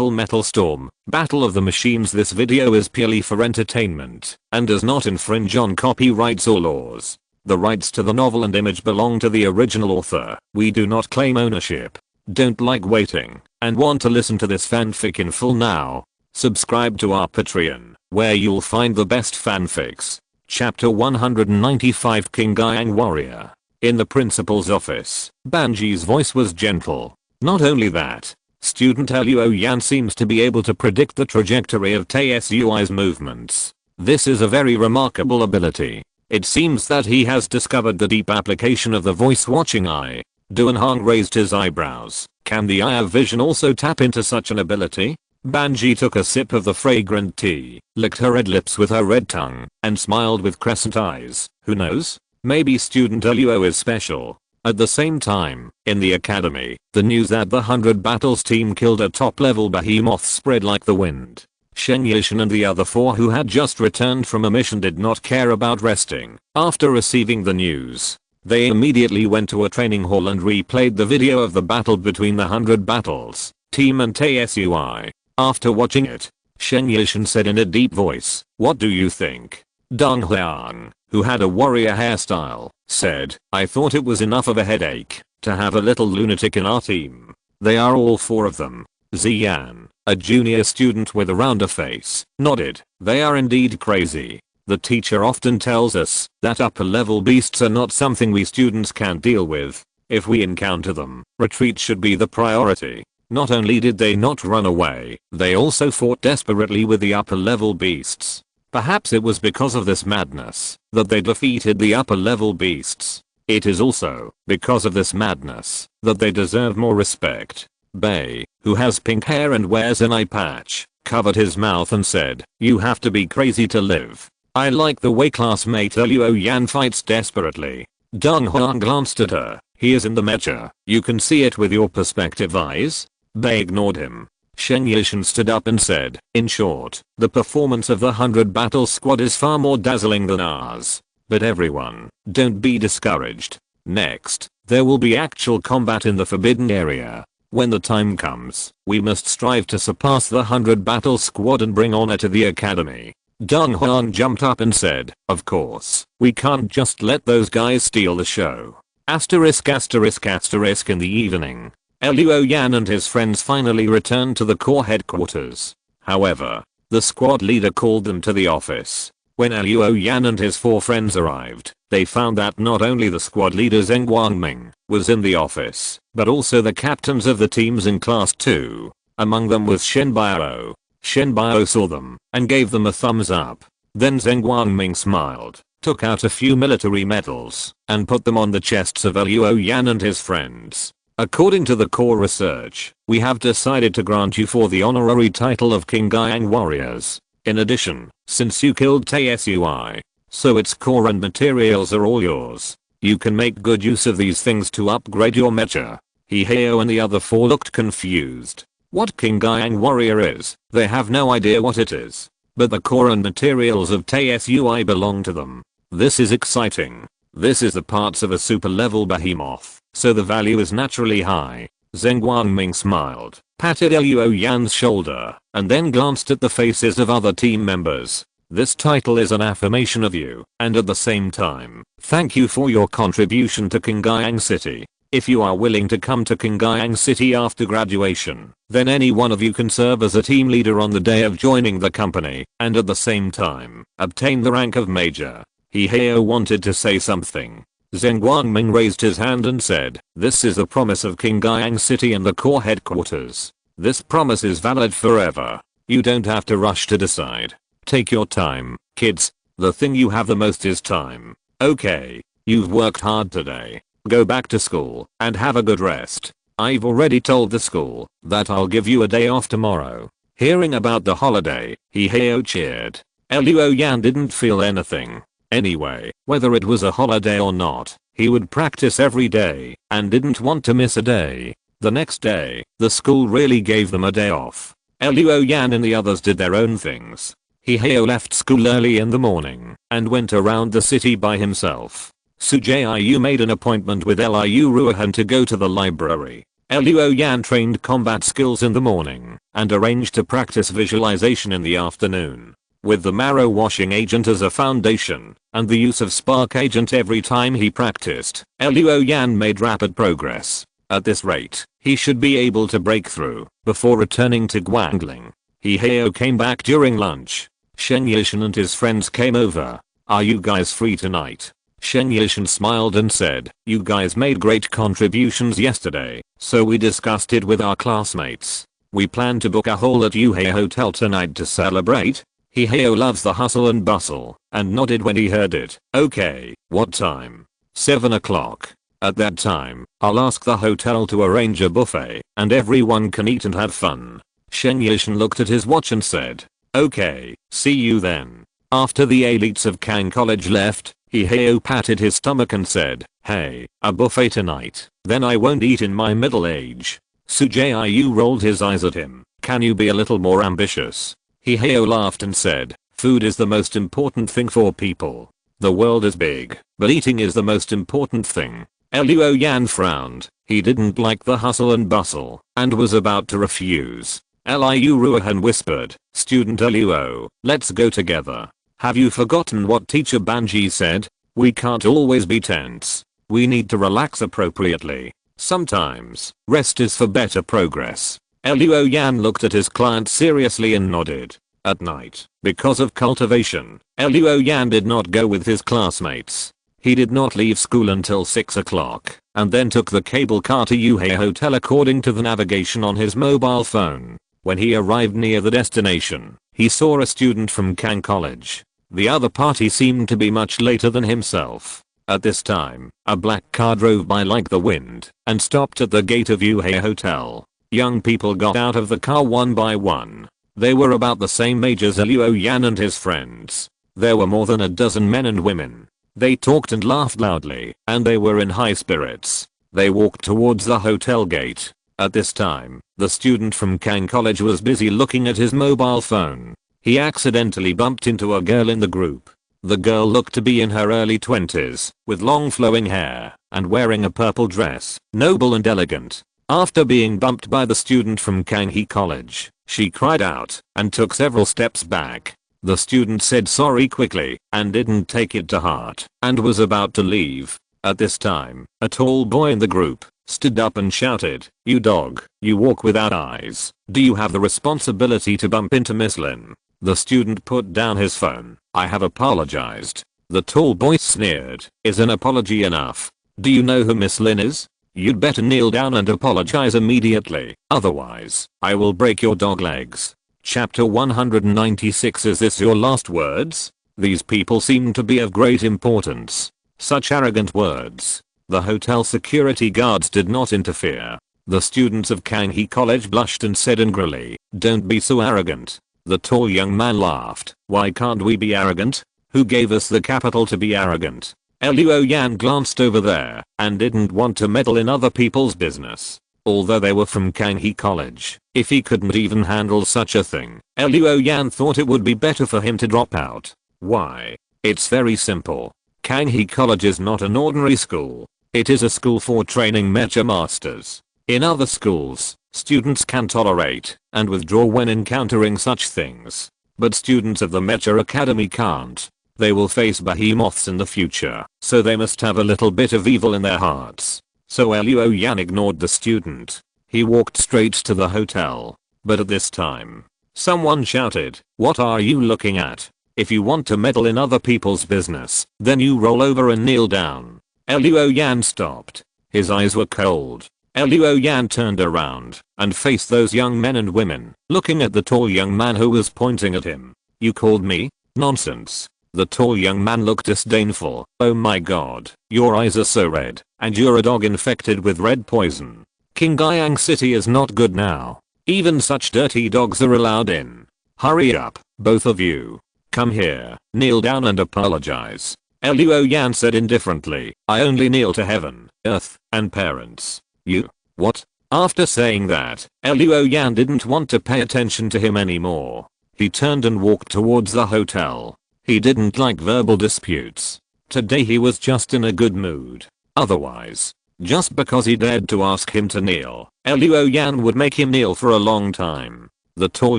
Full Metal Storm, Battle of the Machines. This video is purely for entertainment and does not infringe on copyrights or laws. The rights to the novel and image belong to the original author. We do not claim ownership. Don't like waiting and want to listen to this fanfic in full now? Subscribe to our Patreon, where you'll find the best fanfics. Chapter 195, King Jiuying Warrior. In the principal's office, Banji's voice was gentle. Not only that, student Luo Yan seems to be able to predict the trajectory of Tsui's movements. This is a very remarkable ability. It seems that he has discovered the deep application of the voice watching eye. Duanhong raised his eyebrows. Can the eye of vision also tap into such an ability? Banji took a sip of the fragrant tea, licked her red lips with her red tongue, and smiled with crescent eyes. Who knows? Maybe student Luo is special. At the same time, in the academy, the news that the 100 Battles team killed a top-level behemoth spread like the wind. Shen Yishan and the other 4 who had just returned from a mission did not care about resting. After receiving the news, they immediately went to a training hall and replayed the video of the battle between the 100 Battles team and Tsui. After watching it, Shen Yishan said in a deep voice, "What do you think?" Dong Huang, who had a warrior hairstyle, said, "I thought it was enough of a headache to have a little lunatic in our team. They are all 4 of them." Ziyan, a junior student with a rounder face, nodded. "They are indeed crazy. The teacher often tells us that upper level beasts are not something we students can deal with. If we encounter them, retreat should be the priority." Not only did they not run away, they also fought desperately with the upper level beasts. Perhaps it was because of this madness that they defeated the upper level beasts. It is also because of this madness that they deserve more respect. Bei, who has pink hair and wears an eye patch, covered his mouth and said, "You have to be crazy to live. I like the way classmate Luo Yan fights desperately." Dong Huang glanced at her. "He is in the mecha. You can see it with your perspective eyes." Bei ignored him. Shen Yishan stood up and said, "In short, the performance of the 100 Battle Squad is far more dazzling than ours. But everyone, don't be discouraged. Next, there will be actual combat in the forbidden area. When the time comes, we must strive to surpass the 100 Battle Squad and bring honor to the academy." Dong Huang jumped up and said, "Of course, we can't just let those guys steal the show." Asterisk asterisk asterisk. In the evening, Luo Yan and his friends finally returned to the core headquarters. However, the squad leader called them to the office. When Luo Yan and his 4 friends arrived, they found that not only the squad leader Zheng Guangming was in the office, but also the captains of the teams in class 2. Among them was Shen Bio. Shen Bio saw them and gave them a thumbs up. Then Zheng Guangming smiled, took out a few military medals, and put them on the chests of Luo Yan and his friends. "According to the core research, we have decided to grant you for the honorary title of King Jiuying Warriors. In addition, since you killed Tsui, so its core and materials are all yours. You can make good use of these things to upgrade your mecha." Hiheo and the other 4 looked confused. What King Jiuying Warrior is, they have no idea what it is. But the core and materials of Tsui belong to them. This is exciting. This is the parts of a super level behemoth, so the value is naturally high. Zheng Guangming smiled, patted Luo Yan's shoulder, and then glanced at the faces of other team members. "This title is an affirmation of you, and at the same time, thank you for your contribution to King Jiuying City. If you are willing to come to King Jiuying City after graduation, then any one of you can serve as a team leader on the day of joining the company, and at the same time, obtain the rank of major." Hiheo wanted to say something. Zheng Guangming raised his hand and said, "This is the promise of King Jiuying City and the core headquarters. This promise is valid forever. You don't have to rush to decide. Take your time, kids. The thing you have the most is time. Okay, you've worked hard today. Go back to school and have a good rest. I've already told the school that I'll give you a day off tomorrow." Hearing about the holiday, Hiheo cheered. Luo Yan didn't feel anything. Anyway, whether it was a holiday or not, he would practice every day and didn't want to miss a day. The next day, the school really gave them a day off. Luo Yan and the others did their own things. Hiheo left school early in the morning and went around the city by himself. Sujiyu made an appointment with Liu Ruohan to go to the library. Luo Yan trained combat skills in the morning and arranged to practice visualization in the afternoon. With the marrow washing agent as a foundation and the use of spark agent every time he practiced, Luo Yan made rapid progress. At this rate, he should be able to break through before returning to Guangling. He Heo came back during lunch. Sheng Yishan and his friends came over. "Are you guys free tonight?" Sheng Yishan smiled and said, "You guys made great contributions yesterday, so we discussed it with our classmates. We plan to book a hole at Yuhei Hotel tonight to celebrate." He Heo loves the hustle and bustle and nodded when he heard it. "Okay, what time?" 7 o'clock. "At that time, I'll ask the hotel to arrange a buffet and everyone can eat and have fun." Sheng Yishan looked at his watch and said, "Okay, see you then." After the elites of Kang College left, he Heo patted his stomach and said, "Hey, a buffet tonight, then I won't eat in my middle age." Su Jiu rolled his eyes at him. "Can you be a little more ambitious?" He Heo laughed and said, "Food is the most important thing for people. The world is big, but eating is the most important thing." Luo Yan frowned. He didn't like the hustle and bustle and was about to refuse. Liu Ruohan whispered, "Student Luo, let's go together. Have you forgotten what teacher Banji said? We can't always be tense. We need to relax appropriately. Sometimes, rest is for better progress." Luo Yan looked at his client seriously and nodded. At night, because of cultivation, Luo Yan did not go with his classmates. He did not leave school until 6 o'clock and then took the cable car to Yuhei Hotel according to the navigation on his mobile phone. When he arrived near the destination, he saw a student from Kang College. The other party seemed to be much later than himself. At this time, a black car drove by like the wind and stopped at the gate of Yuhei Hotel. Young people got out of the car one by one. They were about the same age as Luo Yan and his friends. There were more than a dozen men and women. They talked and laughed loudly, and they were in high spirits. They walked towards the hotel gate. At this time, the student from Kang College was busy looking at his mobile phone. He accidentally bumped into a girl in the group. The girl looked to be in her early 20s, with long flowing hair, and wearing a purple dress, noble and elegant. After being bumped by the student from Kang College, she cried out and took several steps back. The student said sorry quickly and didn't take it to heart and was about to leave. At this time, a tall boy in the group stood up and shouted, "You dog, you walk without eyes. Do you have the responsibility to bump into Miss Lin?" The student put down his phone. "I have apologized." The tall boy sneered, "Is an apology enough? Do you know who Miss Lin is? You'd better kneel down and apologize immediately, otherwise, I will break your dog legs." Chapter 196. Is this your last words? These people seem to be of great importance. Such arrogant words. The hotel security guards did not interfere. The students of Kang College blushed and said angrily, "Don't be so arrogant." The tall young man laughed. "Why can't we be arrogant? Who gave us the capital to be arrogant?" Luo Yan glanced over there and didn't want to meddle in other people's business. Although they were from Kang College, if he couldn't even handle such a thing, Luo Yan thought it would be better for him to drop out. Why? It's very simple. Kang College is not an ordinary school. It is a school for training mecha masters. In other schools, students can tolerate and withdraw when encountering such things. But students of the Mecha Academy can't. They will face behemoths in the future, so they must have a little bit of evil in their hearts. So Luo Yan ignored the student. He walked straight to the hotel. But at this time, someone shouted, "What are you looking at? If you want to meddle in other people's business, then you roll over and kneel down." Luo Yan stopped. His eyes were cold. Luo Yan turned around and faced those young men and women, looking at the tall young man who was pointing at him. "You called me? Nonsense." The tall young man looked disdainful. "Oh my god, your eyes are so red, and you're a dog infected with red poison. Qingyang City is not good now. Even such dirty dogs are allowed in. Hurry up, both of you. Come here, kneel down and apologize." Luo Yan said indifferently, "I only kneel to heaven, earth, and parents. You? What?" After saying that, Luo Yan didn't want to pay attention to him anymore. He turned and walked towards the hotel. He didn't like verbal disputes. Today he was just in a good mood. Otherwise, Just because he dared to ask him to kneel, Luo Yan would make him kneel for a long time. The tall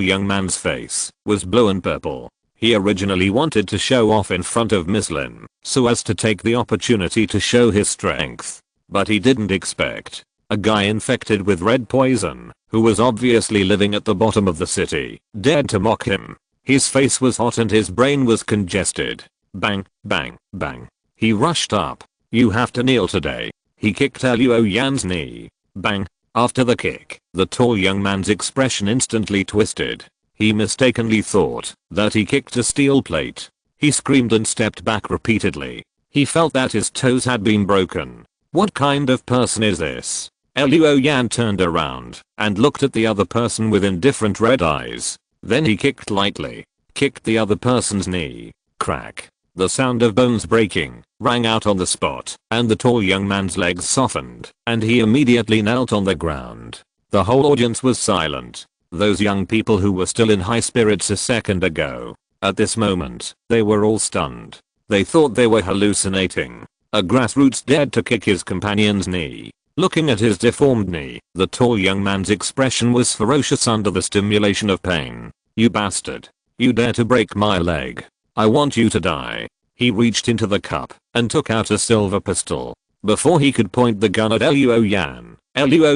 young man's face was blue and purple. He originally wanted to show off in front of Miss Lin, so as to take the opportunity to show his strength. But he didn't expect a guy infected with red poison, who was obviously living at the bottom of the city, dared to mock him. His face was hot and his brain was congested. Bang, bang, bang. He rushed up. You have to kneel today. He kicked Luo Yan's knee. Bang. After the kick, the tall young man's expression instantly twisted. He mistakenly thought that he kicked a steel plate. He screamed and stepped back repeatedly. He felt that his toes had been broken. What kind of person is this? Luo Yan turned around and looked at the other person with indifferent red eyes. Then he kicked lightly. Kicked the other person's knee. Crack. The sound of bones breaking rang out on the spot, and the tall young man's legs softened, and he immediately knelt on the ground. The whole audience was silent. Those young people who were still in high spirits a second ago. At this moment, they were all stunned. They thought they were hallucinating. A grassroots dared to kick his companion's knee. Looking at his deformed knee, the tall young man's expression was ferocious under the stimulation of pain. You bastard. You dare to break my leg. I want you to die. He reached into the cup and took out a silver pistol. Before he could point the gun at Luo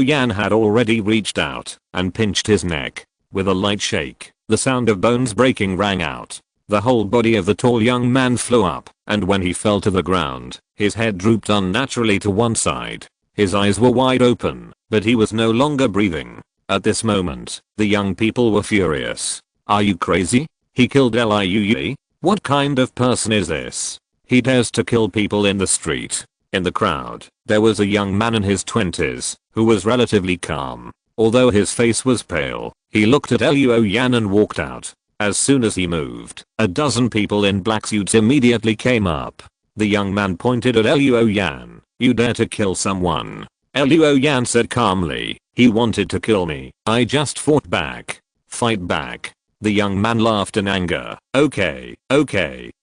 Yan had already reached out and pinched his neck. With a light shake, the sound of bones breaking rang out. The whole body of the tall young man flew up, and when he fell to the ground, his head drooped unnaturally to one side. His eyes were wide open, but he was no longer breathing. At this moment, the young people were furious. Are you crazy? He killed Liu. What kind of person is this? He dares to kill people in the street. In the crowd, there was a young man in his 20s, who was relatively calm. Although his face was pale, he looked at Luo Yan and walked out. As soon as he moved, a dozen people in black suits immediately came up. The young man pointed at Luo Yan. You dare to kill someone? Luo Yan said calmly. He wanted to kill me. I just fought back. Fight back. The young man laughed in anger. Okay,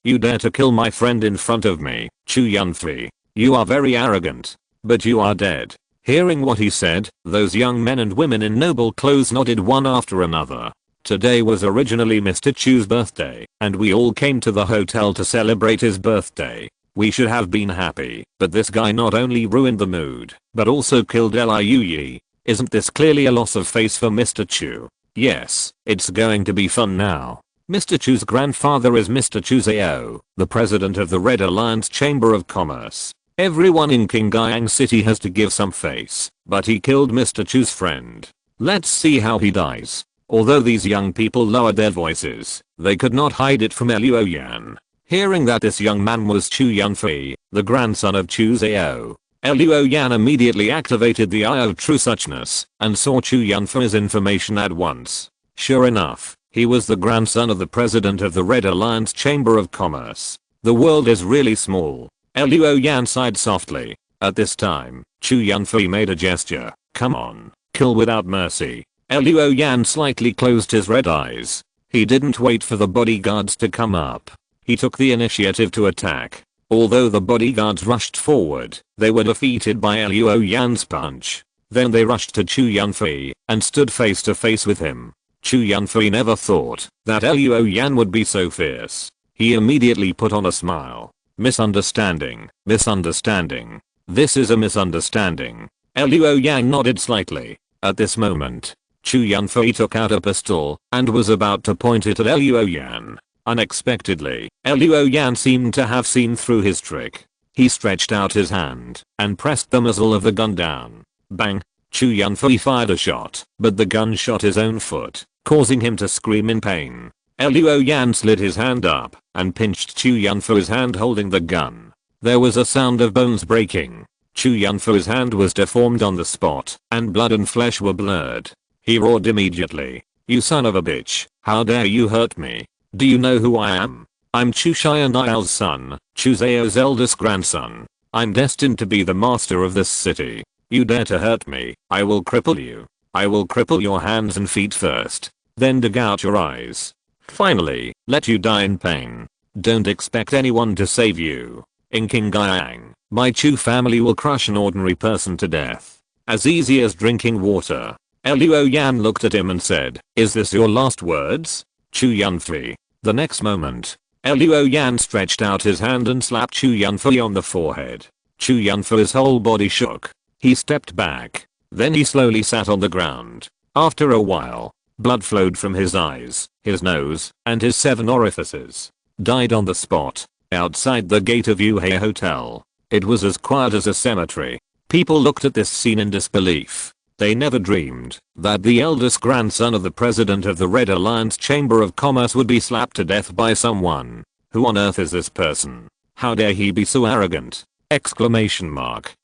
you dare to kill my friend in front of me, Jiuying. You are very arrogant. But you are dead. Hearing what he said, those young men and women in noble clothes nodded one after another. Today was originally Mr. Chu's birthday, and we all came to the hotel to celebrate his birthday. We should have been happy, but this guy not only ruined the mood, but also killed Liu. Isn't this clearly a loss of face for Mr. Chu? Yes, it's going to be fun now. Mr. Chu's grandfather is Mr. Chuzeo, the president of the Red Alliance Chamber of Commerce. Everyone in Qingyang City has to give some face, but he killed Mr. Chu's friend. Let's see how he dies. Although these young people lowered their voices, they could not hide it from Luo Yan. Hearing that this young man was Jiuying, the grandson of Chuzeo, Luo Yan immediately activated the Eye of True Suchness and saw Jiuying's information at once. Sure enough, he was the grandson of the president of the Red Alliance Chamber of Commerce. The world is really small. Luo Yan sighed softly. At this time, Jiuying made a gesture. Come on, kill without mercy. Luo Yan slightly closed his red eyes. He didn't wait for the bodyguards to come up. He took the initiative to attack. Although the bodyguards rushed forward, they were defeated by Luo Yan's punch. Then they rushed to Jiuying and stood face to face with him. Jiuying never thought that Luo Yan would be so fierce. He immediately put on a smile. Misunderstanding. This is a misunderstanding. Luo Yan nodded slightly. At this moment, Jiuying took out a pistol and was about to point it at Luo Yan. Unexpectedly, Luo Yan seemed to have seen through his trick. He stretched out his hand and pressed the muzzle of the gun down. Bang! Jiuying fired a shot, but the gun shot his own foot, causing him to scream in pain. Luo Yan slid his hand up and pinched Jiuying's hand holding the gun. There was a sound of bones breaking. Jiuying's hand was deformed on the spot, and blood and flesh were blurred. He roared immediately. You son of a bitch, how dare you hurt me? Do you know who I am? I'm Chu Xianniao's son, Chuzeo's eldest grandson. I'm destined to be the master of this city. You dare to hurt me, I will cripple you. I will cripple your hands and feet first, then dig out your eyes. Finally, let you die in pain. Don't expect anyone to save you. In Qingyang, My Chu family will crush an ordinary person to death. As easy as drinking water. Luo Yan looked at him and said, is this your last words? Chu Yunfei. The next moment, Luo Yan stretched out his hand and slapped Chu Yunfei on the forehead. Chu Yunfei's whole body shook. He stepped back. Then he slowly sat on the ground. After a while, blood flowed from his eyes, his nose, and his 7 orifices. Died on the spot, outside the gate of Yuhei Hotel. It was as quiet as a cemetery. People looked at this scene in disbelief. They never dreamed that the eldest grandson of the president of the Red Alliance Chamber of Commerce would be slapped to death by someone. Who on earth is this person? How dare he be so arrogant? Exclamation mark.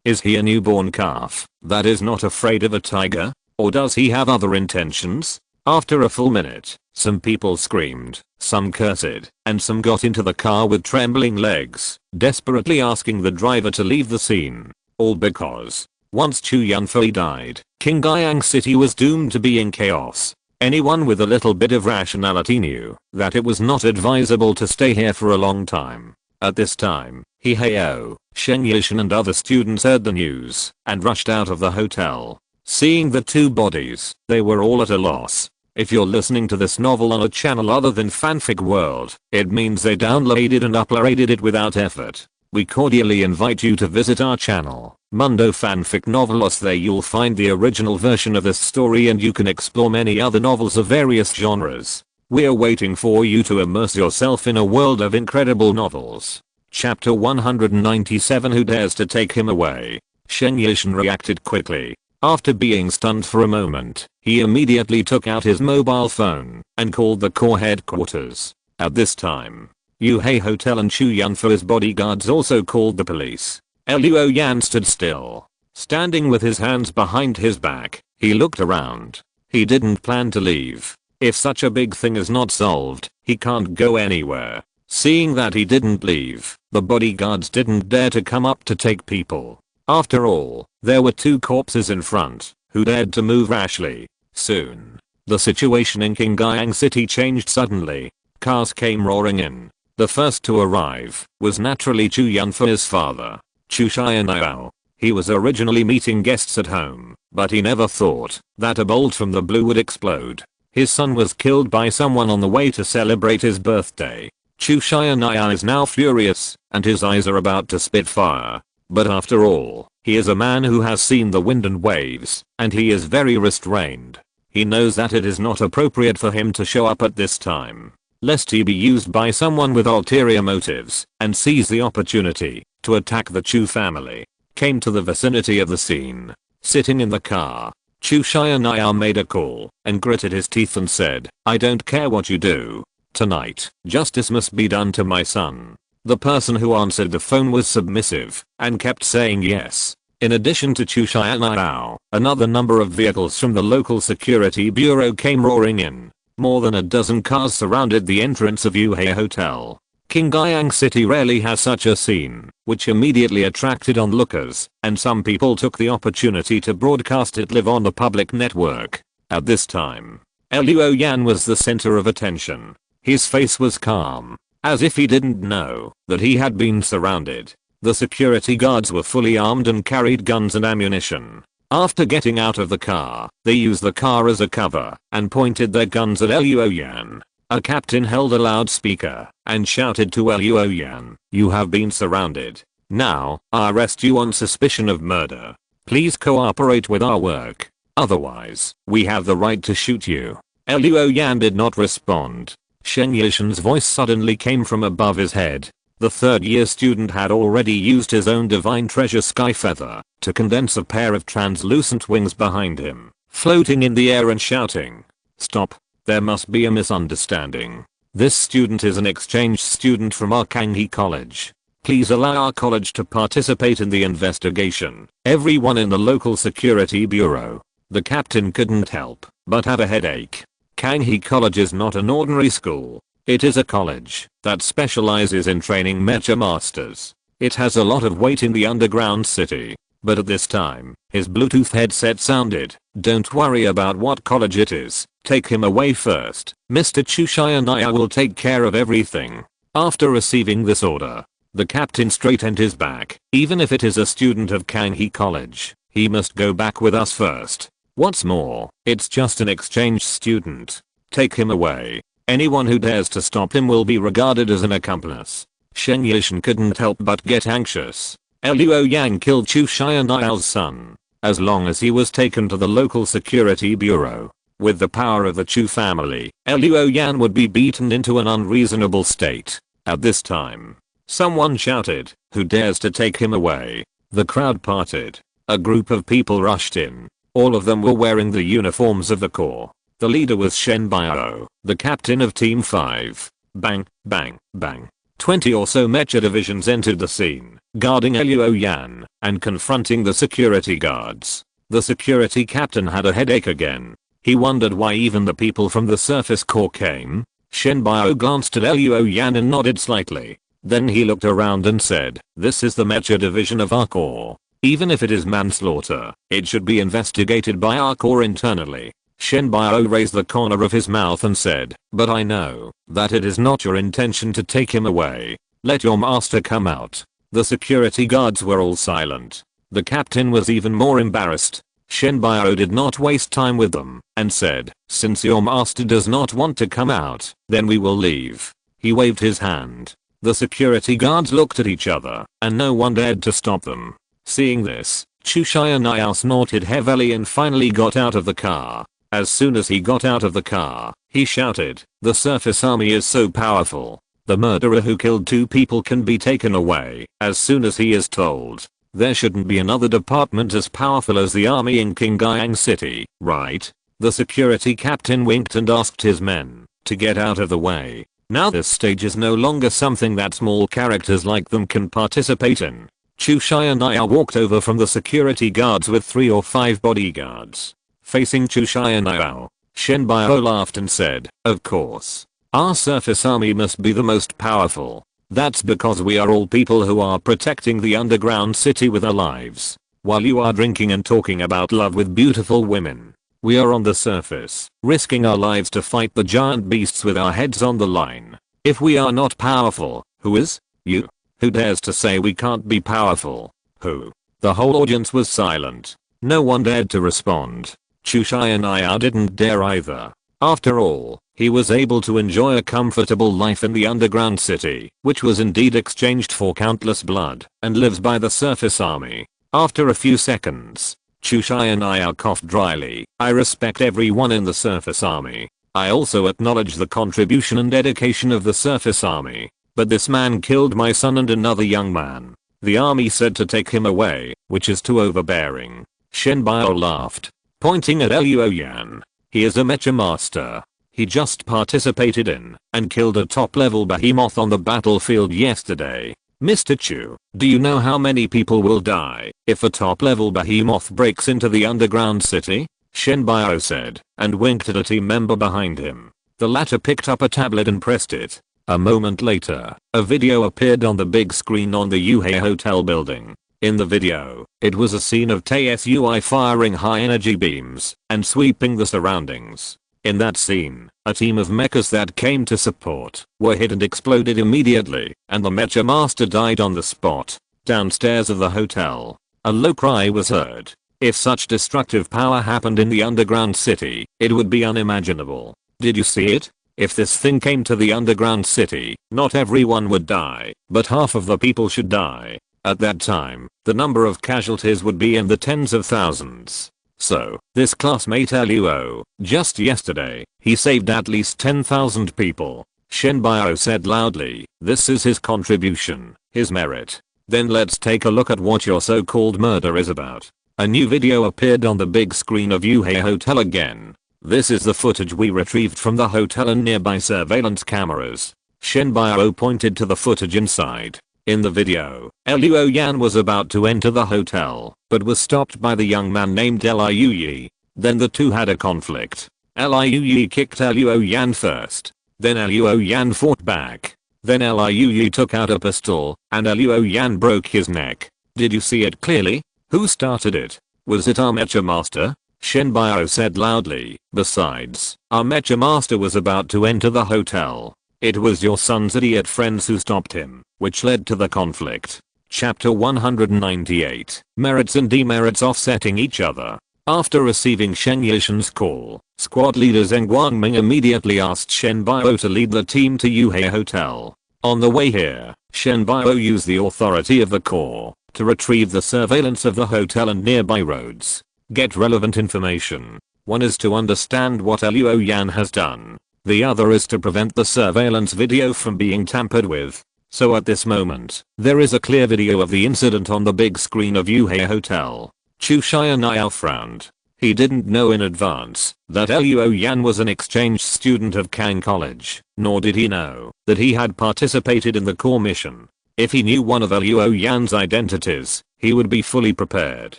Is he a newborn calf that is not afraid of a tiger? Or does he have other intentions? After a full minute, some people screamed, some cursed, and some got into the car with trembling legs, desperately asking the driver to leave the scene. All because once Chu Yunfei died, Qingyang City was doomed to be in chaos. Anyone with a little bit of rationality knew that it was not advisable to stay here for a long time. At this time, He Hao, Shen Yishan and other students heard the news and rushed out of the hotel. Seeing the 2 bodies, they were all at a loss. If you're listening to this novel on a channel other than Fanfic World, it means they downloaded and uploaded it without effort. We cordially invite you to visit our channel, Mundo Fanfic Novelos. There you'll find the original version of this story and you can explore many other novels of various genres. We're waiting for you to immerse yourself in a world of incredible novels. Chapter 197. Who dares to take him away? Shen Yishan reacted quickly. After being stunned for a moment, he immediately took out his mobile phone and called the core headquarters. At this time, Yuhei Hotel and Chu Yunfei's bodyguards also called the police. Luo Yan stood still. Standing with his hands behind his back, he looked around. He didn't plan to leave. If such a big thing is not solved, he can't go anywhere. Seeing that he didn't leave, the bodyguards didn't dare to come up to take people. After all, there were 2 corpses in front. Who dared to move rashly? Soon, the situation in Qingyang City changed suddenly. Cars came roaring in. The first to arrive was naturally Chu Yunfei's father, Chu Xianyao. He was originally meeting guests at home, but he never thought that a bolt from the blue would explode. His son was killed by someone on the way to celebrate his birthday. Chu Xianyao is now furious, and his eyes are about to spit fire. But after all, he is a man who has seen the wind and waves, and he is very restrained. He knows that it is not appropriate for him to show up at this time, lest he be used by someone with ulterior motives, and seize the opportunity to attack the Chu family. Came to the vicinity of the scene. Sitting in the car, Chu Xianyao made a call and gritted his teeth and said, I don't care what you do. Tonight, justice must be done to my son. The person who answered the phone was submissive and kept saying yes. In addition to Chu Xianyao, another number of vehicles from the local security bureau came roaring in. More than a dozen cars surrounded the entrance of Yuhei Hotel. Qingyang City rarely has such a scene, which immediately attracted onlookers, and some people took the opportunity to broadcast it live on the public network. At this time, Luo Yan was the center of attention. His face was calm, as if he didn't know that he had been surrounded. The security guards were fully armed and carried guns and ammunition. After getting out of the car, they used the car as a cover and pointed their guns at Luo Yan. A captain held a loudspeaker and shouted to Luo Yan, you have been surrounded. Now, I arrest you on suspicion of murder. Please cooperate with our work. Otherwise, we have the right to shoot you. Luo Yan did not respond. Shen Yishan's voice suddenly came from above his head. The 3rd-year student had already used his own divine treasure sky feather to condense a pair of translucent wings behind him, floating in the air and shouting, stop, there must be a misunderstanding. This student is an exchange student from our Kanghe College. Please allow our college to participate in the investigation. Everyone in the local security bureau. The captain couldn't help but have a headache. Kanghe College is not an ordinary school. It is a college that specializes in training mecha masters. It has a lot of weight in the underground city. But at this time, his Bluetooth headset sounded, don't worry about what college it is, take him away first. Mr. Chu Xianyao will take care of everything. After receiving this order, The captain straightened his back. Even if it is a student of Kanghe College, he must go back with us first. What's more, it's just an exchange student. Take him away. Anyone who dares to stop him will be regarded as an accomplice. Shen Yishan couldn't help but get anxious. Luo Yang killed Chu Xianiao's son. As long as he was taken to the local security bureau. With the power of the Chu family, Luo Yan would be beaten into an unreasonable state. At this time, someone shouted, "Who dares to take him away?" The crowd parted. A group of people rushed in. All of them were wearing the uniforms of the Corps. The leader was Shen Biao, the captain of Team 5. Bang, bang, bang. 20 or so mecha divisions entered the scene, guarding Luo Yan and confronting the security guards. The security captain had a headache again. He wondered why even the people from the surface corps came. Shen Biao glanced at Luo Yan and nodded slightly. Then he looked around and said, "This is the mecha division of our corps. Even if it is manslaughter, it should be investigated by our corps internally." Shen Biao raised the corner of his mouth and said, "But I know that it is not your intention to take him away. Let your master come out." The security guards were all silent. The captain was even more embarrassed. Shen Biao did not waste time with them and said, "Since your master does not want to come out, then we will leave." He waved his hand. The security guards looked at each other and no one dared to stop them. Seeing this, Chu Xianiao snorted heavily and finally got out of the car. As soon as he got out of the car, he shouted, "The surface army is so powerful. The murderer who killed 2 people can be taken away as soon as he is told. There shouldn't be another department as powerful as the army in Qingyang City, right?" The security captain winked and asked his men to get out of the way. Now this stage is no longer something that small characters like them can participate in. Chu Xianiao walked over from the security guards with 3 or 5 bodyguards. Facing Chu Xianiao, Shen Biao laughed and said, "Of course. Our surface army must be the most powerful. That's because we are all people who are protecting the underground city with our lives. While you are drinking and talking about love with beautiful women, we are on the surface, risking our lives to fight the giant beasts with our heads on the line. If we are not powerful, who is? You? Who dares to say we can't be powerful? Who?" The whole audience was silent. No one dared to respond. Chu Xianiao didn't dare either. After all, he was able to enjoy a comfortable life in the underground city, which was indeed exchanged for countless blood, and lives by the surface army. After a few seconds, Chu Xianiao coughed dryly. "I respect everyone in the surface army. I also acknowledge the contribution and dedication of the surface army. But this man killed my son and another young man. The army said to take him away, which is too overbearing." Shen Biao laughed, pointing at Luo Yan. "He is a mecha master. He just participated in and killed a top-level behemoth on the battlefield yesterday. Mr. Chu, do you know how many people will die if a top-level behemoth breaks into the underground city?" Shen Biao said, and winked at a team member behind him. The latter picked up a tablet and pressed it. A moment later, a video appeared on the big screen on the Yuhei Hotel building. In the video, it was a scene of TSUI firing high-energy beams and sweeping the surroundings. In that scene, a team of mechas that came to support were hit and exploded immediately, and the mecha master died on the spot. Downstairs of the hotel, a low cry was heard. If such destructive power happened in the underground city, it would be unimaginable. Did you see it? If this thing came to the underground city, not everyone would die, but half of the people should die. At that time, the number of casualties would be in the tens of thousands. So, this classmate Luo, just yesterday, he saved at least 10,000 people. Shen Biao said loudly, "This is his contribution, his merit. Then let's take a look at what your so-called murder is about." A new video appeared on the big screen of Yuhei Hotel again. "This is the footage we retrieved from the hotel and nearby surveillance cameras." Shen Biao pointed to the footage inside. In the video, Luo Yan was about to enter the hotel, but was stopped by the young man named Liu. Then the two had a conflict. Liu kicked Luo Yan first. Then Luo Yan fought back. Then Liu took out a pistol, and Luo Yan broke his neck. "Did you see it clearly? Who started it? Was it our mecha master?" Shen Biao said loudly. "Besides, our mecha master was about to enter the hotel. It was your son's idiot friends who stopped him, which led to the conflict. Chapter 198. Merits and demerits offsetting each other. After receiving Shen Yishen's call, squad leader Zheng Guangming immediately asked Shen Bio to lead the team to Yuhei Hotel. On the way here, Shen Bio used the authority of the Corps to retrieve the surveillance of the hotel and nearby roads. Get relevant information. One is to understand what Luo Yan has done. The other is to prevent the surveillance video from being tampered with. So at this moment, there is a clear video of the incident on the big screen of Yuhei Hotel. Chu Xianyao frowned. He didn't know in advance that Luo Yan was an exchange student of Kang College, nor did he know that he had participated in the core mission. If he knew one of Luo Yan's identities, he would be fully prepared.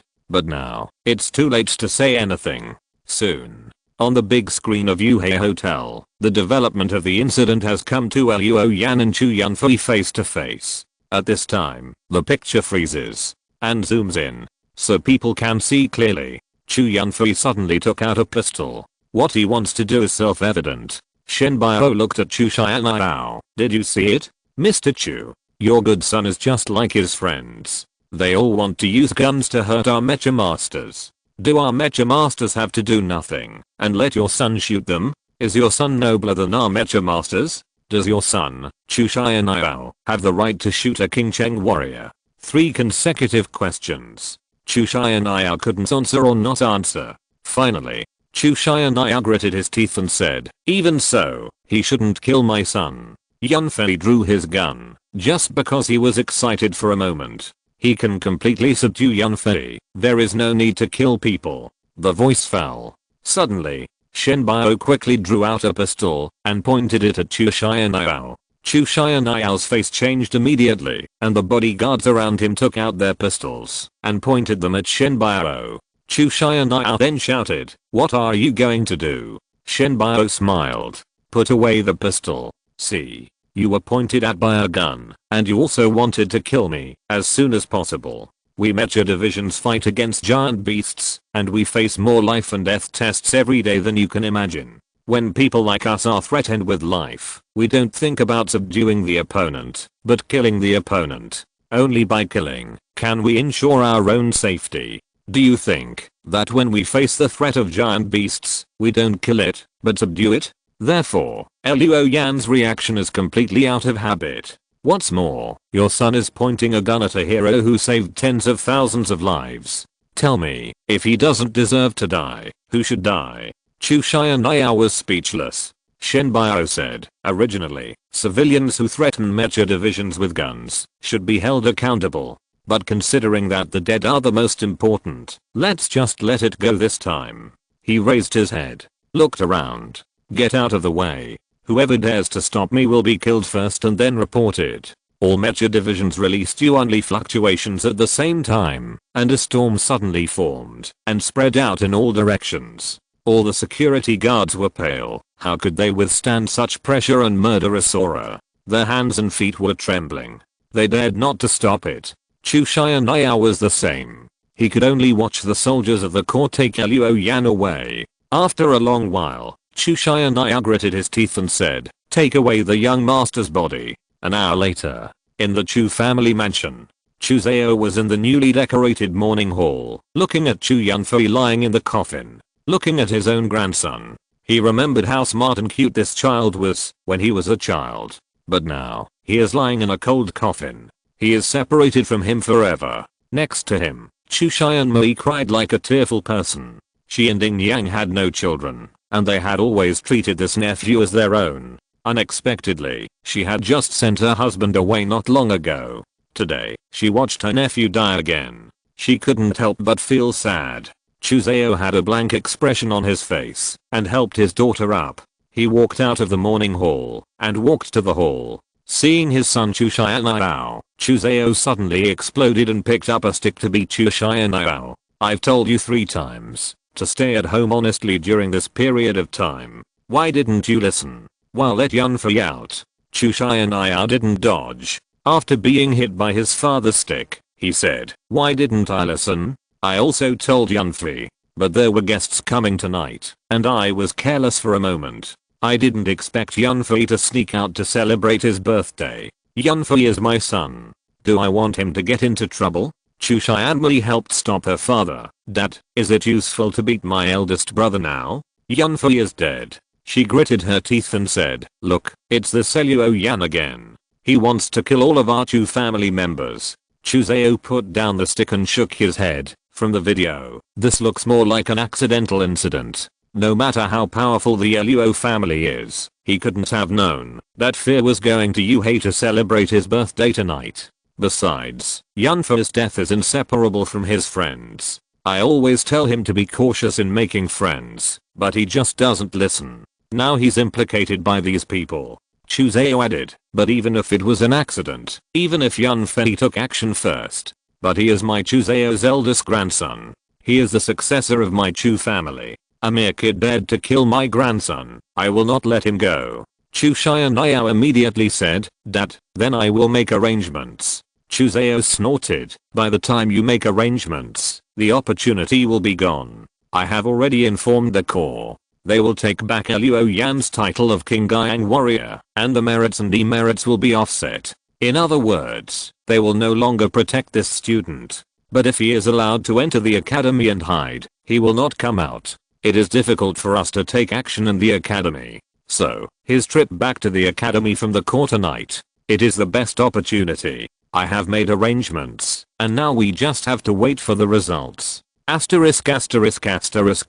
But now, it's too late to say anything. Soon. On the big screen of Yuhei Hotel, the development of the incident has come to Luo Yan and Chu Yunfei face to face. At this time, the picture freezes and zooms in, so people can see clearly. Chu Yunfei suddenly took out a pistol. What he wants to do is self-evident. Shen Bio looked at Chu Xianyao. Did you see it? Mr. Chu, your good son is just like his friends. They all want to use guns to hurt our mecha masters. Do our mecha masters have to do nothing and let your son shoot them? Is your son nobler than our mecha masters? Does your son, Chu Xianyao, have the right to shoot a King Cheng warrior? 3 consecutive questions. Chu Xianyao couldn't answer or not answer. Finally, Chu Xianyao gritted his teeth and said, even so, he shouldn't kill my son. Yunfei drew his gun, just because he was excited for a moment. He can completely subdue Yunfei. There is no need to kill people. The voice fell. Suddenly, Shen Bio quickly drew out a pistol and pointed it at Chu Xianyao. Chu Xianyao face changed immediately, and the bodyguards around him took out their pistols and pointed them at Shen Bio. Chu Xianyao then shouted, what are you going to do? Shen Bio smiled. Put away the pistol. See? You were pointed at by a gun, and you also wanted to kill me as soon as possible. We mecha divisions fight against giant beasts, and we face more life and death tests every day than you can imagine. When people like us are threatened with life, we don't think about subduing the opponent, but killing the opponent. Only by killing can we ensure our own safety. Do you think that when we face the threat of giant beasts, we don't kill it, but subdue it? Therefore, Luo Yan's reaction is completely out of habit. What's more, your son is pointing a gun at a hero who saved tens of thousands of lives. Tell me, if he doesn't deserve to die, who should die? Chu Xianyao was speechless. Shen Bio said, originally, civilians who threaten mecha divisions with guns should be held accountable. But considering that the dead are the most important, let's just let it go this time. He raised his head, looked around. Get out of the way. Whoever dares to stop me will be killed first and then reported. All mecha divisions released Yuanli fluctuations at the same time, and a storm suddenly formed and spread out in all directions. All the security guards were pale. How could they withstand such pressure and murderous aura? Their hands and feet were trembling. They dared not to stop it. Chu Xianyao was the same. He could only watch the soldiers of the Corps take Luo Yan away. After a long while, Chu Xianyao gritted his teeth and said, take away the young master's body. An hour later, in the Chu family mansion, Chu Zhao was in the newly decorated morning hall, looking at Chu Yunfei lying in the coffin, looking at his own grandson. He remembered how smart and cute this child was when he was a child. But now, he is lying in a cold coffin. He is separated from him forever. Next to him, Chu Xianyao cried like a tearful person. She and Ding Yang had no children, and they had always treated this nephew as their own. Unexpectedly, she had just sent her husband away not long ago. Today, she watched her nephew die again. She couldn't help but feel sad. Chu Zhao had a blank expression on his face and helped his daughter up. He walked out of the morning hall and walked to the hall. Seeing his son Chu Xianyao, Chu Zhao suddenly exploded and picked up a stick to beat Chu Xianyao. I've told you 3 times to stay at home honestly during this period of time. Why didn't you listen? Well, let Yunfei out. Chu Xianyao didn't dodge. After being hit by his father's stick, he said, why didn't I listen? I also told Yunfei, but there were guests coming tonight, and I was careless for a moment. I didn't expect Yunfei to sneak out to celebrate his birthday. Yunfei is my son. Do I want him to get into trouble? Chu Xianmei helped stop her father. Dad, is it useful to beat my eldest brother now? Yunfei is dead. She gritted her teeth and said, look, it's the Seluo Yan again. He wants to kill all of our Chu family members. Chu Zhao put down the stick and shook his head. From the video, this looks more like an accidental incident. No matter how powerful the Luo family is, he couldn't have known that Fear was going to Yuhei to celebrate his birthday tonight. Besides, Yunfei's death is inseparable from his friends. I always tell him to be cautious in making friends, but he just doesn't listen. Now he's implicated by these people. Chu Zhao added, but even if it was an accident, even if Yunfei took action first, but he is my Chu Zhao's eldest grandson. He is the successor of my Chu family. A mere kid dared to kill my grandson. I will not let him go. Chu Xianmei immediately said, Dad, then I will make arrangements. Chu Zhao snorted, by the time you make arrangements, the opportunity will be gone. I have already informed the core. They will take back Luo Yan's title of King Jiuying warrior, and the merits and demerits will be offset. In other words, they will no longer protect this student. But if he is allowed to enter the academy and hide, he will not come out. It is difficult for us to take action in the academy. So, his trip back to the academy from the core tonight. It is the best opportunity. I have made arrangements, and now we just have to wait for the results. ****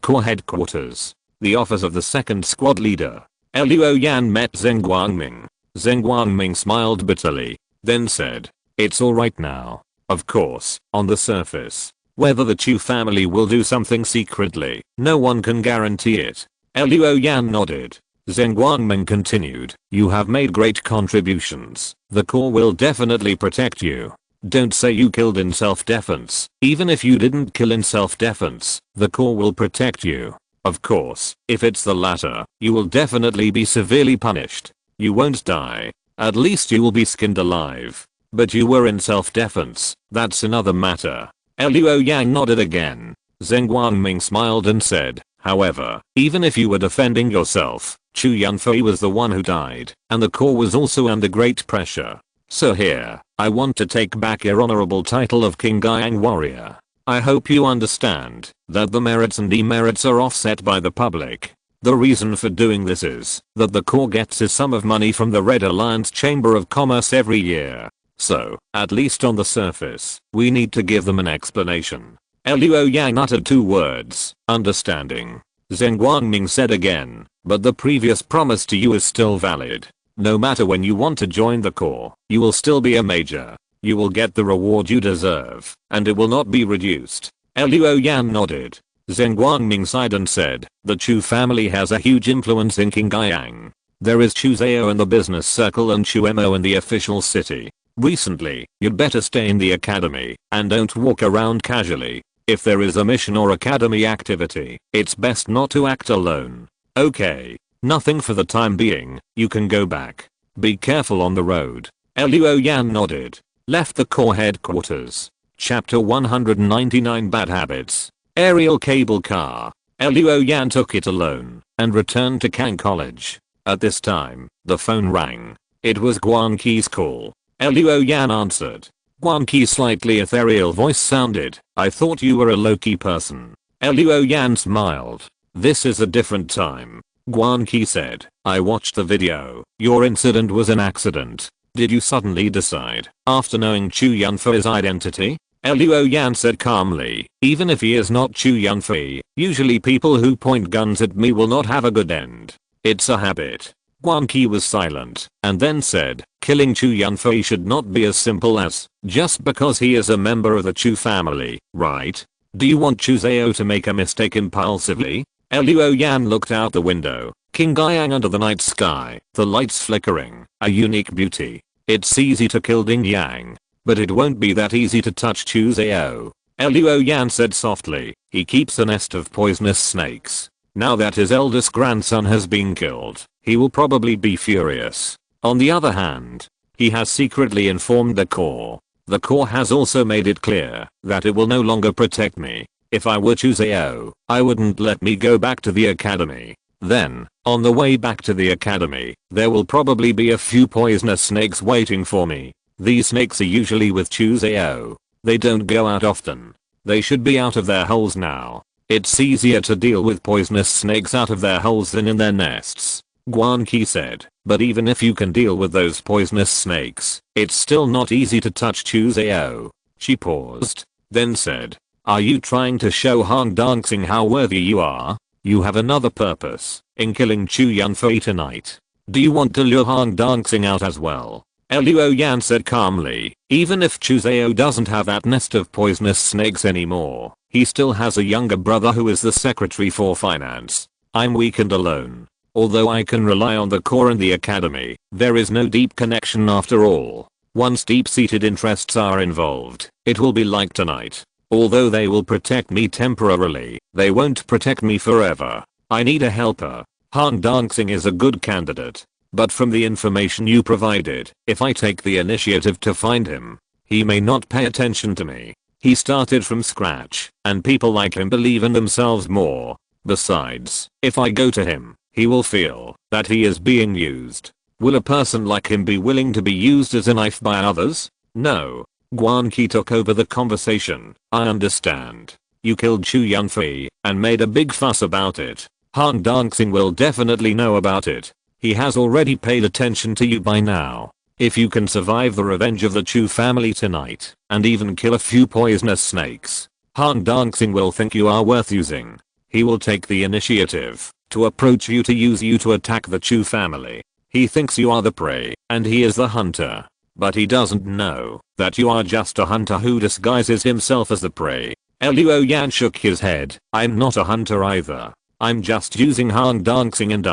Core headquarters. The office of the second squad leader. Luo Yan met Zheng Guangming. Zheng Guangming smiled bitterly, then said, it's alright now. Of course, on the surface. Whether the Chu family will do something secretly, no one can guarantee it. Luo Yan nodded. Zheng Guangming continued, you have made great contributions. The core will definitely protect you. Don't say you killed in self-defense. Even if you didn't kill in self-defense, the core will protect you. Of course, if it's the latter, you will definitely be severely punished. You won't die. At least you will be skinned alive. But you were in self-defense, that's another matter. Luo Yang nodded again. Zheng Guangming smiled and said, however, even if you were defending yourself, Chu Yunfei was the one who died, and the core was also under great pressure. So here, I want to take back your honorable title of King Jiuying warrior. I hope you understand that the merits and demerits are offset by the public. The reason for doing this is that the core gets a sum of money from the Red Alliance Chamber of Commerce every year. So, at least on the surface, we need to give them an explanation. Luo Yang uttered 2 words, understanding. Zheng Guangming said again, but the previous promise to you is still valid. No matter when you want to join the core, you will still be a major. You will get the reward you deserve, and it will not be reduced. Luo Yan nodded. Zheng Guangming sighed and said, the Chu family has a huge influence in King Jiuying. There is Chu Zhao in the business circle and Chu Mo in the official city. Recently, you'd better stay in the academy, and don't walk around casually. If there is a mission or academy activity, it's best not to act alone. Okay. Nothing for the time being, you can go back. Be careful on the road. Luo Yan nodded. Left the core headquarters. Chapter 199 Bad Habits. Aerial cable car. Luo Yan took it alone and returned to Kang College. At this time, the phone rang. It was Guan Qi's call. Luo Yan answered. Guan Qi's slightly ethereal voice sounded, I thought you were a low-key person. Luo Yan smiled. This is a different time. Guan Qi said, I watched the video. Your incident was an accident. Did you suddenly decide, after knowing Chu Yunfei's identity? Luo Yan said calmly, even if he is not Chu Yunfei, usually people who point guns at me will not have a good end. It's a habit. Guan Qi was silent, and then said, killing Chu Yunfei should not be as simple as, just because he is a member of the Chu family, right? Do you want Chu Zhao to make a mistake impulsively? Luo Yan looked out the window. King Jiuying under the night sky, the lights flickering, a unique beauty. It's easy to kill Ding Yang, but it won't be that easy to touch Chu Zhao. Luo Yan said softly, he keeps a nest of poisonous snakes. Now that his eldest grandson has been killed, he will probably be furious. On the other hand, he has secretly informed the core. The core has also made it clear that it will no longer protect me. If I were Chu Zhao, I wouldn't let me go back to the academy. Then, on the way back to the academy, there will probably be a few poisonous snakes waiting for me. These snakes are usually with Chuseao. They don't go out often. They should be out of their holes now. It's easier to deal with poisonous snakes out of their holes than in their nests, Guanqi said, but even if you can deal with those poisonous snakes, it's still not easy to touch Chuseao. She paused, then said, are you trying to show Han Dancing how worthy you are? You have another purpose, in killing Chu Yunfei tonight. Do you want to lure Han Dancing out as well? Luo Yan said calmly, even if Chuseao doesn't have that nest of poisonous snakes anymore, he still has a younger brother who is the secretary for finance. I'm weak and alone. Although I can rely on the core and the academy, there is no deep connection after all. Once deep-seated interests are involved, it will be like tonight. Although they will protect me temporarily, they won't protect me forever. I need a helper. Han Dancing is a good candidate. But from the information you provided, if I take the initiative to find him, he may not pay attention to me. He started from scratch, and people like him believe in themselves more. Besides, if I go to him, he will feel that he is being used. Will a person like him be willing to be used as a knife by others? No. Guanqi took over the conversation. I understand. You killed Chu Yunfei and made a big fuss about it. Han Dancing will definitely know about it. He has already paid attention to you by now. If you can survive the revenge of the Chu family tonight, and even kill a few poisonous snakes, Han Dancing will think you are worth using. He will take the initiative to approach you to use you to attack the Chu family. He thinks you are the prey, and he is the hunter. But he doesn't know that you are just a hunter who disguises himself as the prey. Luo Yan shook his head. I'm not a hunter either. I'm just using Han Dancing and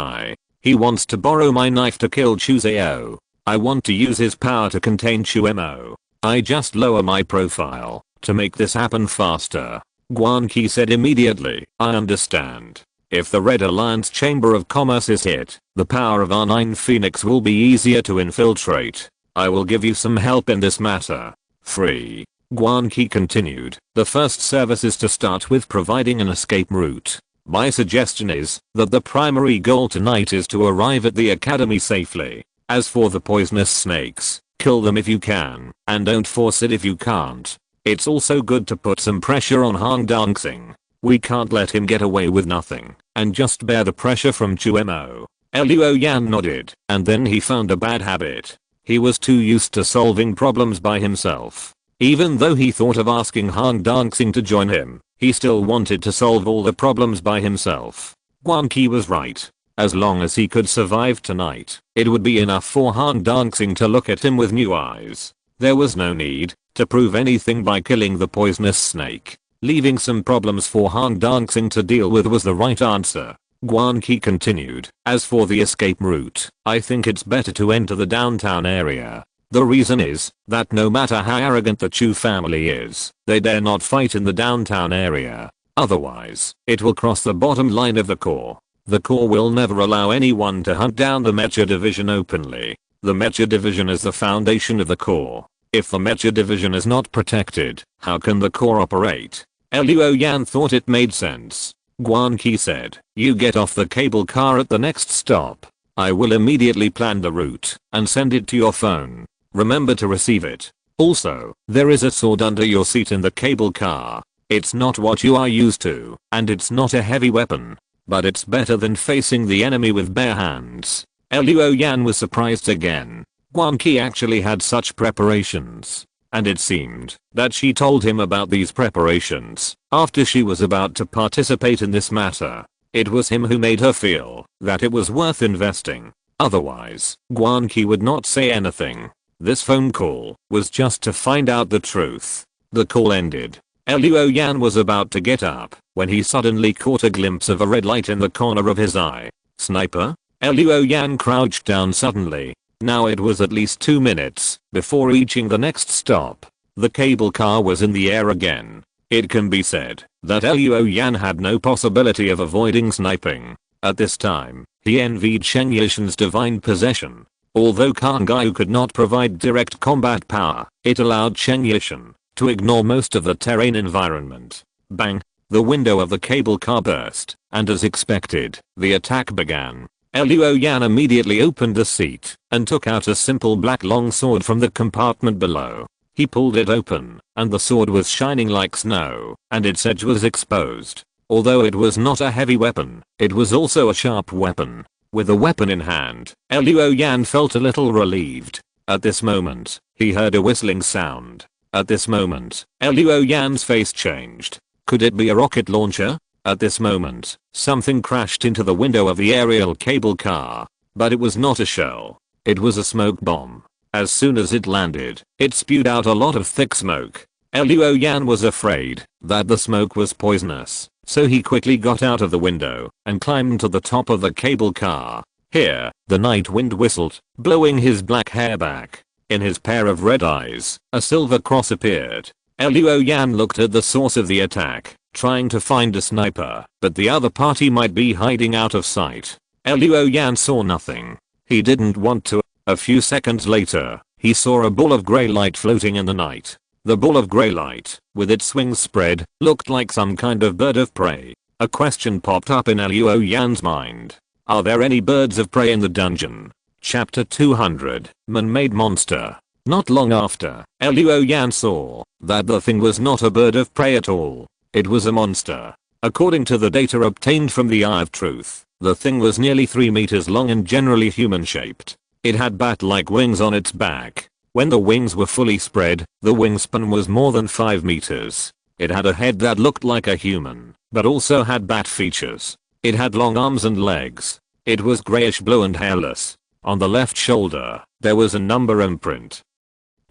He wants to borrow my knife to kill Chuseao. I want to use his power to contain Chuemo. I just lower my profile to make this happen faster. Guanqi said immediately, I understand. If the Red Alliance Chamber of Commerce is hit, the power of R9 Phoenix will be easier to infiltrate. I will give you some help in this matter. 3. Guanqi continued, the first service is to start with providing an escape route. My suggestion is that the primary goal tonight is to arrive at the academy safely. As for the poisonous snakes, kill them if you can, and don't force it if you can't. It's also good to put some pressure on Han Dancing. We can't let him get away with nothing, and just bear the pressure from Chuemo. Luo Yan nodded, and then he found a bad habit. He was too used to solving problems by himself. Even though he thought of asking Han Dancing to join him, he still wanted to solve all the problems by himself. Guanqi was right. As long as he could survive tonight, it would be enough for Han Dancing to look at him with new eyes. There was no need to prove anything by killing the poisonous snake. Leaving some problems for Han Dancing to deal with was the right answer. Guanqi continued, as for the escape route, I think it's better to enter the downtown area. The reason is that no matter how arrogant the Chu family is, they dare not fight in the downtown area. Otherwise, it will cross the bottom line of the core. The core will never allow anyone to hunt down the Mecha division openly. The Mecha division is the foundation of the core. If the Mecha division is not protected, how can the core operate? Luo Yan thought it made sense. Guanqi said, you get off the cable car at the next stop. I will immediately plan the route and send it to your phone. Remember to receive it. Also, there is a sword under your seat in the cable car. It's not what you are used to, and it's not a heavy weapon. But it's better than facing the enemy with bare hands. Luo Yan was surprised again. Guanqi actually had such preparations. And it seemed that she told him about these preparations after she was about to participate in this matter. It was him who made her feel that it was worth investing. Otherwise, Guanqi would not say anything. This phone call was just to find out the truth. The call ended. Luo Yan was about to get up when he suddenly caught a glimpse of a red light in the corner of his eye. Sniper? Luo Yan crouched down suddenly. Now it was at least 2 minutes before reaching the next stop. The cable car was in the air again. It can be said that Luo Yan had no possibility of avoiding sniping. At this time, he envied Shen Yishan's divine possession. Although Kangyu could not provide direct combat power, it allowed Shen Yishan to ignore most of the terrain environment. Bang! The window of the cable car burst, and as expected, the attack began. Liu Yan immediately opened the seat and took out a simple black long sword from the compartment below. He pulled it open, and the sword was shining like snow, and its edge was exposed. Although it was not a heavy weapon, it was also a sharp weapon. With the weapon in hand, Liu Yan felt a little relieved. At this moment, he heard a whistling sound. At this moment, Liu Yan's face changed. Could it be a rocket launcher? At this moment, something crashed into the window of the aerial cable car. But it was not a shell. It was a smoke bomb. As soon as it landed, it spewed out a lot of thick smoke. Liu Yan was afraid that the smoke was poisonous, so he quickly got out of the window and climbed to the top of the cable car. Here, the night wind whistled, blowing his black hair back. In his pair of red eyes, a silver cross appeared. Liu Yan looked at the source of the attack, trying to find a sniper, but the other party might be hiding out of sight. Liu Yan saw nothing. He didn't want to. A few seconds later, he saw a ball of grey light floating in the night. The ball of grey light, with its wings spread, looked like some kind of bird of prey. A question popped up in Liu Yan's mind. Are there any birds of prey in the dungeon? Chapter 200, Man-Made Monster. Not long after, Liu Yan saw that the thing was not a bird of prey at all. It was a monster. According to the data obtained from the Eye of Truth, the thing was nearly 3 meters long and generally human-shaped. It had bat-like wings on its back. When the wings were fully spread, the wingspan was more than 5 meters. It had a head that looked like a human, but also had bat features. It had long arms and legs. It was grayish blue and hairless. On the left shoulder, there was a number imprint.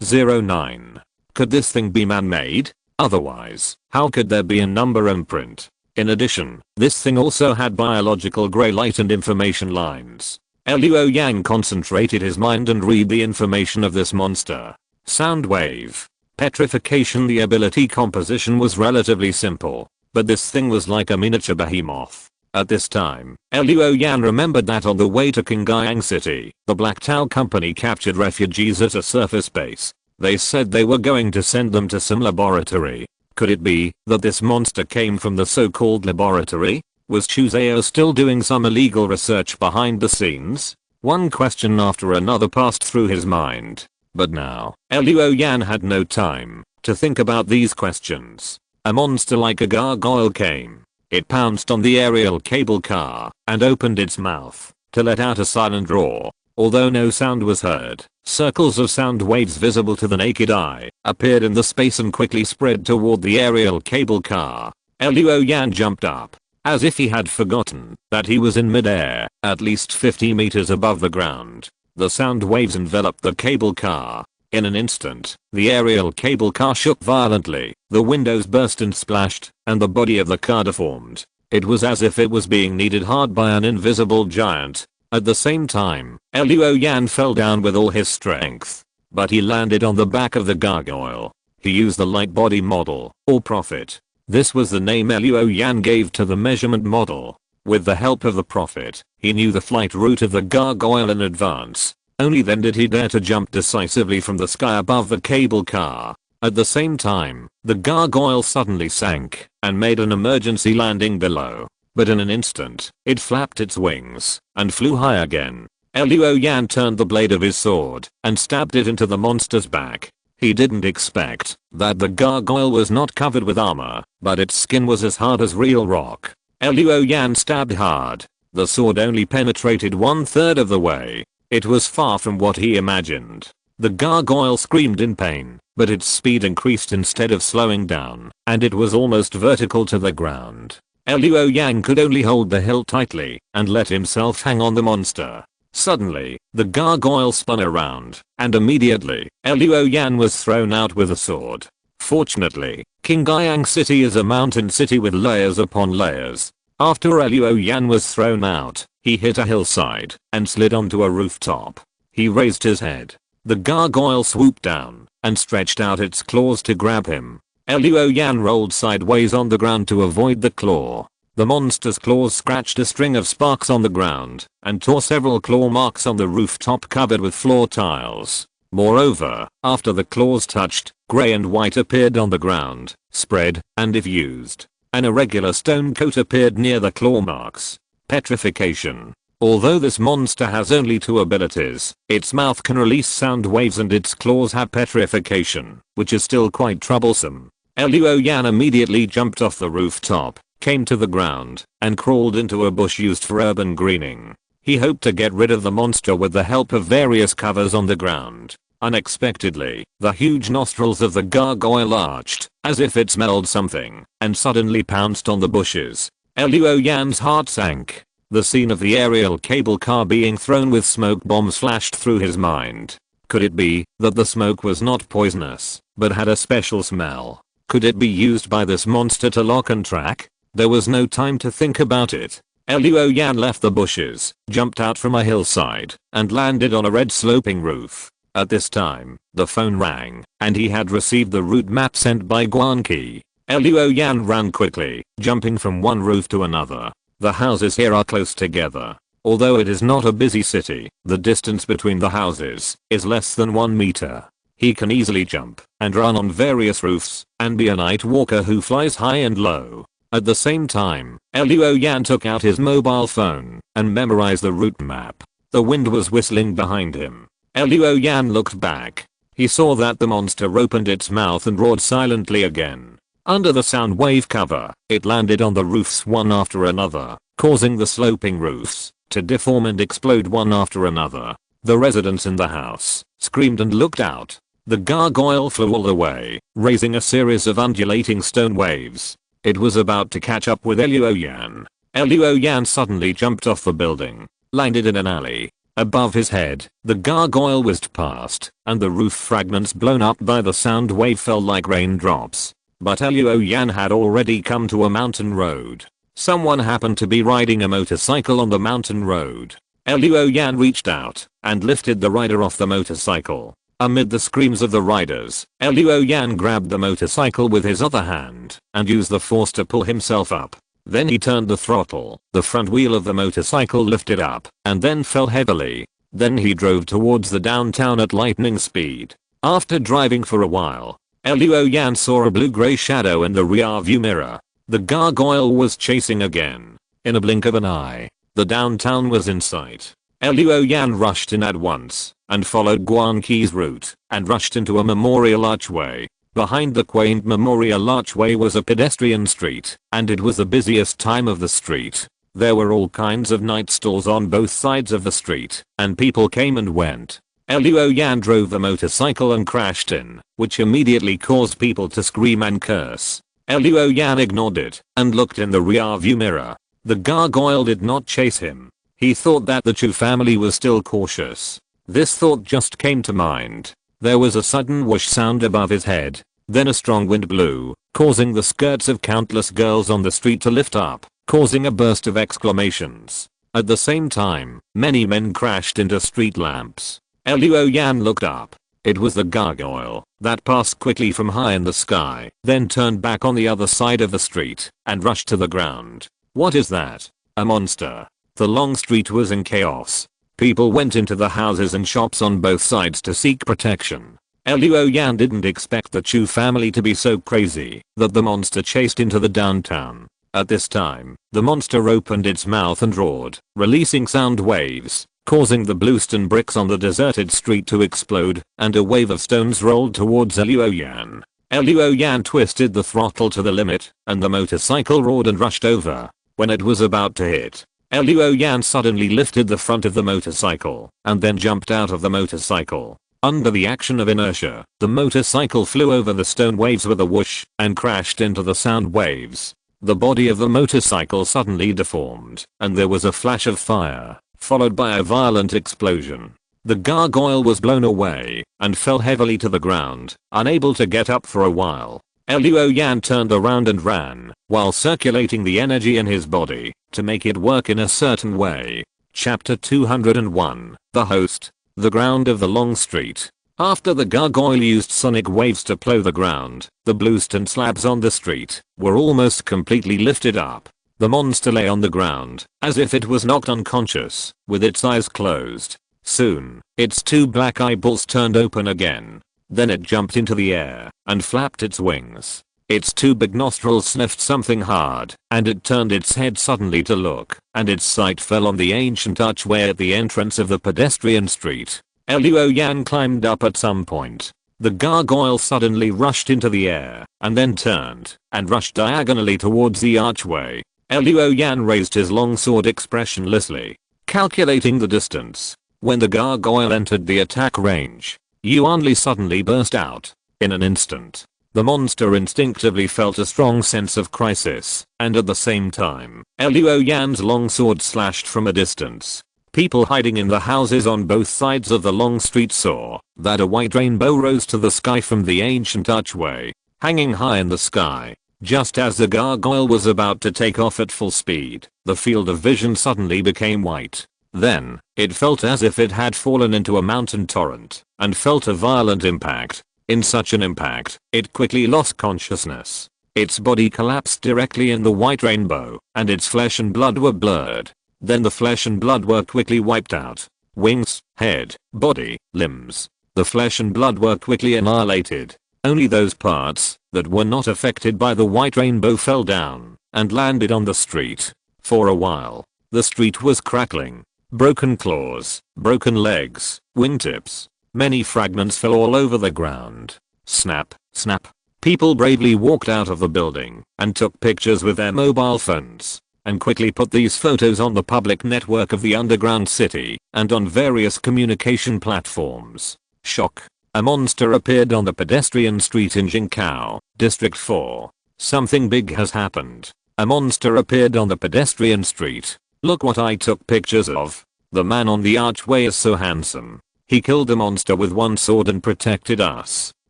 09. Could this thing be man-made? Otherwise, how could there be a number imprint? In addition, this thing also had biological grey light and information lines. Liu Yan concentrated his mind and read the information of this monster. Sound wave. Petrification. The ability composition was relatively simple, but this thing was like a miniature behemoth. At this time, Liu Yan remembered that on the way to Jiuying City, the Black Tau Company captured refugees at a surface base. They said they were going to send them to some laboratory. Could it be that this monster came from the so-called laboratory? Was Chu Zhao still doing some illegal research behind the scenes? One question after another passed through his mind. But now, Liu Yan had no time to think about these questions. A monster like a gargoyle came. It pounced on the aerial cable car and opened its mouth to let out a silent roar. Although no sound was heard, circles of sound waves visible to the naked eye appeared in the space and quickly spread toward the aerial cable car. Liu Yan jumped up, as if he had forgotten that he was in midair, at least 50 meters above the ground. The sound waves enveloped the cable car. In an instant, the aerial cable car shook violently, the windows burst and splashed, and the body of the car deformed. It was as if it was being kneaded hard by an invisible giant. At the same time, Liu Yan fell down with all his strength. But he landed on the back of the gargoyle. He used the light body model, or Prophet. This was the name Liu Yan gave to the measurement model. With the help of the Prophet, he knew the flight route of the gargoyle in advance. Only then did he dare to jump decisively from the sky above the cable car. At the same time, the gargoyle suddenly sank and made an emergency landing below. But in an instant, it flapped its wings and flew high again. Liu Yan turned the blade of his sword and stabbed it into the monster's back. He didn't expect that the gargoyle was not covered with armor, but its skin was as hard as real rock. Liu Yan stabbed hard. The sword only penetrated 1/3 of the way. It was far from what he imagined. The gargoyle screamed in pain, but its speed increased instead of slowing down, and it was almost vertical to the ground. Liu Yan could only hold the hilt tightly and let himself hang on the monster. Suddenly, the gargoyle spun around, and immediately, Liu Yan was thrown out with a sword. Fortunately, Jiuying City is a mountain city with layers upon layers. After Liu Yan was thrown out, he hit a hillside and slid onto a rooftop. He raised his head. The gargoyle swooped down and stretched out its claws to grab him. Liu Yan rolled sideways on the ground to avoid the claw. The monster's claws scratched a string of sparks on the ground and tore several claw marks on the rooftop covered with floor tiles. Moreover, after the claws touched, gray and white appeared on the ground, spread, and diffused. An irregular stone coat appeared near the claw marks. Petrification. Although this monster has only 2 abilities, its mouth can release sound waves and its claws have petrification, which is still quite troublesome. Luo Yan immediately jumped off the rooftop, came to the ground, and crawled into a bush used for urban greening. He hoped to get rid of the monster with the help of various covers on the ground. Unexpectedly, the huge nostrils of the gargoyle arched, as if it smelled something, and suddenly pounced on the bushes. Luo Yan's heart sank. The scene of the aerial cable car being thrown with smoke bombs flashed through his mind. Could it be that the smoke was not poisonous, but had a special smell? Could it be used by this monster to lock and track? There was no time to think about it. Luo Yan left the bushes, jumped out from a hillside, and landed on a red sloping roof. At this time, the phone rang, and he had received the route map sent by Guanqi. Luo Yan ran quickly, jumping from one roof to another. The houses here are close together. Although it is not a busy city, the distance between the houses is less than 1 meter. He can easily jump and run on various roofs and be a night walker who flies high and low. At the same time, Luo Yan took out his mobile phone and memorized the route map. The wind was whistling behind him. Luo Yan looked back. He saw that the monster opened its mouth and roared silently again. Under the sound wave cover, it landed on the roofs one after another, causing the sloping roofs to deform and explode one after another. The residents in the house screamed and looked out. The gargoyle flew all the way, raising a series of undulating stone waves. It was about to catch up with Luo Yan. Luo Yan suddenly jumped off the building, landed in an alley. Above his head, the gargoyle whizzed past, and the roof fragments blown up by the sound wave fell like raindrops. But Luo Yan had already come to a mountain road. Someone happened to be riding a motorcycle on the mountain road. Luo Yan reached out and lifted the rider off the motorcycle. Amid the screams of the riders, Luo Yan grabbed the motorcycle with his other hand and used the force to pull himself up. Then he turned the throttle. The front wheel of the motorcycle lifted up and then fell heavily. Then he drove towards the downtown at lightning speed. After driving for a while, Luo Yan saw a blue-gray shadow in the rear-view mirror. The gargoyle was chasing again. In a blink of an eye, the downtown was in sight. Luo Yan rushed in at once and followed Guanqi's route and rushed into a memorial archway. Behind the quaint memorial archway was a pedestrian street, and it was the busiest time of the street. There were all kinds of night stalls on both sides of the street, and people came and went. Luo Yan drove the motorcycle and crashed in, which immediately caused people to scream and curse. Luo Yan ignored it and looked in the rear-view mirror. The gargoyle did not chase him. He thought that the Chu family was still cautious. This thought just came to mind. There was a sudden whoosh sound above his head. Then a strong wind blew, causing the skirts of countless girls on the street to lift up, causing a burst of exclamations. At the same time, many men crashed into street lamps. Luo Yan looked up. It was the gargoyle that passed quickly from high in the sky, then turned back on the other side of the street and rushed to the ground. What is that? A monster. The long street was in chaos. People went into the houses and shops on both sides to seek protection. Luo Yan didn't expect the Chu family to be so crazy that the monster chased into the downtown. At this time, the monster opened its mouth and roared, releasing sound waves, causing the bluestone bricks on the deserted street to explode, and a wave of stones rolled towards Luo Yan. Luo Yan twisted the throttle to the limit, and the motorcycle roared and rushed over. When it was about to hit, Luo Yan suddenly lifted the front of the motorcycle, and then jumped out of the motorcycle. Under the action of inertia, the motorcycle flew over the stone waves with a whoosh, and crashed into the sound waves. The body of the motorcycle suddenly deformed, and there was a flash of fire, followed by a violent explosion. The gargoyle was blown away, and fell heavily to the ground, unable to get up for a while. Luo Yan turned around and ran, while circulating the energy in his body, to make it work in a certain way. Chapter 201, The Host. The ground of the long street. After the gargoyle used sonic waves to plow the ground, the bluestone slabs on the street were almost completely lifted up. The monster lay on the ground, as if it was knocked unconscious, with its eyes closed. Soon, its 2 black eyeballs turned open again. Then it jumped into the air and flapped its wings. Its two big nostrils sniffed something hard, and it turned its head suddenly to look, and its sight fell on the ancient archway at the entrance of the pedestrian street. Luo Yan climbed up at some point. The gargoyle suddenly rushed into the air, and then turned, and rushed diagonally towards the archway. Luo Yan raised his long sword expressionlessly, calculating the distance. When the gargoyle entered the attack range, Yuan Li suddenly burst out. In an instant, the monster instinctively felt a strong sense of crisis, and at the same time, Luo Yan's long sword slashed from a distance. People hiding in the houses on both sides of the long street saw that a white rainbow rose to the sky from the ancient archway, hanging high in the sky. Just as the gargoyle was about to take off at full speed, the field of vision suddenly became white. Then, it felt as if it had fallen into a mountain torrent, and felt a violent impact. In such an impact, it quickly lost consciousness. Its body collapsed directly in the white rainbow, and its flesh and blood were blurred. Then the flesh and blood were quickly wiped out. Wings, head, body, limbs. The flesh and blood were quickly annihilated. Only those parts that were not affected by the white rainbow fell down and landed on the street. For a while, the street was crackling. Broken claws, broken legs, wingtips. Many fragments fell all over the ground. Snap, snap. People bravely walked out of the building and took pictures with their mobile phones, and quickly put these photos on the public network of the underground city and on various communication platforms. Shock. A monster appeared on the pedestrian street in Jingkao, District 4. Something big has happened. A monster appeared on the pedestrian street. Look what I took pictures of. The man on the archway is so handsome. He killed the monster with one sword and protected us.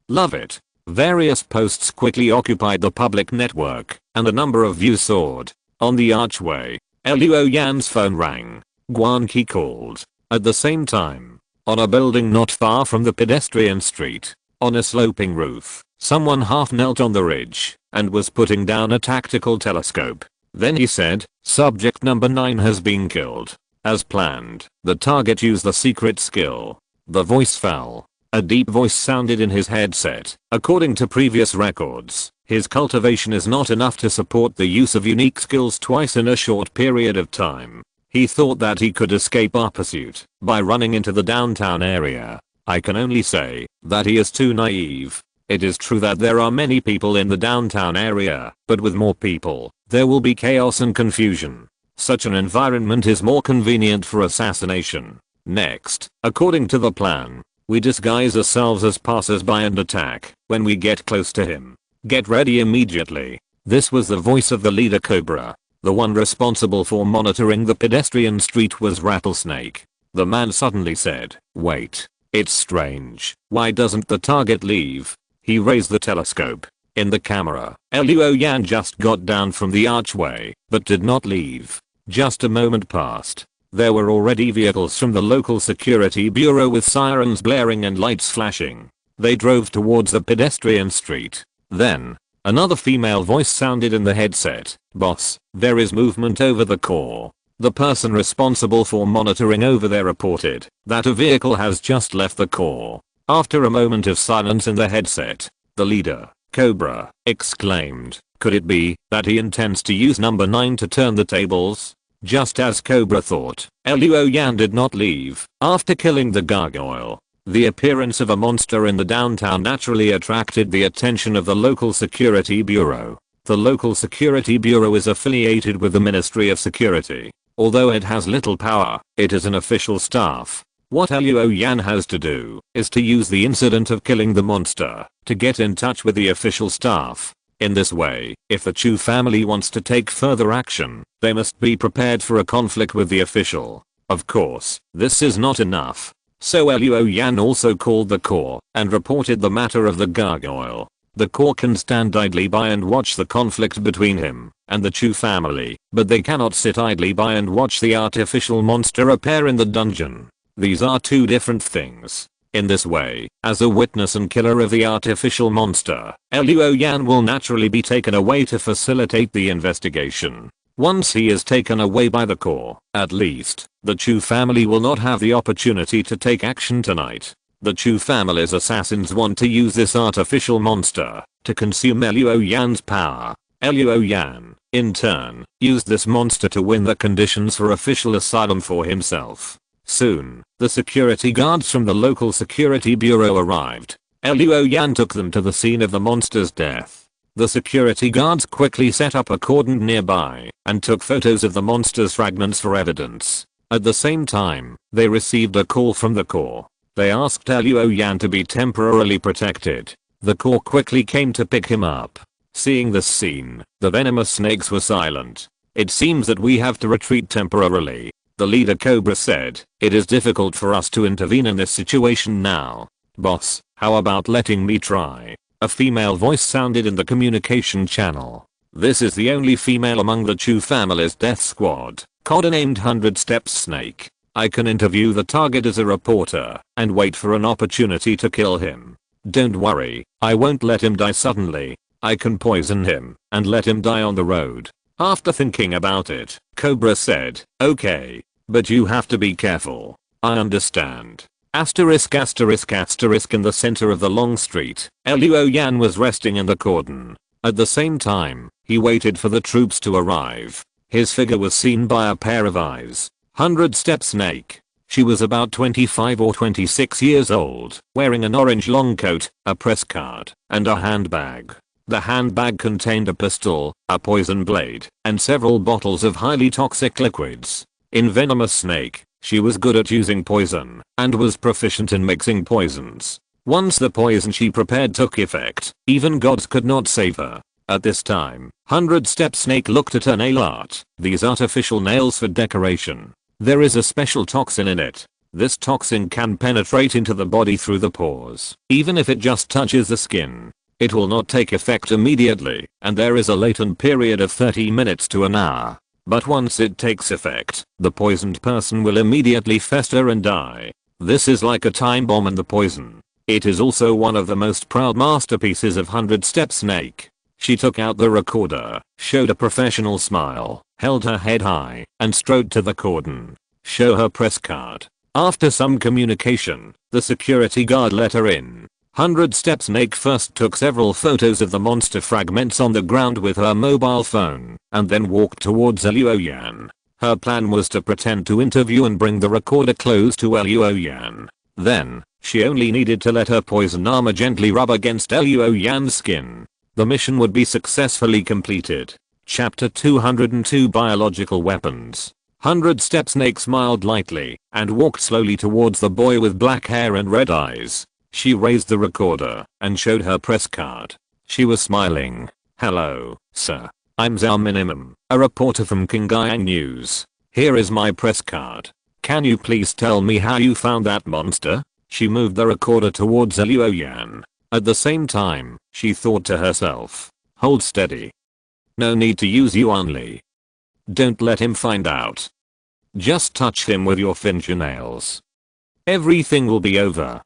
Love it. Various posts quickly occupied the public network, and a number of views soared. On the archway, Luo Yan's phone rang. Guan Qi called. At the same time, on a building not far from the pedestrian street, on a sloping roof, someone half knelt on the ridge and was putting down a tactical telescope. Then he said, "Subject number 9 has been killed. As planned, the target used the secret skill." The voice fell. A deep voice sounded in his headset. According to previous records, his cultivation is not enough to support the use of unique skills twice in a short period of time. He thought that he could escape our pursuit by running into the downtown area. I can only say that he is too naive. It is true that there are many people in the downtown area, but with more people, there will be chaos and confusion. Such an environment is more convenient for assassination. Next, according to the plan, we disguise ourselves as passers-by and attack when we get close to him. Get ready immediately. This was the voice of the leader Cobra. The one responsible for monitoring the pedestrian street was Rattlesnake. The man suddenly said, "Wait. It's strange. Why doesn't the target leave?" He raised the telescope. In the camera, Luo Yan just got down from the archway, but did not leave. Just a moment passed. There were already vehicles from the local security bureau with sirens blaring and lights flashing. They drove towards the pedestrian street. Then, another female voice sounded in the headset. "Boss, there is movement over the core." The person responsible for monitoring over there reported that a vehicle has just left the core. After a moment of silence in the headset, the leader, Cobra, exclaimed, "Could it be that he intends to use number 9 to turn the tables?" Just as Cobra thought, Luo Yan did not leave. After killing the gargoyle, the appearance of a monster in the downtown naturally attracted the attention of the local security bureau. The local security bureau is affiliated with the Ministry of Security. Although it has little power, it is an official staff. What Luo Yan has to do is to use the incident of killing the monster to get in touch with the official staff. In this way, if the Chu family wants to take further action, they must be prepared for a conflict with the official. Of course, this is not enough. So Luo Yan also called the core and reported the matter of the gargoyle. The core can stand idly by and watch the conflict between him and the Chu family, but they cannot sit idly by and watch the artificial monster appear in the dungeon. These are two different things. In this way, as a witness and killer of the artificial monster, Luo Yan will naturally be taken away to facilitate the investigation. Once he is taken away by the core, at least, the Chu family will not have the opportunity to take action tonight. The Chu family's assassins want to use this artificial monster to consume Luo Yan's power. Luo Yan, in turn, used this monster to win the conditions for official asylum for himself. Soon, the security guards from the local security bureau arrived. Luo Yan took them to the scene of the monster's death. The security guards quickly set up a cordon nearby and took photos of the monster's fragments for evidence. At the same time, they received a call from the Corps. They asked Luo Yan to be temporarily protected. The Corps quickly came to pick him up. Seeing this scene, the venomous snakes were silent. It seems that we have to retreat temporarily. The leader Cobra said, "It is difficult for us to intervene in this situation now. Boss, how about letting me try?" A female voice sounded in the communication channel. "This is the only female among the Chu family's death squad, codenamed 100 Steps Snake. I can interview the target as a reporter and wait for an opportunity to kill him. Don't worry, I won't let him die suddenly. I can poison him and let him die on the road." After thinking about it, Cobra said, "Okay, but you have to be careful." "I understand." Asterisk asterisk asterisk in the center of the long street, Luo Yan was resting in the cordon. At the same time, he waited for the troops to arrive. His figure was seen by a pair of eyes. 100 Step Snake. She was about 25 or 26 years old, wearing an orange long coat, a press card, and a handbag. The handbag contained a pistol, a poison blade, and several bottles of highly toxic liquids. In Venomous Snake, she was good at using poison and was proficient in mixing poisons. Once the poison she prepared took effect, even gods could not save her. At this time, 100 Step Snake looked at her nail art, these artificial nails for decoration. There is a special toxin in it. This toxin can penetrate into the body through the pores, even if it just touches the skin. It will not take effect immediately, and there is a latent period of 30 minutes to an hour. But once it takes effect, the poisoned person will immediately fester and die. This is like a time bomb in the poison. It is also one of the most proud masterpieces of 100 Step Snake. She took out the recorder, showed a professional smile, held her head high, and strode to the cordon. "Show her press card." After some communication, the security guard let her in. 100 Step Snake first took several photos of the monster fragments on the ground with her mobile phone, and then walked towards Luo Yan. Her plan was to pretend to interview and bring the recorder close to Luo Yan. Then, she only needed to let her poison armor gently rub against Luo Yan's skin. The mission would be successfully completed. Chapter 202 Biological Weapons. 100 Step Snake smiled lightly and walked slowly towards the boy with black hair and red eyes. She raised the recorder and showed her press card. She was smiling. "Hello, sir. I'm Zhao Minimum, a reporter from Qingyang News. Here is my press card. Can you please tell me how you found that monster?" She moved the recorder towards Luo Yan. At the same time, she thought to herself, "Hold steady. No need to use Yuanli. Don't let him find out. Just touch him with your fingernails. Everything will be over."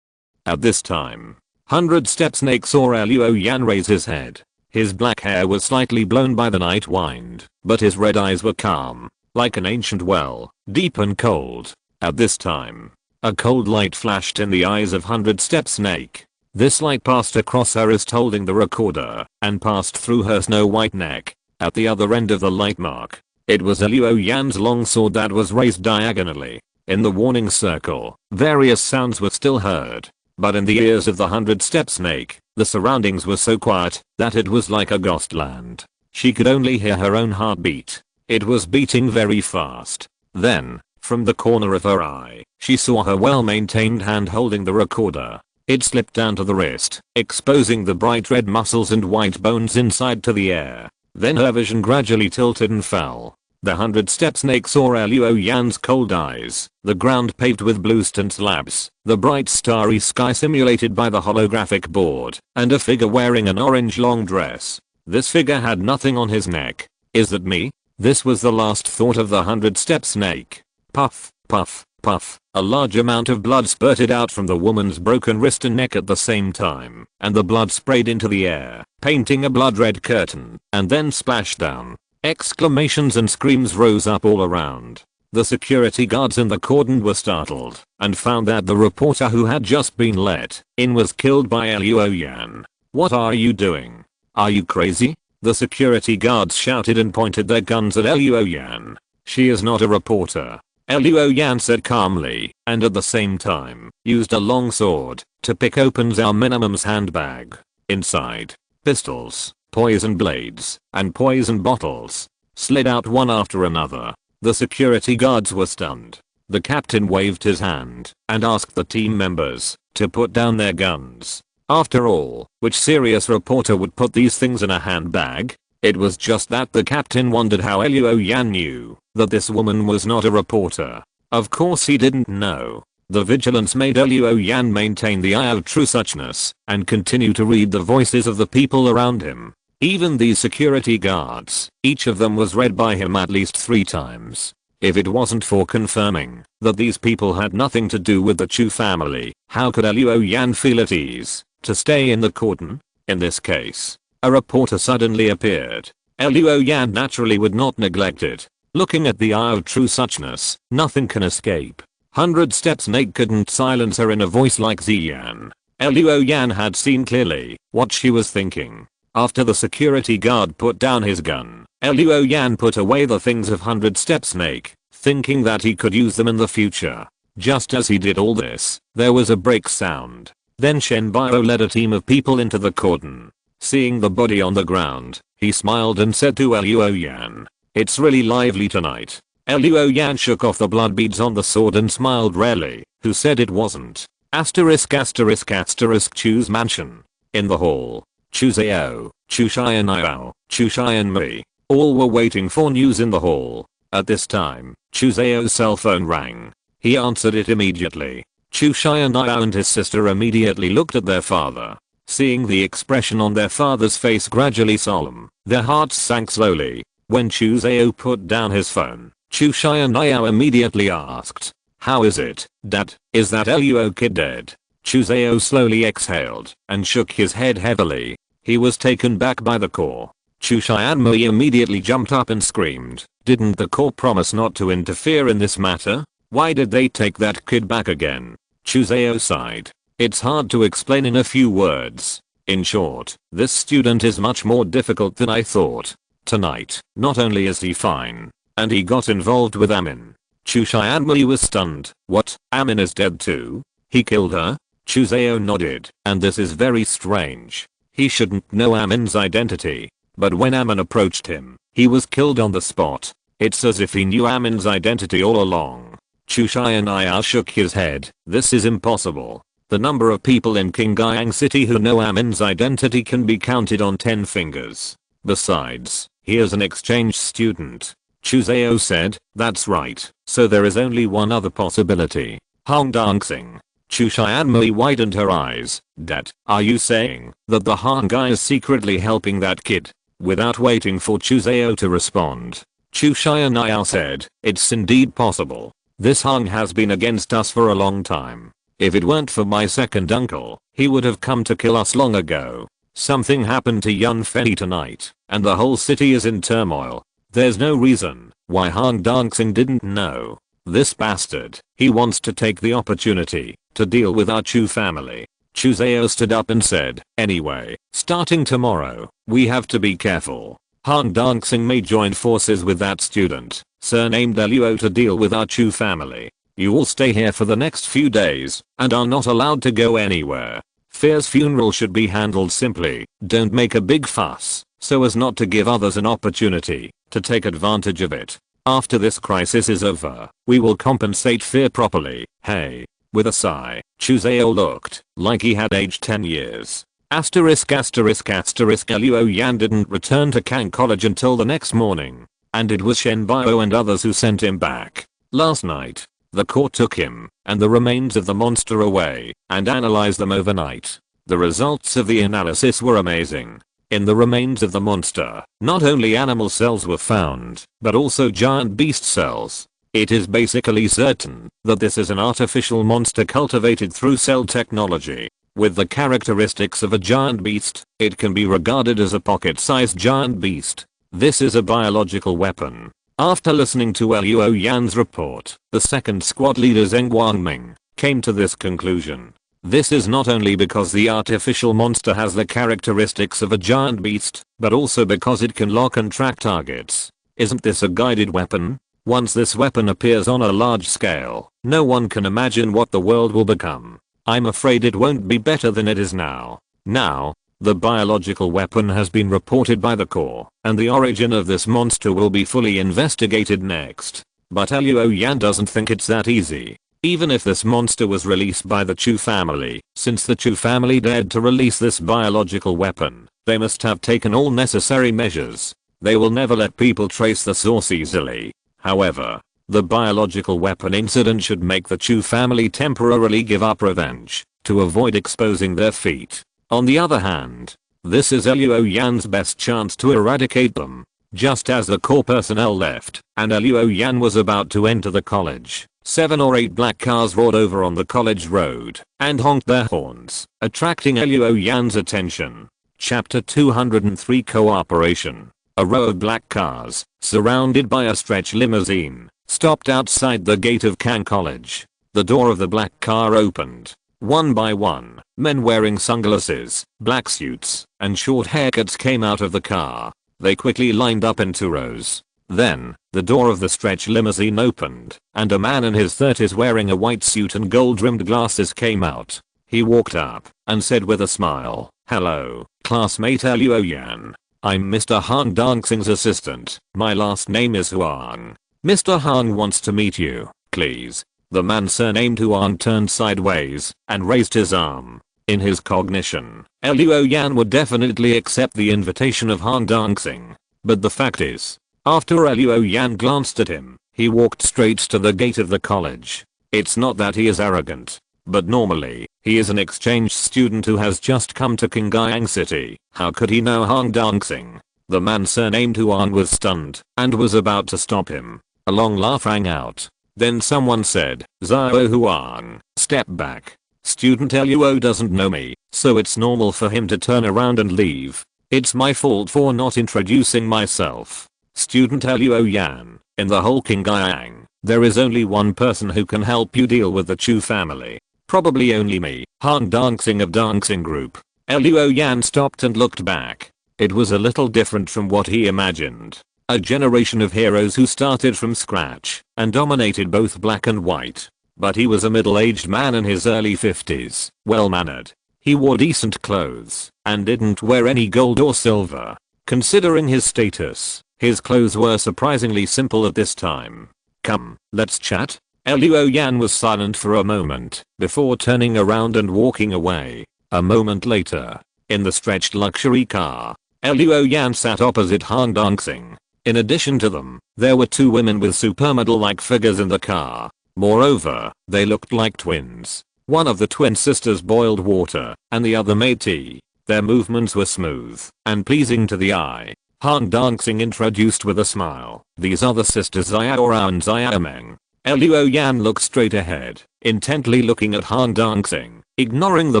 At this time, 100 Step Snake saw Luo Yan raise his head. His black hair was slightly blown by the night wind, but his red eyes were calm, like an ancient well, deep and cold. At this time, a cold light flashed in the eyes of 100 Step Snake. This light passed across her wrist holding the recorder, and passed through her snow-white neck. At the other end of the light mark, it was Luo Yan's long sword that was raised diagonally. In the warning circle, various sounds were still heard. But in the ears of the 100 Step Snake, the surroundings were so quiet that it was like a ghost land. She could only hear her own heartbeat. It was beating very fast. Then, from the corner of her eye, she saw her well-maintained hand holding the recorder. It slipped down to the wrist, exposing the bright red muscles and white bones inside to the air. Then her vision gradually tilted and fell. The 100 Step Snake saw Luo Yan's cold eyes, the ground paved with blue stone slabs, the bright starry sky simulated by the holographic board, and a figure wearing an orange long dress. This figure had nothing on his neck. "Is that me?" This was the last thought of the 100 Step Snake. Puff, puff, puff. A large amount of blood spurted out from the woman's broken wrist and neck at the same time, and the blood sprayed into the air, painting a blood-red curtain, and then splashed down. Exclamations and screams rose up all around. The security guards in the cordon were startled and found that the reporter who had just been let in was killed by Luo Yan. "What are you doing? Are you crazy?" The security guards shouted and pointed their guns at Luo Yan. "She is not a reporter," Luo Yan said calmly, and at the same time used a long sword to pick open Zhao Minimum's handbag. Inside, pistols, poison blades, and poison bottles slid out one after another. The security guards were stunned. The captain waved his hand and asked the team members to put down their guns. After all, which serious reporter would put these things in a handbag? It was just that the captain wondered how Luo Yan knew that this woman was not a reporter. Of course he didn't know. The vigilance made Luo Yan maintain the eye of true suchness and continue to read the voices of the people around him. Even these security guards, each of them was read by him at least 3 times. If it wasn't for confirming that these people had nothing to do with the Chu family, how could Luo Yan feel at ease to stay in the cordon? In this case, a reporter suddenly appeared. Luo Yan naturally would not neglect it. Looking at the eye of true suchness, nothing can escape. 100 Steps Snake couldn't silence her in a voice like Ziyan. Luo Yan had seen clearly what she was thinking. After the security guard put down his gun, Luo Yan put away the things of 100 Step Snake, thinking that he could use them in the future. Just as he did all this, there was a break sound. Then Shen Bio led a team of people into the cordon. Seeing the body on the ground, he smiled and said to Luo Yan, "It's really lively tonight." Luo Yan shook off the blood beads on the sword and smiled rarely. Who said it wasn't? Asterisk asterisk asterisk Chu's mansion. In the hall, Chu Zhao, Chu Xianyao, Chu Xianmei, all were waiting for news in the hall. At this time, Chu Zhao's cell phone rang. He answered it immediately. Chu Xianyao and his sister immediately looked at their father. Seeing the expression on their father's face gradually solemn, their hearts sank slowly. When Chu Zhao put down his phone, Chu Xianyao immediately asked, "How is it, Dad? Is that Luo kid dead?" Chu Zhao slowly exhaled and shook his head heavily. He was taken back by the core. Chu Xianmei immediately jumped up and screamed, "Didn't the core promise not to interfere in this matter? Why did they take that kid back again?" Chu Zhao sighed. "It's hard to explain in a few words. In short, this student is much more difficult than I thought. Tonight, not only is he fine, and he got involved with Amin." Chu Xianmei was stunned. "What? Amin is dead too? He killed her?" Chu Zhao nodded, "And this is very strange. He shouldn't know Amin's identity. But when Amin approached him, he was killed on the spot. It's as if he knew Amin's identity all along." Chu Xianyao shook his head. "This is impossible. The number of people in Qingyang City who know Amin's identity can be counted on 10 fingers. Besides, he is an exchange student." Chu Zhao said, "That's right. So there is only one other possibility. Hong Dancing." Chu Xianmei widened her eyes. "Dad, are you saying that the Han guy is secretly helping that kid?" Without waiting for Chu Zhao to respond, Chu Xianyao said, "It's indeed possible. This Han has been against us for a long time. If it weren't for my second uncle, he would have come to kill us long ago. Something happened to Yun Fei tonight, and the whole city is in turmoil. There's no reason why Han Dancing didn't know. This bastard, he wants to take the opportunity to deal with our Chu family." Chu Zhao stood up and said, "Anyway, starting tomorrow, we have to be careful. Han Dancing may join forces with that student, surnamed Luo, to deal with our Chu family. You all stay here for the next few days and are not allowed to go anywhere. Fear's funeral should be handled simply. Don't make a big fuss, so as not to give others an opportunity to take advantage of it. After this crisis is over, we will compensate Fear properly. Hey." With a sigh, Chu Zhao looked like he had aged 10 years. Asterisk asterisk asterisk Luo Yan didn't return to Kang College until the next morning, and it was Shen Bio and others who sent him back. Last night, the court took him and the remains of the monster away and analyzed them overnight. The results of the analysis were amazing. In the remains of the monster, not only animal cells were found, but also giant beast cells. It is basically certain that this is an artificial monster cultivated through cell technology. With the characteristics of a giant beast, it can be regarded as a pocket-sized giant beast. This is a biological weapon. After listening to Luo Yan's report, the second squad leader Zheng Guangming came to this conclusion. This is not only because the artificial monster has the characteristics of a giant beast, but also because it can lock and track targets. Isn't this a guided weapon? Once this weapon appears on a large scale, no one can imagine what the world will become. I'm afraid it won't be better than it is now. Now, the biological weapon has been reported by the Corps, and the origin of this monster will be fully investigated next. But Luo Yan doesn't think it's that easy. Even if this monster was released by the Chu family, since the Chu family dared to release this biological weapon, they must have taken all necessary measures. They will never let people trace the source easily. However, the biological weapon incident should make the Chu family temporarily give up revenge, to avoid exposing their feet. On the other hand, this is Luo Yan's best chance to eradicate them. Just as the Corps personnel left, and Luo Yan was about to enter the college, 7 or 8 black cars roared over on the college road, and honked their horns, attracting Luo Yan's attention. Chapter 203 Cooperation. A row of black cars, surrounded by a stretch limousine, stopped outside the gate of Kang College. The door of the black car opened. One by one, men wearing sunglasses, black suits, and short haircuts came out of the car. They quickly lined up in 2 rows. Then, the door of the stretch limousine opened, and a man in his 30s wearing a white suit and gold-rimmed glasses came out. He walked up, and said with a smile, "Hello, classmate Luo Yan. I'm Mr. Han Dancing's assistant. My last name is Huang. Mr. Han wants to meet you, please." The man surnamed Huang turned sideways and raised his arm. In his cognition, Luo Yan would definitely accept the invitation of Han Dancing. But the fact is, after Luo Yan glanced at him, he walked straight to the gate of the college. It's not that he is arrogant, but normally, he is an exchange student who has just come to Qingyang City. How could he know Han Dancing? The man surnamed Huang was stunned and was about to stop him. A long laugh rang out. Then someone said, "Zhao Huang, step back. Student Luo doesn't know me, so it's normal for him to turn around and leave. It's my fault for not introducing myself. Student Luo Yan, in the whole Qingyang, there is only one person who can help you deal with the Chu family. Probably only me, Han Dancing of Dancing Group." Luo Yan stopped and looked back. It was a little different from what he imagined. A generation of heroes who started from scratch and dominated both black and white. But he was a middle-aged man in his early 50s, well-mannered. He wore decent clothes and didn't wear any gold or silver. Considering his status, his clothes were surprisingly simple at this time. "Come, let's chat." Luo Yan was silent for a moment before turning around and walking away. A moment later, in the stretched luxury car, Luo Yan sat opposite Han Dancing. In addition to them, there were 2 women with supermodel-like figures in the car. Moreover, they looked like twins. One of the twin sisters boiled water, and the other made tea. Their movements were smooth and pleasing to the eye. Han Dancing introduced with a smile, "These are the sisters Xiaorao and Xiaomeng." Luo Yan looked straight ahead, intently looking at Han Dancing, ignoring the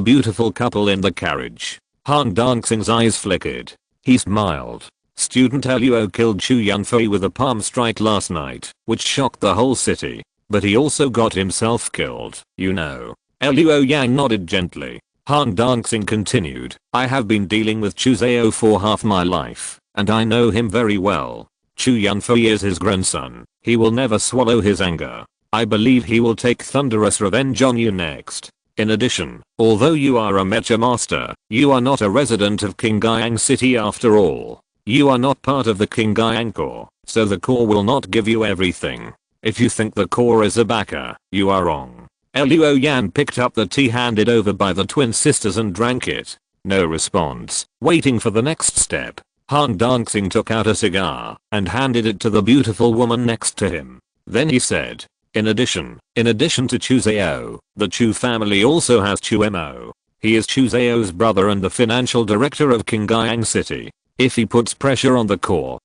beautiful couple in the carriage. Han Dancing's eyes flickered. He smiled. Student Luo killed Chu Yunfei with a palm strike last night, which shocked the whole city. But he also got himself killed, you know. Luo Yan nodded gently. Han Dancing continued, "I have been dealing with Chu Zhao for half my life, and I know him very well. Chu Yunfei is his grandson. He will never swallow his anger. I believe he will take thunderous revenge on you next. In addition, although you are a mecha master, you are not a resident of Qingyang City after all. You are not part of the Qingyang Corps, so the Corps will not give you everything. If you think the Corps is a backer, you are wrong." Luo Yan picked up the tea handed over by the twin sisters and drank it. No response. Waiting for the next step, Han Dancing took out a cigar and handed it to the beautiful woman next to him. Then he said, in addition to Chu Zhao, the Chu family also has Chu Mo. He is Chu Zhao's brother and the financial director of Qingyang City. If he puts pressure on the Corps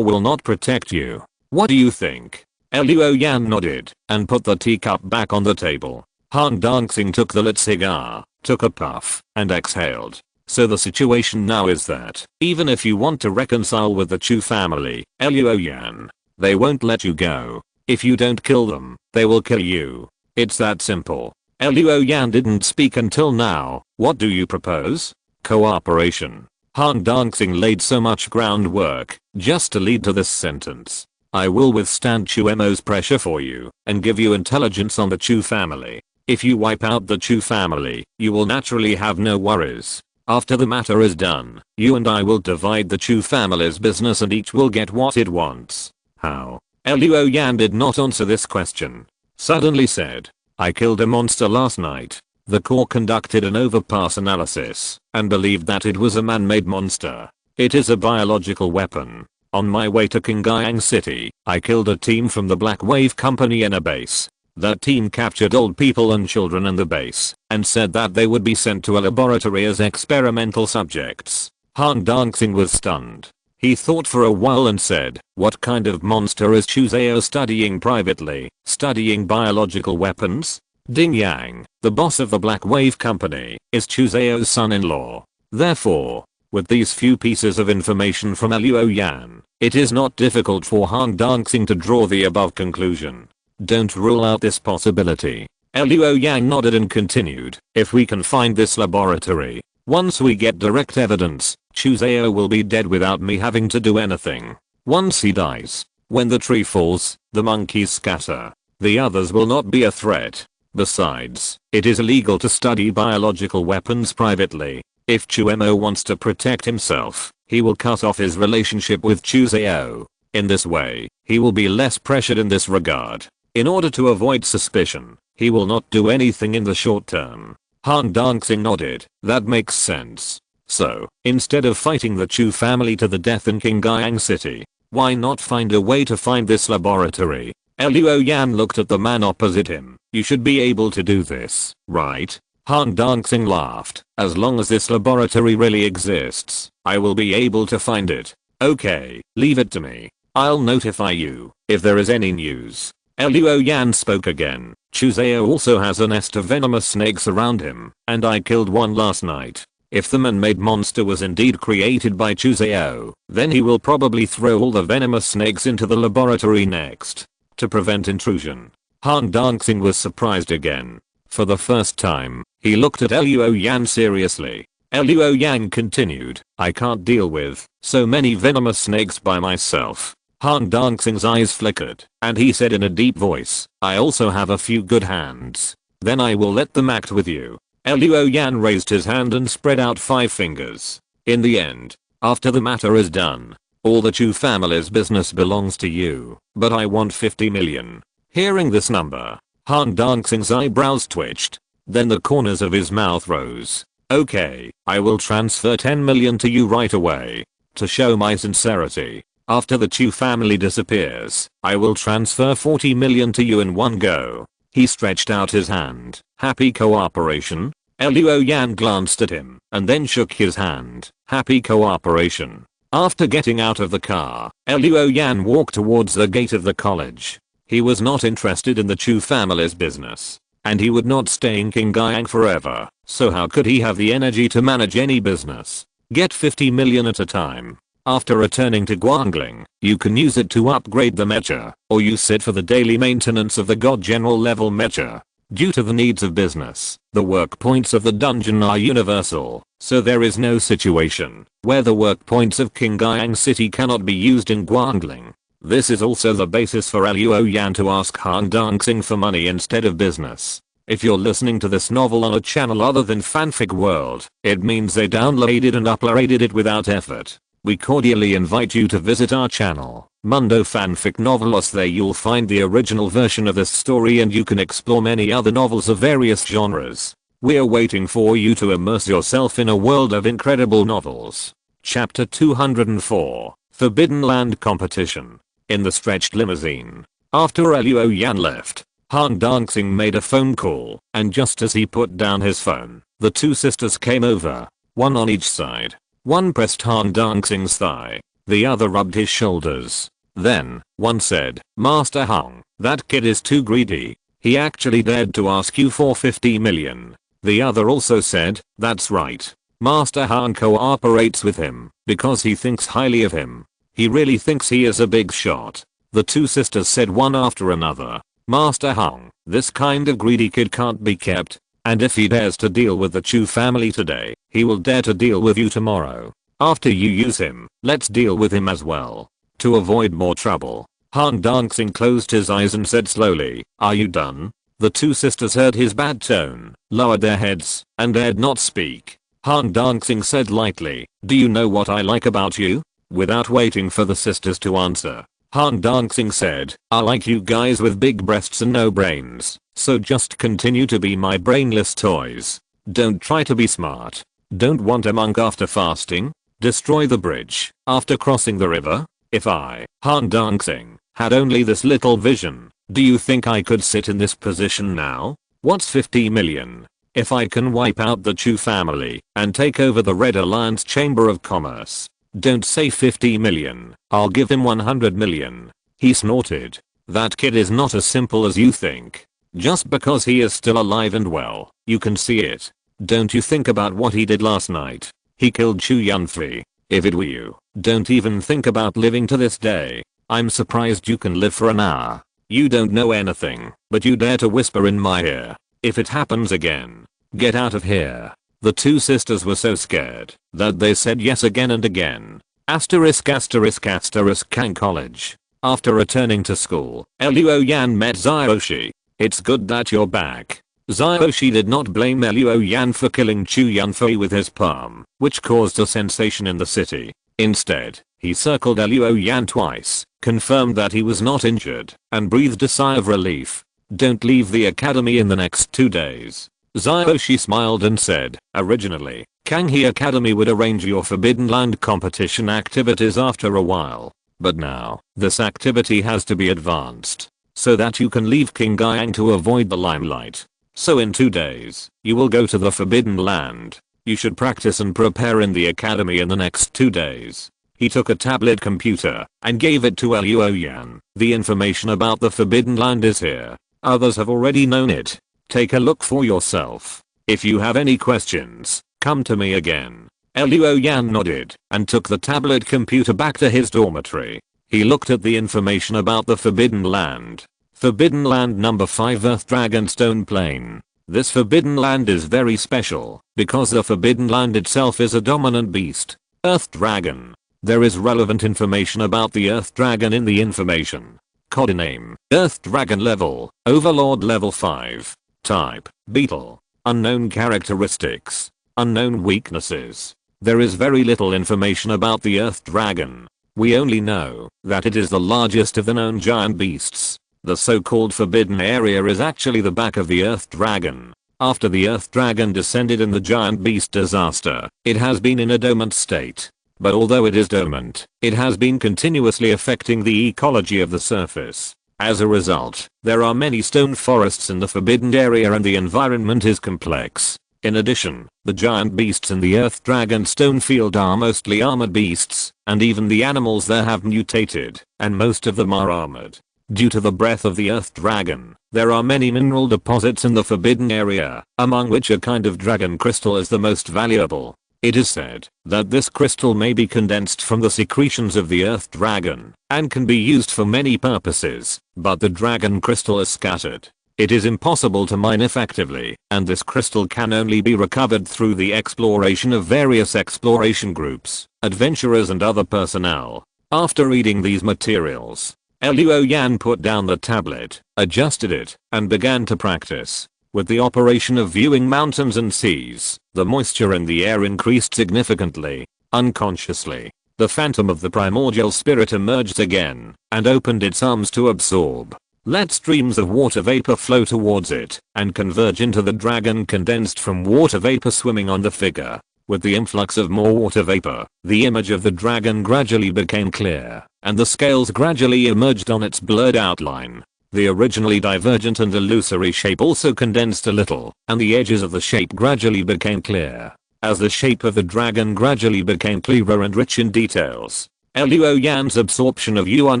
will not protect you. What do you think?" Luo Yan nodded and put the teacup back on the table. Han Dancing took the lit cigar, took a puff, and exhaled. "So the situation now is that, even if you want to reconcile with the Chu family, Luo Yan, They won't let you go. If you don't kill them, they will kill you. It's that simple. Luo Yan didn't speak until now. What do you propose? Cooperation. Han Dongxing laid so much groundwork just to lead to this sentence. I will withstand Chuemo's pressure for you and give you intelligence on the Chu family. If you wipe out the Chu family, you will naturally have no worries. After the matter is done, you and I will divide the Chu family's business and each will get what it wants. How? Luo Yan did not answer this question. Suddenly said, I killed a monster last night. The Corps conducted an overpass analysis and believed that it was a man-made monster. It is a biological weapon. On my way to Qingyang City, I killed a team from the Black Wave Company in a base. That team captured old people and children in the base and said that they would be sent to a laboratory as experimental subjects. Han Dongxing was stunned. He thought for a while and said, what kind of monster is Chu Zhao studying privately? Studying biological weapons? Ding Yang, the boss of the Black Wave Company, is Chu Zhao's son-in-law. Therefore, with these few pieces of information from Luo Yan, it is not difficult for Han Dongxing to draw the above conclusion. Don't rule out this possibility. Luo Yan nodded and continued, if we can find this laboratory, once we get direct evidence, Chu Zhao will be dead without me having to do anything. Once he dies, when the tree falls, the monkeys scatter. The others will not be a threat. Besides, it is illegal to study biological weapons privately. If Chuemo wants to protect himself, he will cut off his relationship with Chu Zhao. In this way, he will be less pressured in this regard. In order to avoid suspicion, he will not do anything in the short term. Han Dongxing nodded, that makes sense. So, instead of fighting the Chu family to the death in Qingyang City, why not find a way to find this laboratory? Luo Yan looked at the man opposite him. You should be able to do this, right? Han Dongxing laughed. As long as this laboratory really exists, I will be able to find it. Okay, leave it to me. I'll notify you if there is any news. Luo Yan spoke again. Chu Zhao also has a nest of venomous snakes around him, and I killed one last night. If the man-made monster was indeed created by Chu Zhao, then he will probably throw all the venomous snakes into the laboratory next. To prevent intrusion. Han Dongxing was surprised again. For the first time, he looked at Luo Yan seriously. Luo Yan continued, I can't deal with so many venomous snakes by myself. Han Dongxing's eyes flickered, and he said in a deep voice, I also have a few good hands. Then I will let them act with you. Luo Yan raised his hand and spread out 5 fingers. In the end, after the matter is done, all the Chu family's business belongs to you, but I want 50 million. Hearing this number, Han Dongxing's eyebrows twitched. Then the corners of his mouth rose. Okay, I will transfer 10 million to you right away. To show my sincerity, after the Chu family disappears, I will transfer 40 million to you in one go. He stretched out his hand. Happy cooperation? Luo Yan glanced at him and then shook his hand. Happy cooperation. After getting out of the car, Luo Yan walked towards the gate of the college. He was not interested in the Chu family's business, and he would not stay in Qingyang forever, so how could he have the energy to manage any business? Get 50 million at a time. After returning to Guangling, you can use it to upgrade the mecha, or use it for the daily maintenance of the God General level mecha. Due to the needs of business, the work points of the dungeon are universal, so there is no situation where the work points of Qingyang City cannot be used in Guangling. This is also the basis for Luo Yan to ask Han Dongxing for money instead of business. If you're listening to this novel on a channel other than Fanfic World, it means they downloaded and uploaded it without effort. We cordially invite you to visit our channel, Mundo Fanfic Novelos. There you'll find the original version of this story and you can explore many other novels of various genres. We're waiting for you to immerse yourself in a world of incredible novels. Chapter 204, Forbidden Land Competition. In the stretched limousine. After Luo Yan left, Han Dongxing made a phone call, and just as he put down his phone, the 2 sisters came over, one on each side. One pressed Han Dongxing's thigh, the other rubbed his shoulders. Then, one said, Master Hong, that kid is too greedy. He actually dared to ask you for 50 million. The other also said, that's right. Master Han cooperates with him, because he thinks highly of him. He really thinks he is a big shot. The two sisters said one after another. Master Hung, this kind of greedy kid can't be kept. And if he dares to deal with the Chu family today, he will dare to deal with you tomorrow. After you use him, let's deal with him as well. To avoid more trouble, Han Dongxing closed his eyes and said slowly, "Are you done?" The two sisters heard his bad tone, lowered their heads, and dared not speak. Han Dongxing said lightly, "Do you know what I like about you?" Without waiting for the sisters to answer, Han Dongxing said, "I like you guys with big breasts and no brains, so just continue to be my brainless toys. Don't try to be smart. Don't want a monk after fasting. Destroy the bridge after crossing the river." If I, Han Dongxing, had only this little vision, do you think I could sit in this position now? What's 50 million? If I can wipe out the Chu family and take over the Red Alliance Chamber of Commerce. Don't say 50 million, I'll give him 100 million. He snorted. That kid is not as simple as you think. Just because he is still alive and well, you can see it. Don't you think about what he did last night? He killed Chu Yunfei. If it were you, don't even think about living to this day. I'm surprised you can live for an hour. You don't know anything, but you dare to whisper in my ear. If it happens again, get out of here. The two sisters were so scared that they said yes again and again. Asterisk asterisk asterisk Kang College. After returning to school, Luo Yan met Xiaoshi. "It's good that you're back." Xiaoshi did not blame Luo Yan for killing Chu Yunfei with his palm, which caused a sensation in the city. Instead, he circled Luo Yan twice, confirmed that he was not injured, and breathed a sigh of relief. "Don't leave the academy in the next 2 days." Xiaoshi smiled and said, "Originally, Kanghe Academy would arrange your Forbidden Land competition activities after a while. But now, this activity has to be advanced, so that you can leave Qingyang to avoid the limelight. So in 2 days, you will go to the Forbidden Land. You should practice and prepare in the academy in the next 2 days." He took a tablet computer and gave it to Luo Yan. "The information about the Forbidden Land is here. Others have already known it. Take a look for yourself. If you have any questions, come to me again." Luo Yan nodded and took the tablet computer back to his dormitory. He looked at the information about the Forbidden Land. Forbidden Land number 5 Earth Dragonstone Plain. This Forbidden Land is very special because the Forbidden Land itself is a dominant beast, Earth Dragon. There is relevant information about the Earth Dragon in the information. Codename, Earth Dragon level, Overlord level 5. Type, Beetle. Unknown characteristics. Unknown weaknesses. There is very little information about the Earth Dragon. We only know that it is the largest of the known giant beasts. The so-called Forbidden Area is actually the back of the Earth Dragon. After the Earth Dragon descended in the giant beast disaster, it has been in a dormant state. But although it is dormant, it has been continuously affecting the ecology of the surface. As a result, there are many stone forests in the Forbidden Area and the environment is complex. In addition, the giant beasts in the Earth Dragon stone field are mostly armored beasts, and even the animals there have mutated, and most of them are armored. Due to the breath of the Earth Dragon, there are many mineral deposits in the Forbidden Area, among which a kind of dragon crystal is the most valuable. It is said that this crystal may be condensed from the secretions of the Earth Dragon, and can be used for many purposes, but the dragon crystal is scattered. It is impossible to mine effectively, and this crystal can only be recovered through the exploration of various exploration groups, adventurers and other personnel. After reading these materials, Luo Yan put down the tablet, adjusted it, and began to practice. With the operation of viewing mountains and seas, the moisture in the air increased significantly. Unconsciously, the phantom of the primordial spirit emerged again, and opened its arms to absorb. Let streams of water vapor flow towards it, and converge into the dragon condensed from water vapor swimming on the figure. With the influx of more water vapor, the image of the dragon gradually became clear, and the scales gradually emerged on its blurred outline. The originally divergent and illusory shape also condensed a little, and the edges of the shape gradually became clear. As the shape of the dragon gradually became clearer and rich in details, Luo Yan's absorption of yuan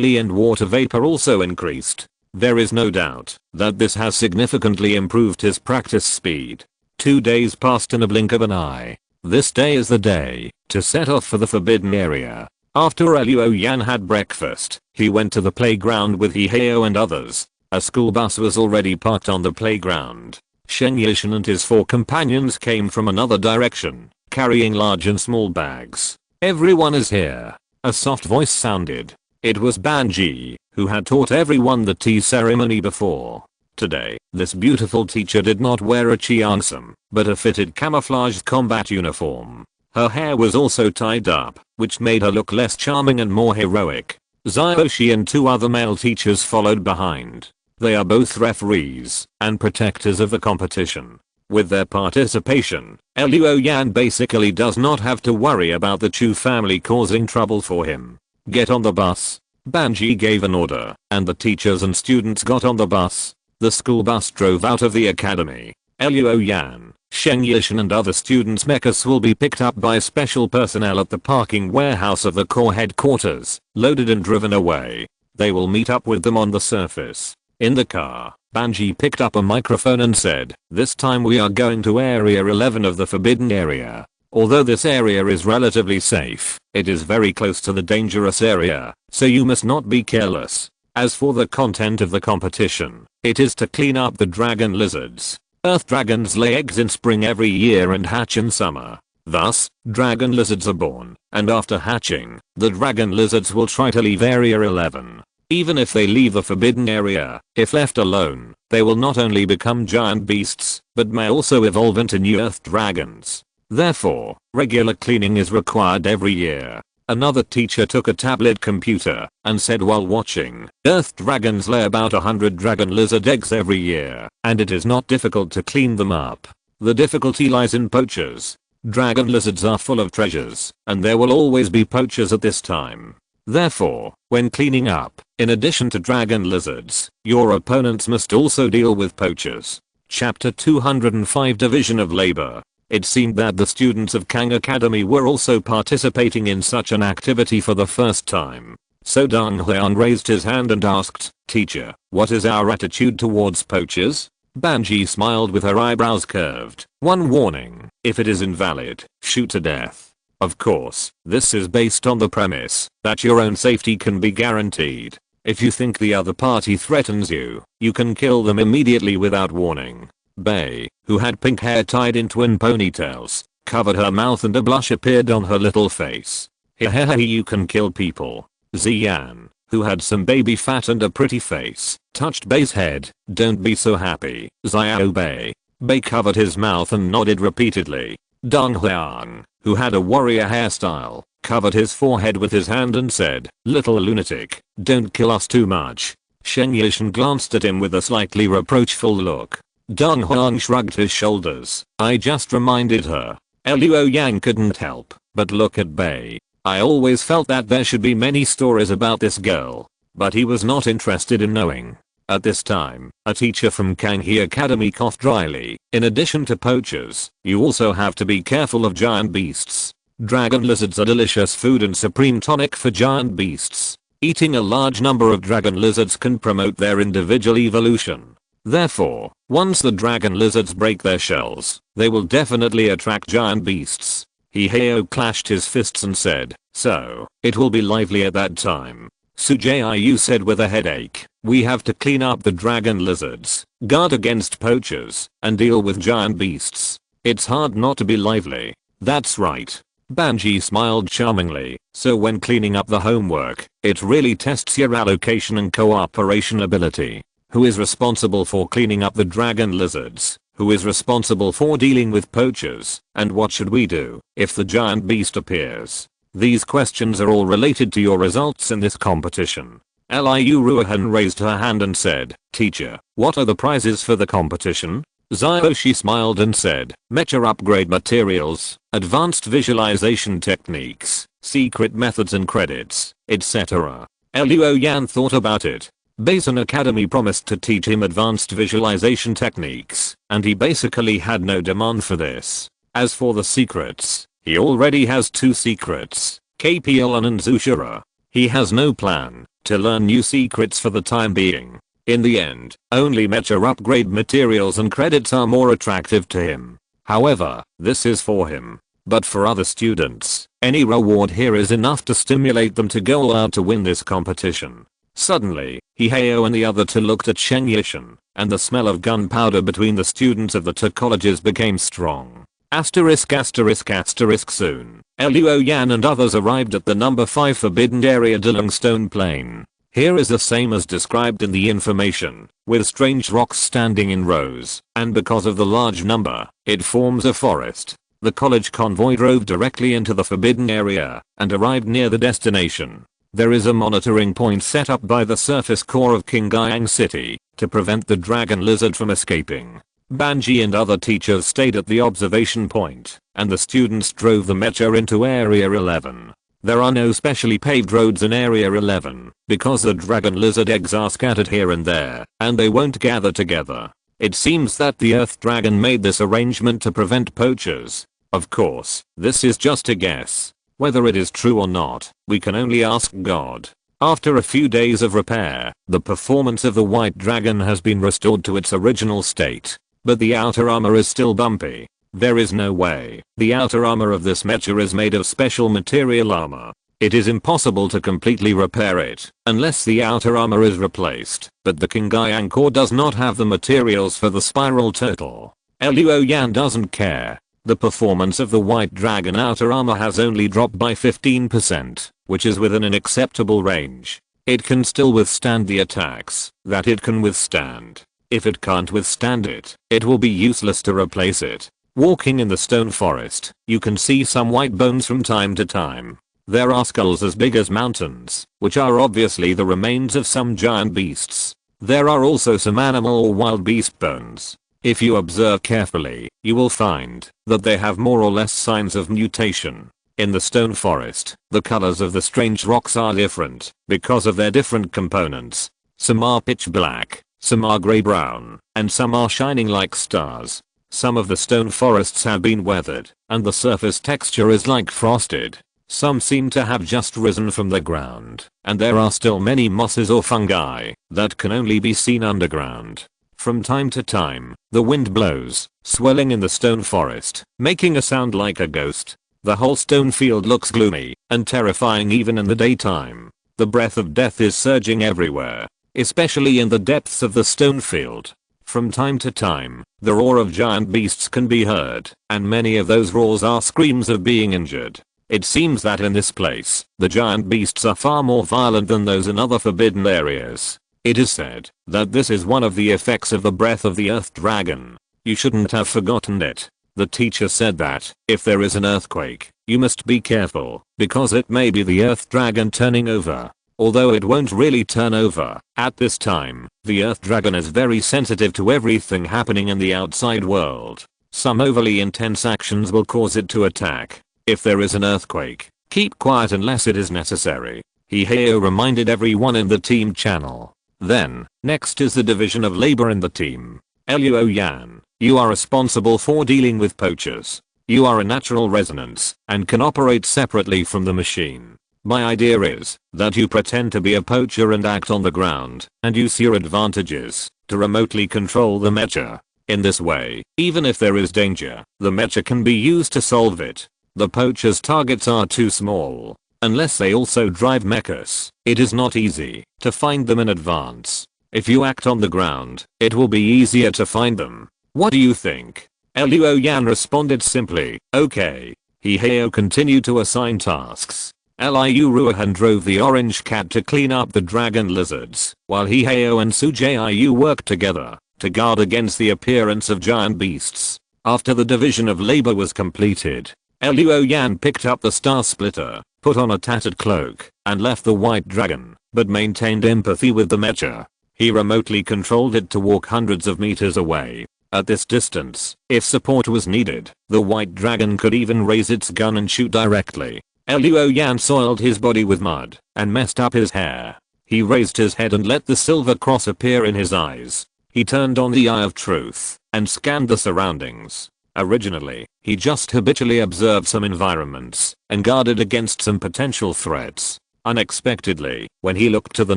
li and water vapor also increased. There is no doubt that this has significantly improved his practice speed. 2 days passed in a blink of an eye. This day is the day to set off for the Forbidden Area. After Luo Yan had breakfast, he went to the playground with Hiheo and others. A school bus was already parked on the playground. Sheng Yishan and his 4 companions came from another direction, carrying large and small bags. "Everyone is here," a soft voice sounded. It was Banji, who had taught everyone the tea ceremony before. Today, this beautiful teacher did not wear a cheongsam, but a fitted camouflaged combat uniform. Her hair was also tied up, which made her look less charming and more heroic. Xiaoxi and 2 other male teachers followed behind. They are both referees and protectors of the competition. With their participation, Luo Yan basically does not have to worry about the Chu family causing trouble for him. "Get on the bus." Banji gave an order, and the teachers and students got on the bus. The school bus drove out of the academy. Luo Yan, Sheng Yishan and other students' mechs will be picked up by special personnel at the parking warehouse of the core headquarters, loaded and driven away. They will meet up with them on the surface. In the car, Banji picked up a microphone and said, "This time we are going to Area 11 of the Forbidden Area. Although this area is relatively safe, it is very close to the dangerous area, so you must not be careless. As for the content of the competition, it is to clean up the dragon lizards. Earth dragons lay eggs in spring every year and hatch in summer. Thus, dragon lizards are born, and after hatching, the dragon lizards will try to leave Area 11. Even if they leave the forbidden area, if left alone, they will not only become giant beasts, but may also evolve into new earth dragons. Therefore, regular cleaning is required every year." Another teacher took a tablet computer and said while watching, "Earth dragons lay about 100 dragon lizard eggs every year, and it is not difficult to clean them up. The difficulty lies in poachers. Dragon lizards are full of treasures, and there will always be poachers at this time. Therefore, when cleaning up, in addition to dragon lizards, your opponents must also deal with poachers." Chapter 205 Division of Labor. It seemed that the students of Kang Academy were also participating in such an activity for the first time. So Deng Huan raised his hand and asked, "Teacher, what is our attitude towards poachers?" Banji smiled with her eyebrows curved. "One warning, if it is invalid, shoot to death. Of course, this is based on the premise that your own safety can be guaranteed. If you think the other party threatens you, you can kill them immediately without warning." Bei, who had pink hair tied in twin ponytails, covered her mouth and a blush appeared on her little face. "Hehehe, you can kill people." Ziyan, who had some baby fat and a pretty face, touched Bei's head. "Don't be so happy, Xiao Bei." Bei covered his mouth and nodded repeatedly. Deng Huang, who had a warrior hairstyle, covered his forehead with his hand and said, "Little lunatic, don't kill us too much." Sheng Yishan glanced at him with a slightly reproachful look. Deng Huang shrugged his shoulders. "I just reminded her." Luo Yang couldn't help but look at Bei. "I always felt that there should be many stories about this girl, but he was not interested in knowing." At this time, a teacher from Kanghe Academy coughed dryly. "In addition to poachers, you also have to be careful of giant beasts. Dragon lizards are delicious food and supreme tonic for giant beasts. Eating a large number of dragon lizards can promote their individual evolution. Therefore, once the dragon lizards break their shells, they will definitely attract giant beasts." Hiheo clashed his fists and said, "So, it will be lively at that time." Sujiyu said with a headache, "We have to clean up the dragon lizards, guard against poachers, and deal with giant beasts. It's hard not to be lively." "That's right." Banji smiled charmingly. "So when cleaning up the homework, it really tests your allocation and cooperation ability. Who is responsible for cleaning up the dragon lizards? Who is responsible for dealing with poachers? And what should we do if the giant beast appears? These questions are all related to your results in this competition." Liu Ruohan raised her hand and said, "Teacher, what are the prizes for the competition?" Xiaoxi smiled and said, "Mecha upgrade materials, advanced visualization techniques, secret methods and credits, etc." Luo Yan thought about it. Basin Academy promised to teach him advanced visualization techniques, and he basically had no demand for this. As for the secrets, he already has 2 secrets, KPLN and Zushura. He has no plan to learn new secrets for the time being. In the end, only mecha upgrade materials and credits are more attractive to him. However, this is for him. but for other students, any reward here is enough to stimulate them to go all out to win this competition. Suddenly, Hiheo and the other two looked at Sheng Yishan, and the smell of gunpowder between the students of the two colleges became strong. Asterisk asterisk asterisk soon, Luo Yan and others arrived at the number 5 forbidden area Delong Stone Plain. Here is the same as described in the information, with strange rocks standing in rows, and because of the large number, it forms a forest. The college convoy drove directly into the forbidden area, and arrived near the destination. There is a monitoring point set up by the surface core of Qingyang City, to prevent the dragon lizard from escaping. Banji and other teachers stayed at the observation point, and the students drove the mecha into Area 11. There are no specially paved roads in Area 11, because the dragon lizard eggs are scattered here and there, and they won't gather together. It seems that the Earth Dragon made this arrangement to prevent poachers. Of course, this is just a guess. Whether it is true or not, we can only ask God. After a few days of repair, the performance of the white dragon has been restored to its original state. But the outer armor is still bumpy. There is no way. The outer armor of this mecha is made of special material armor. It is impossible to completely repair it, unless the outer armor is replaced. But the Qingyang core does not have the materials for the spiral turtle. Luo Yan doesn't care. The performance of the white dragon outer armor has only dropped by 15%, which is within an acceptable range. It can still withstand the attacks that it can withstand. If it can't withstand it, it will be useless to replace it. Walking in the stone forest, you can see some white bones from time to time. There are skulls as big as mountains, which are obviously the remains of some giant beasts. There are also some animal or wild beast bones. If you observe carefully, you will find that they have more or less signs of mutation. In the stone forest, the colors of the strange rocks are different because of their different components. Some are pitch black, some are grey-brown, and some are shining like stars. Some of the stone forests have been weathered, and the surface texture is like frosted. Some seem to have just risen from the ground, and there are still many mosses or fungi that can only be seen underground. From time to time, the wind blows, swelling in the stone forest, making a sound like a ghost. The whole stone field looks gloomy and terrifying even in the daytime. The breath of death is surging everywhere, especially in the depths of the stone field. From time to time, the roar of giant beasts can be heard, and many of those roars are screams of being injured. It seems that in this place, the giant beasts are far more violent than those in other forbidden areas. It is said that this is one of the effects of the breath of the Earth Dragon. You shouldn't have forgotten it. The teacher said that, if there is an earthquake, you must be careful, because it may be the Earth Dragon turning over. Although it won't really turn over, at this time, the Earth Dragon is very sensitive to everything happening in the outside world. Some overly intense actions will cause it to attack. If there is an earthquake, keep quiet unless it is necessary. Hiheo reminded everyone in the team channel. Then, next is the division of labor in the team. Luo Yan, you are responsible for dealing with poachers. You are a natural resonance, and can operate separately from the machine. My idea is that you pretend to be a poacher and act on the ground, and use your advantages to remotely control the mecha. In this way, even if there is danger, the mecha can be used to solve it. The poacher's targets are too small. Unless they also drive mechs, it is not easy to find them in advance. If you act on the ground, it will be easier to find them. What do you think? Luo Yan responded simply, okay. Hiheo continued to assign tasks. Liu Ruohan drove the orange cat to clean up the dragon lizards, while Hiheo and Su Jiu worked together to guard against the appearance of giant beasts. After the division of labor was completed, Luo Yan picked up the star splitter, put on a tattered cloak, and left the white dragon, but maintained empathy with the mecha. He remotely controlled it to walk hundreds of meters away. At this distance, if support was needed, the white dragon could even raise its gun and shoot directly. Luo Yan soiled his body with mud and messed up his hair. He raised his head and let the silver cross appear in his eyes. He turned on the eye of truth and scanned the surroundings. Originally, he just habitually observed some environments and guarded against some potential threats. Unexpectedly, when he looked to the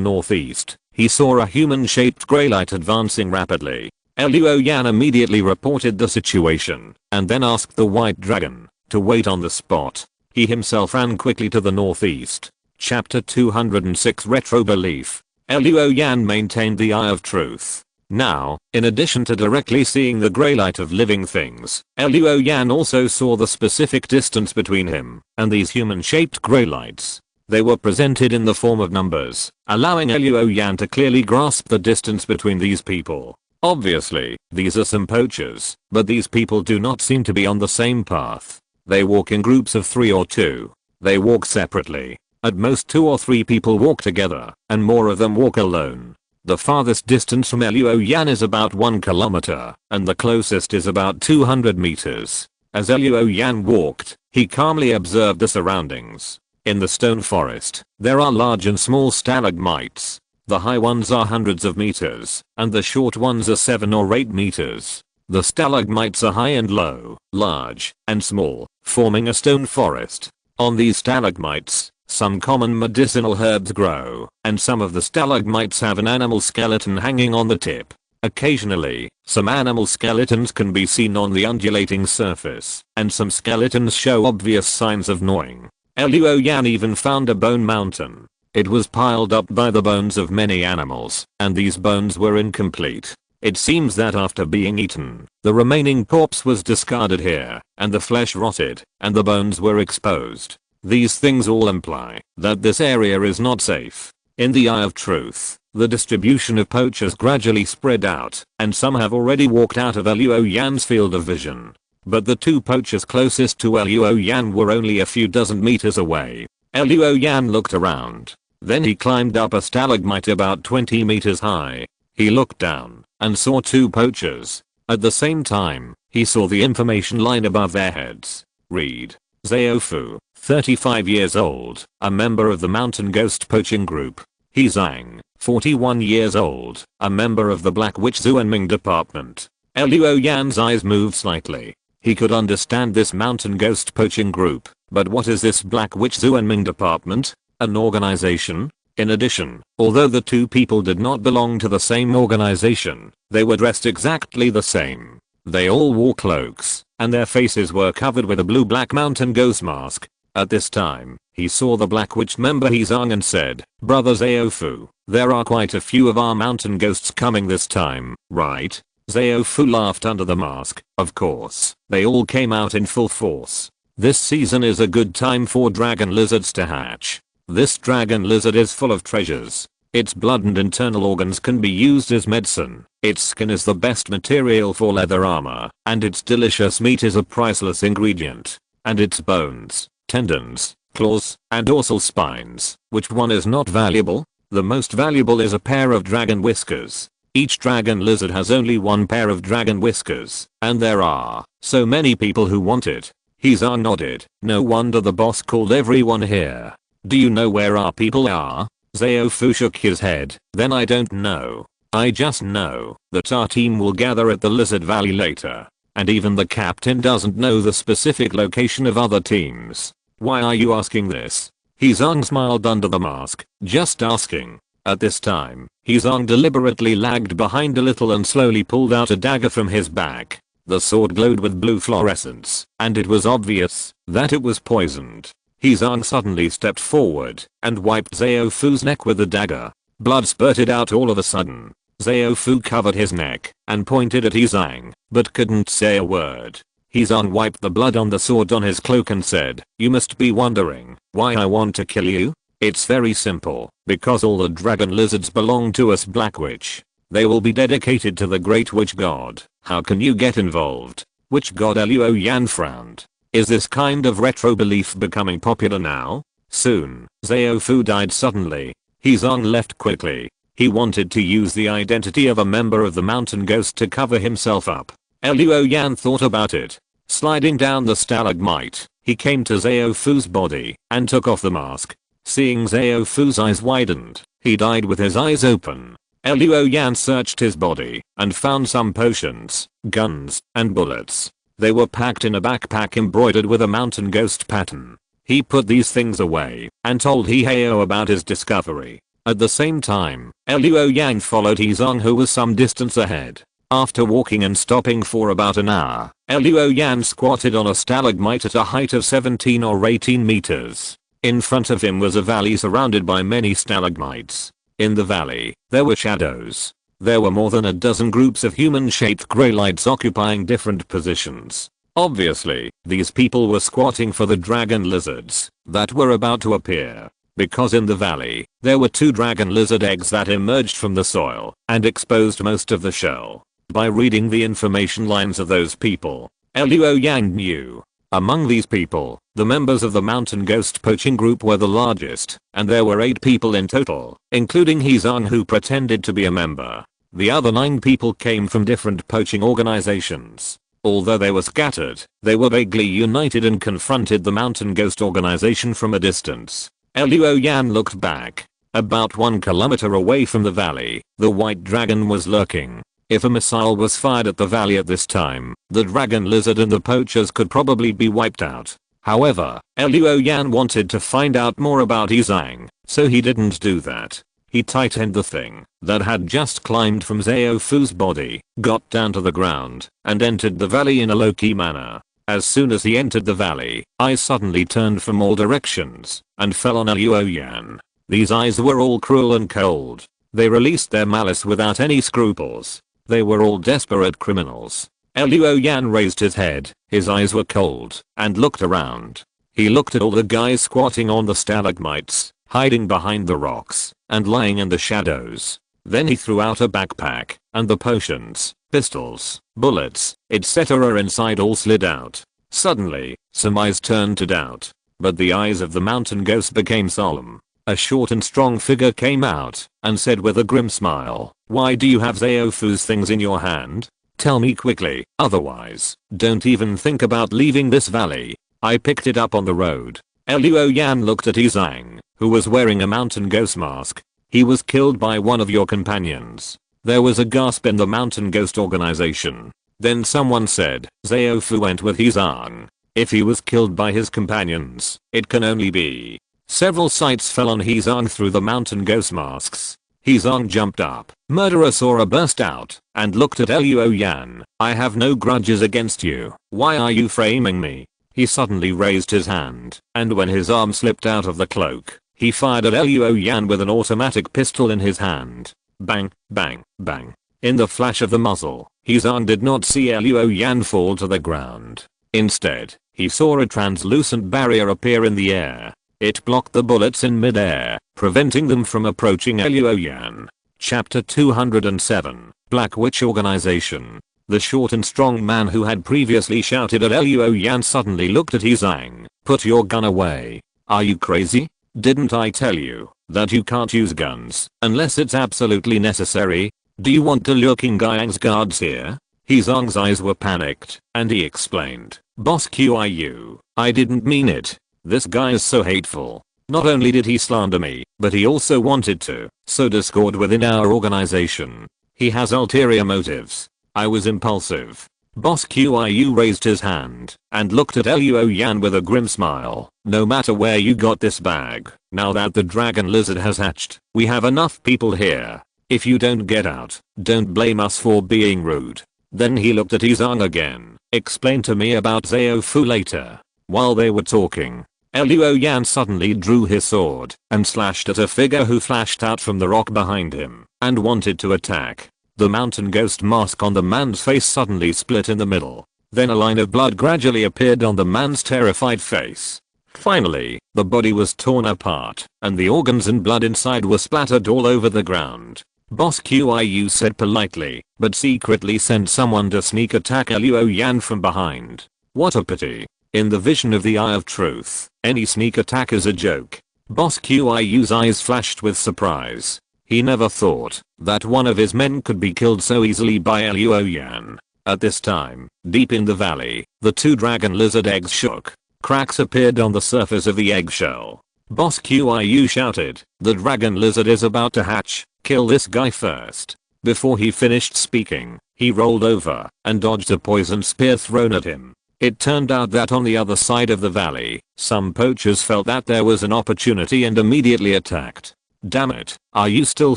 northeast, he saw a human-shaped grey light advancing rapidly. Luo Yan immediately reported the situation and then asked the white dragon to wait on the spot. He himself ran quickly to the northeast. Chapter 206 Retro Belief. Luo Yan maintained the eye of truth. Now, in addition to directly seeing the grey light of living things, Luo Yan also saw the specific distance between him and these human-shaped grey lights. They were presented in the form of numbers, allowing Luo Yan to clearly grasp the distance between these people. Obviously, these are some poachers, but these people do not seem to be on the same path. They walk in groups of 3 or 2. They walk separately. At most 2 or 3 people walk together, and more of them walk alone. The farthest distance from Luo Yan is about 1 kilometer, and the closest is about 200 meters. As Luo Yan walked, he calmly observed the surroundings. In the stone forest, there are large and small stalagmites. The high ones are hundreds of meters, and the short ones are 7 or 8 meters. The stalagmites are high and low, large, and small, forming a stone forest. On these stalagmites, some common medicinal herbs grow, and some of the stalagmites have an animal skeleton hanging on the tip. Occasionally, some animal skeletons can be seen on the undulating surface, and some skeletons show obvious signs of gnawing. Luo Yan even found a bone mountain. It was piled up by the bones of many animals, and these bones were incomplete. It seems that after being eaten, the remaining corpse was discarded here, and the flesh rotted, and the bones were exposed. These things all imply that this area is not safe. In the eye of truth, the distribution of poachers gradually spread out, and some have already walked out of Luo Yan's field of vision. But the 2 poachers closest to Luo Yan were only a few dozen meters away. Luo Yan looked around. Then he climbed up a stalagmite about 20 meters high. He looked down and saw 2 poachers. At the same time, he saw the information line above their heads. Read. Zhaofu, 35 years old, a member of the mountain ghost poaching group. He Zhang, 41 years old, a member of the Black Witch Jiuying department. Luo Yan's eyes moved slightly. He could understand this mountain ghost poaching group, but what is this Black Witch Jiuying department? An organization? In addition, although the 2 people did not belong to the same organization, they were dressed exactly the same. They all wore cloaks, and their faces were covered with a blue-black mountain ghost mask. At this time, he saw the Black Witch member Zhang and said, "Brother Zhaofu, there are quite a few of our mountain ghosts coming this time, right?" Zhaofu laughed under the mask. Of course, they all came out in full force. This season is a good time for dragon lizards to hatch. This dragon lizard is full of treasures. Its blood and internal organs can be used as medicine. Its skin is the best material for leather armor, and its delicious meat is a priceless ingredient. And its bones, tendons, claws, and dorsal spines, which one is not valuable? The most valuable is a pair of dragon whiskers. Each dragon lizard has only 1 pair of dragon whiskers, and there are so many people who want it. Zhang nodded. No wonder the boss called everyone here. Do you know where our people are? Zhaofu shook his head. Then I don't know. I just know that our team will gather at the Lizard Valley later. And even the captain doesn't know the specific location of other teams. Why are you asking this? Zhang smiled under the mask. Just asking. At this time, Zhang deliberately lagged behind a little and slowly pulled out a dagger from his back. The sword glowed with blue fluorescence, and it was obvious that it was poisoned. Zhang suddenly stepped forward and wiped Zhaofu's neck with the dagger. Blood spurted out all of a sudden. Zhaofu covered his neck and pointed at Zhang, but couldn't say a word. Zhang wiped the blood on the sword on his cloak and said, "You must be wondering why I want to kill you? It's very simple, because all the dragon lizards belong to us Black Witch. They will be dedicated to the Great Witch God. How can you get involved?" Witch God? Luo Yan frowned. Is this kind of retro belief becoming popular now? Soon, Zhaofu died suddenly. Zhang left quickly. He wanted to use the identity of a member of the mountain ghost to cover himself up. Luo Yan thought about it. Sliding down the stalagmite, he came to Zhaofu's body and took off the mask. Seeing Zhaofu's eyes widened, he died with his eyes open. Luo Yan searched his body and found some potions, guns, and bullets. They were packed in a backpack embroidered with a mountain ghost pattern. He put these things away and told Heo about his discovery. At the same time, Luo Yan followed Zhang, who was some distance ahead. After walking and stopping for about an hour, Luo Yan squatted on a stalagmite at a height of 17 or 18 meters. In front of him was a valley surrounded by many stalagmites. In the valley, there were shadows. There were more than a dozen groups of human-shaped grey lights occupying different positions. Obviously, these people were squatting for the dragon lizards that were about to appear. Because in the valley, there were 2 dragon lizard eggs that emerged from the soil and exposed most of the shell. By reading the information lines of those people, Luo Yan knew. Among these people, the members of the mountain ghost poaching group were the largest, and there were 8 people in total, including Xing who pretended to be a member. The other 9 people came from different poaching organizations. Although they were scattered, they were vaguely united and confronted the mountain ghost organization from a distance. Luo Yan looked back. About 1 kilometer away from the valley, the white dragon was lurking. If a missile was fired at the valley at this time, the dragon lizard and the poachers could probably be wiped out. However, Luo Yan wanted to find out more about Xing, so he didn't do that. He tightened the thing that had just climbed from Xiao Fu's body, got down to the ground, and entered the valley in a low-key manner. As soon as he entered the valley, eyes suddenly turned from all directions and fell on Luo Yan. These eyes were all cruel and cold. They released their malice without any scruples. They were all desperate criminals. Luo Yan raised his head, his eyes were cold, and looked around. He looked at all the guys squatting on the stalagmites, hiding behind the rocks, and lying in the shadows. Then he threw out a backpack, and the potions, pistols, bullets, etc. inside all slid out. Suddenly, some eyes turned to doubt. But the eyes of the mountain ghost became solemn. A short and strong figure came out and said with a grim smile, "Why do you have Xiao Fu's things in your hand? Tell me quickly, otherwise, don't even think about leaving this valley. I picked it up on the road." Luo Yan looked at Xing, who was wearing a mountain ghost mask. "He was killed by one of your companions." There was a gasp in the mountain ghost organization. Then someone said, "Xiao Fu went with Xing. If he was killed by his companions, it can only be." Several sights fell on Xing through the mountain ghost masks. Xing jumped up, murderous aura burst out, and looked at Luo Yan. "I have no grudges against you. Why are you framing me?" He suddenly raised his hand, and when his arm slipped out of the cloak, he fired at Luo Yan with an automatic pistol in his hand. Bang, bang, bang. In the flash of the muzzle, Xing did not see Luo Yan fall to the ground. Instead, he saw a translucent barrier appear in the air. It blocked the bullets in mid-air, preventing them from approaching Luo Yan. Chapter 207, Black Witch Organization. The short and strong man who had previously shouted at Luo Yan suddenly looked at Xing. "Put your gun away. Are you crazy? Didn't I tell you that you can't use guns unless it's absolutely necessary? Do you want to lure King Jiuying's guards here?" Xing's eyes were panicked, and he explained, "Boss Qiu, I didn't mean it. This guy is so hateful. Not only did he slander me, but he also wanted to sow discord within our organization. He has ulterior motives. I was impulsive." Boss Qiu raised his hand and looked at Luo Yan with a grim smile. "No matter where you got this bag, now that the dragon lizard has hatched, we have enough people here. If you don't get out, don't blame us for being rude." Then he looked at Xing again. "Explain to me about Xiao Fu later." While they were talking, Luo Yan suddenly drew his sword and slashed at a figure who flashed out from the rock behind him and wanted to attack. The mountain ghost mask on the man's face suddenly split in the middle. Then a line of blood gradually appeared on the man's terrified face. Finally, the body was torn apart, and the organs and blood inside were splattered all over the ground. Boss Qiu said politely, but secretly sent someone to sneak attack Luo Yan from behind. What a pity. In the vision of the Eye of Truth, any sneak attack is a joke. Boss Qiu's eyes flashed with surprise. He never thought that one of his men could be killed so easily by Luo Yan. At this time, deep in the valley, the 2 dragon lizard eggs shook. Cracks appeared on the surface of the eggshell. Boss Qiu shouted, "The dragon lizard is about to hatch. Kill this guy first." Before he finished speaking, he rolled over and dodged a poison spear thrown at him. It turned out that on the other side of the valley, some poachers felt that there was an opportunity and immediately attacked. "Damn it, are you still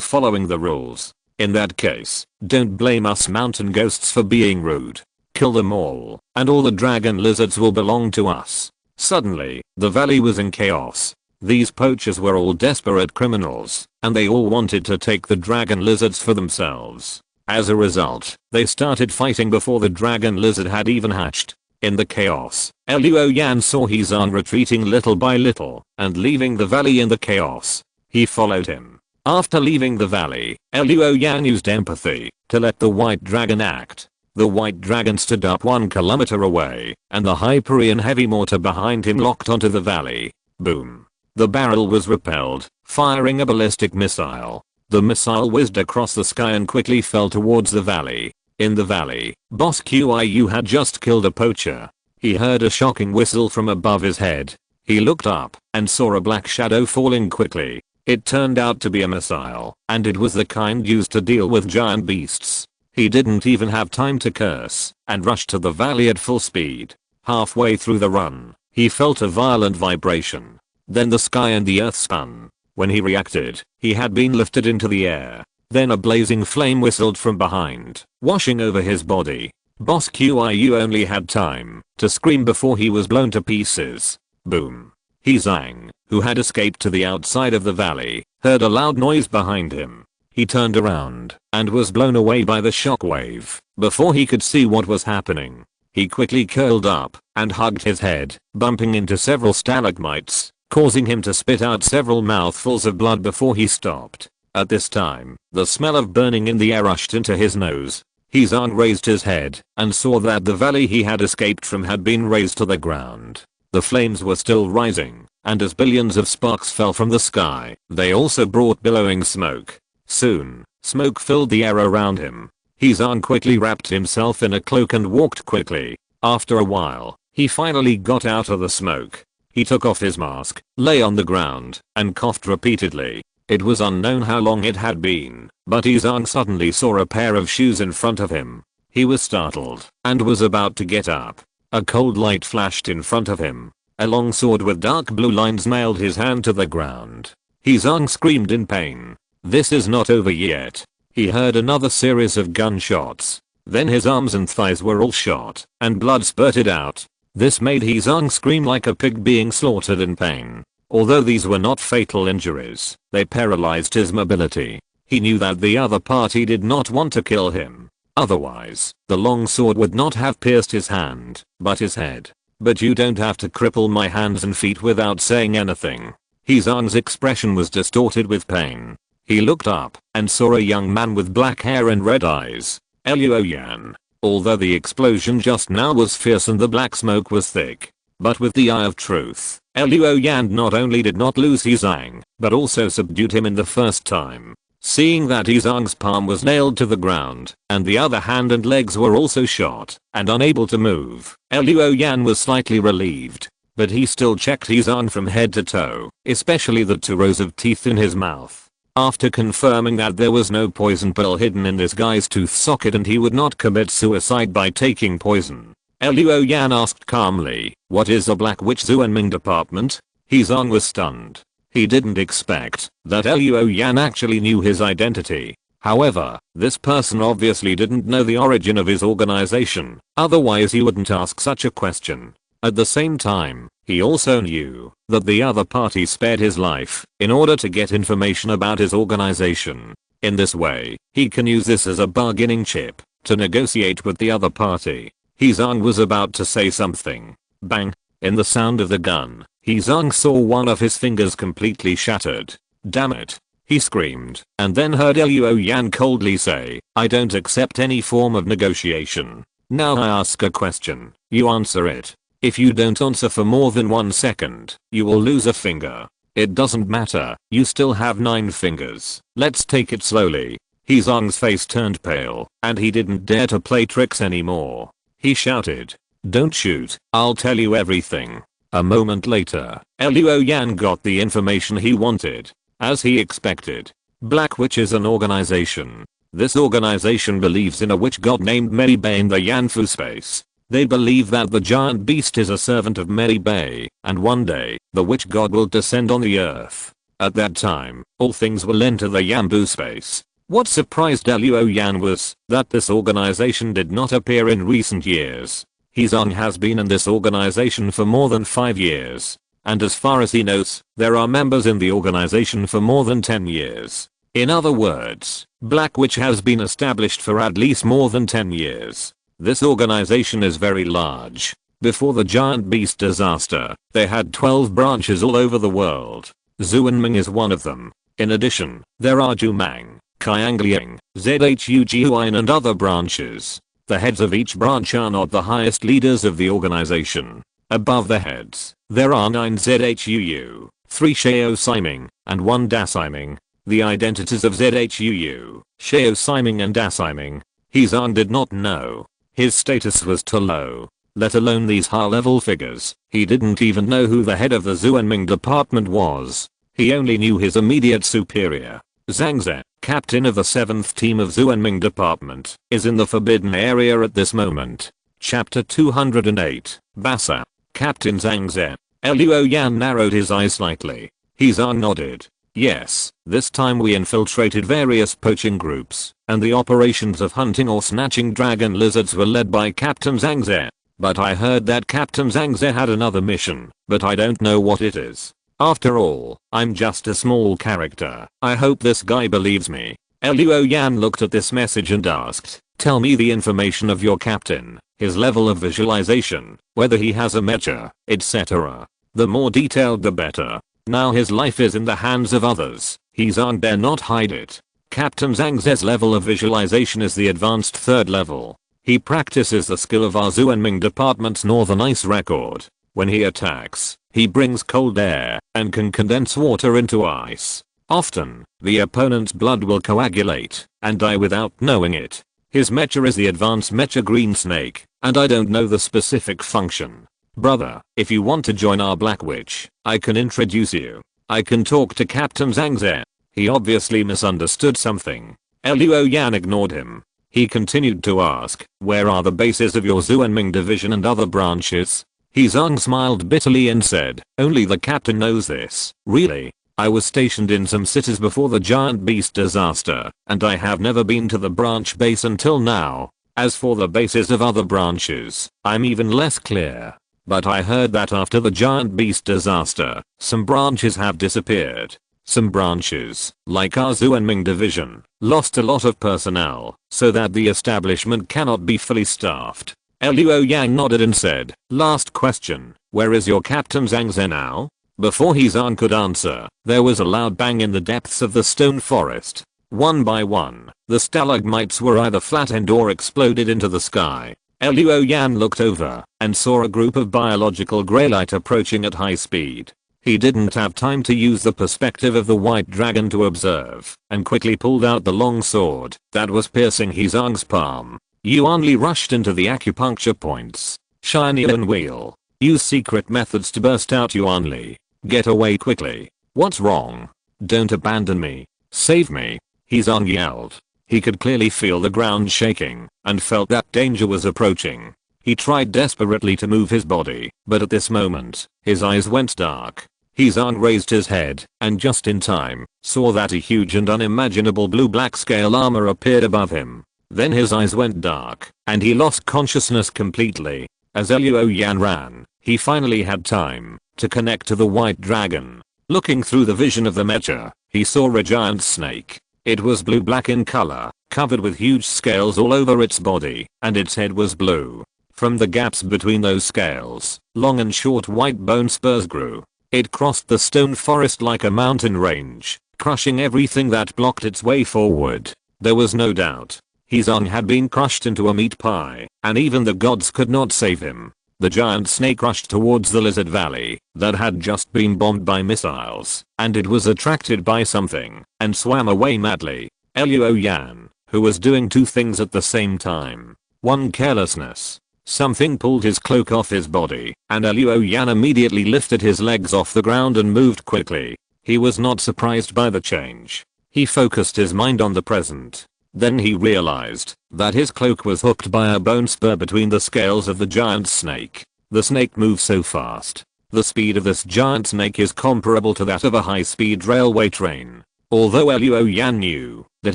following the rules?" In that case, don't blame us mountain ghosts for being rude. Kill them all, and all the dragon lizards will belong to us. Suddenly, the valley was in chaos. These poachers were all desperate criminals, and they all wanted to take the dragon lizards for themselves. As a result, they started fighting before the dragon lizard had even hatched. In the chaos, Luo Yan saw Hizan retreating little by little, and leaving the valley in the chaos. He followed him. After leaving the valley, Luo Yan used empathy to let the white dragon act. The white dragon stood up 1 kilometer away, and the Hyperion heavy mortar behind him locked onto the valley. Boom. The barrel was repelled, firing a ballistic missile. The missile whizzed across the sky and quickly fell towards the valley. In the valley, Boss Qiu had just killed a poacher. He heard a shocking whistle from above his head. He looked up and saw a black shadow falling quickly. It turned out to be a missile, and it was the kind used to deal with giant beasts. He didn't even have time to curse, and rushed to the valley at full speed. Halfway through the run, he felt a violent vibration. Then the sky and the earth spun. When he reacted, he had been lifted into the air. Then a blazing flame whistled from behind, washing over his body. Boss Qiu only had time to scream before he was blown to pieces. Boom. Zhang, who had escaped to the outside of the valley, heard a loud noise behind him. He turned around and was blown away by the shockwave. Before he could see what was happening, he quickly curled up and hugged his head, bumping into several stalagmites, causing him to spit out several mouthfuls of blood before he stopped. At this time, the smell of burning in the air rushed into his nose. Hizan raised his head and saw that the valley he had escaped from had been razed to the ground. The flames were still rising, and as billions of sparks fell from the sky, they also brought billowing smoke. Soon, smoke filled the air around him. Hizan quickly wrapped himself in a cloak and walked quickly. After a while, he finally got out of the smoke. He took off his mask, lay on the ground, and coughed repeatedly. It was unknown how long it had been, but Hizan suddenly saw a pair of shoes in front of him. He was startled, and was about to get up. A cold light flashed in front of him. A long sword with dark blue lines nailed his hand to the ground. Hizan screamed in pain. This is not over yet. He heard another series of gunshots. Then his arms and thighs were all shot, and blood spurted out. This made Hizan scream like a pig being slaughtered in pain. Although these were not fatal injuries, they paralyzed his mobility. He knew that the other party did not want to kill him. Otherwise, the long sword would not have pierced his hand, but his head. But you don't have to cripple my hands and feet without saying anything. Hizan's expression was distorted with pain. He looked up and saw a young man with black hair and red eyes. Luo Yan. Although the explosion just now was fierce and the black smoke was thick. But with the eye of truth, Luo Yan not only did not lose Hizang, but also subdued him in the first time. Seeing that Hizang's palm was nailed to the ground, and the other hand and legs were also shot, and unable to move, Luo Yan was slightly relieved. But he still checked Hizang from head to toe, especially the 2 rows of teeth in his mouth. After confirming that there was no poison pill hidden in this guy's tooth socket and he would not commit suicide by taking poison, Luo Yan asked calmly, "What is a Black Witch Zuanming department?" Hizang was stunned. He didn't expect that Luo Yan actually knew his identity. However, this person obviously didn't know the origin of his organization, otherwise he wouldn't ask such a question. At the same time, he also knew that the other party spared his life in order to get information about his organization. In this way, he can use this as a bargaining chip to negotiate with the other party. Hizang was about to say something. Bang! In the sound of the gun, Hizang saw one of his fingers completely shattered. Damn it! He screamed, and then heard Luo Yan coldly say, "I don't accept any form of negotiation. Now I ask a question, you answer it. If you don't answer for more than 1 second, you will lose a finger. It doesn't matter, you still have 9 fingers. Let's take it slowly." Hizang's face turned pale, and he didn't dare to play tricks anymore. He shouted, "Don't shoot, I'll tell you everything." A moment later, Luo Yan got the information he wanted. As he expected, Black Witch is an organization. This organization believes in a witch god named Mary Bay in the Yanfu space. They believe that the giant beast is a servant of Mary Bay, and one day, the witch god will descend on the earth. At that time, all things will enter the Yambu space. What surprised Luo Yan was that this organization did not appear in recent years. Hizong has been in this organization for more than 5 years. And as far as he knows, there are members in the organization for more than 10 years. In other words, Black Witch has been established for at least more than 10 years. This organization is very large. Before the giant beast disaster, they had 12 branches all over the world. Jiuying is one of them. In addition, there are Jumang, Qiangliang, Zhu Jiuying and other branches. The heads of each branch are not the highest leaders of the organization. Above the heads, there are 9 Zhuu, 3 Xiao Siming, and 1 Da Siming. The identities of Zhuu, Xiao Siming and Da Siming, Hizong did not know. His status was too low. Let alone these high-level figures, he didn't even know who the head of the Jiuying department was. He only knew his immediate superior. Zhang Ze, captain of the 7th team of Jiuying department, is in the forbidden area at this moment. Chapter 208, Basa. Captain Zhang Ze. Luo Yan narrowed his eyes slightly. Hizong nodded. Yes, this time we infiltrated various poaching groups, and the operations of hunting or snatching dragon lizards were led by Captain Zhang Ze. But I heard that Captain Zhang Ze had another mission, but I don't know what it is. After all, I'm just a small character. I hope this guy believes me. Luo Yan looked at this message and asked, tell me the information of your captain, his level of visualization, whether he has a mecha, etc. The more detailed the better. Now his life is in the hands of others. Hizong dare not hide it. Captain Zhang Ze's level of visualization is the advanced 3rd level. He practices the skill of our Jiuying department's northern ice record. When he attacks, he brings cold air and can condense water into ice. Often, the opponent's blood will coagulate and die without knowing it. His mecha is the advanced mecha green snake, and I don't know the specific function. Brother, if you want to join our Black Witch, I can introduce you. I can talk to Captain Zhang Ze. He obviously misunderstood something. Luo Yan ignored him. He continued to ask, where are the bases of your Jiuying division and other branches? Hizong smiled bitterly and said, only the captain knows this. Really? I was stationed in some cities before the giant beast disaster, and I have never been to the branch base until now. As for the bases of other branches, I'm even less clear. But I heard that after the giant beast disaster, some branches have disappeared. Some branches, like our Jiuying division, lost a lot of personnel, so that the establishment cannot be fully staffed. Luo Yang nodded and said, last question, where is your Captain Zhang Ze now? Before Hizong could answer, there was a loud bang in the depths of the stone forest. One by one, the stalagmites were either flattened or exploded into the sky. Luo Yan looked over and saw a group of biological greylight approaching at high speed. He didn't have time to use the perspective of the white dragon to observe, and quickly pulled out the long sword that was piercing Hizong's palm. Yuanli rushed into the acupuncture points. Shiny and wheel. Use secret methods to burst out Yuanli. Get away quickly. What's wrong? Don't abandon me. Save me. Hizong yelled. He could clearly feel the ground shaking and felt that danger was approaching. He tried desperately to move his body, but at this moment, his eyes went dark. Hizong raised his head and just in time, saw that a huge and unimaginable blue-black scale armor appeared above him. Then his eyes went dark and he lost consciousness completely. As Luo Yan ran, he finally had time to connect to the white dragon. Looking through the vision of the mecha, he saw a giant snake. It was blue-black in color, covered with huge scales all over its body, and its head was blue. From the gaps between those scales, long and short white bone spurs grew. It crossed the stone forest like a mountain range, crushing everything that blocked its way forward. There was no doubt. Hizong had been crushed into a meat pie, and even the gods could not save him. The giant snake rushed towards the lizard valley that had just been bombed by missiles, and it was attracted by something and swam away madly. Luo Yan, who was doing two things at the same time. One, carelessness. Something pulled his cloak off his body, and Luo Yan immediately lifted his legs off the ground and moved quickly. He was not surprised by the change. He focused his mind on the present. Then he realized that his cloak was hooked by a bone spur between the scales of the giant snake. The snake moves so fast. The speed of this giant snake is comparable to that of a high-speed railway train. Although Luo Yan knew that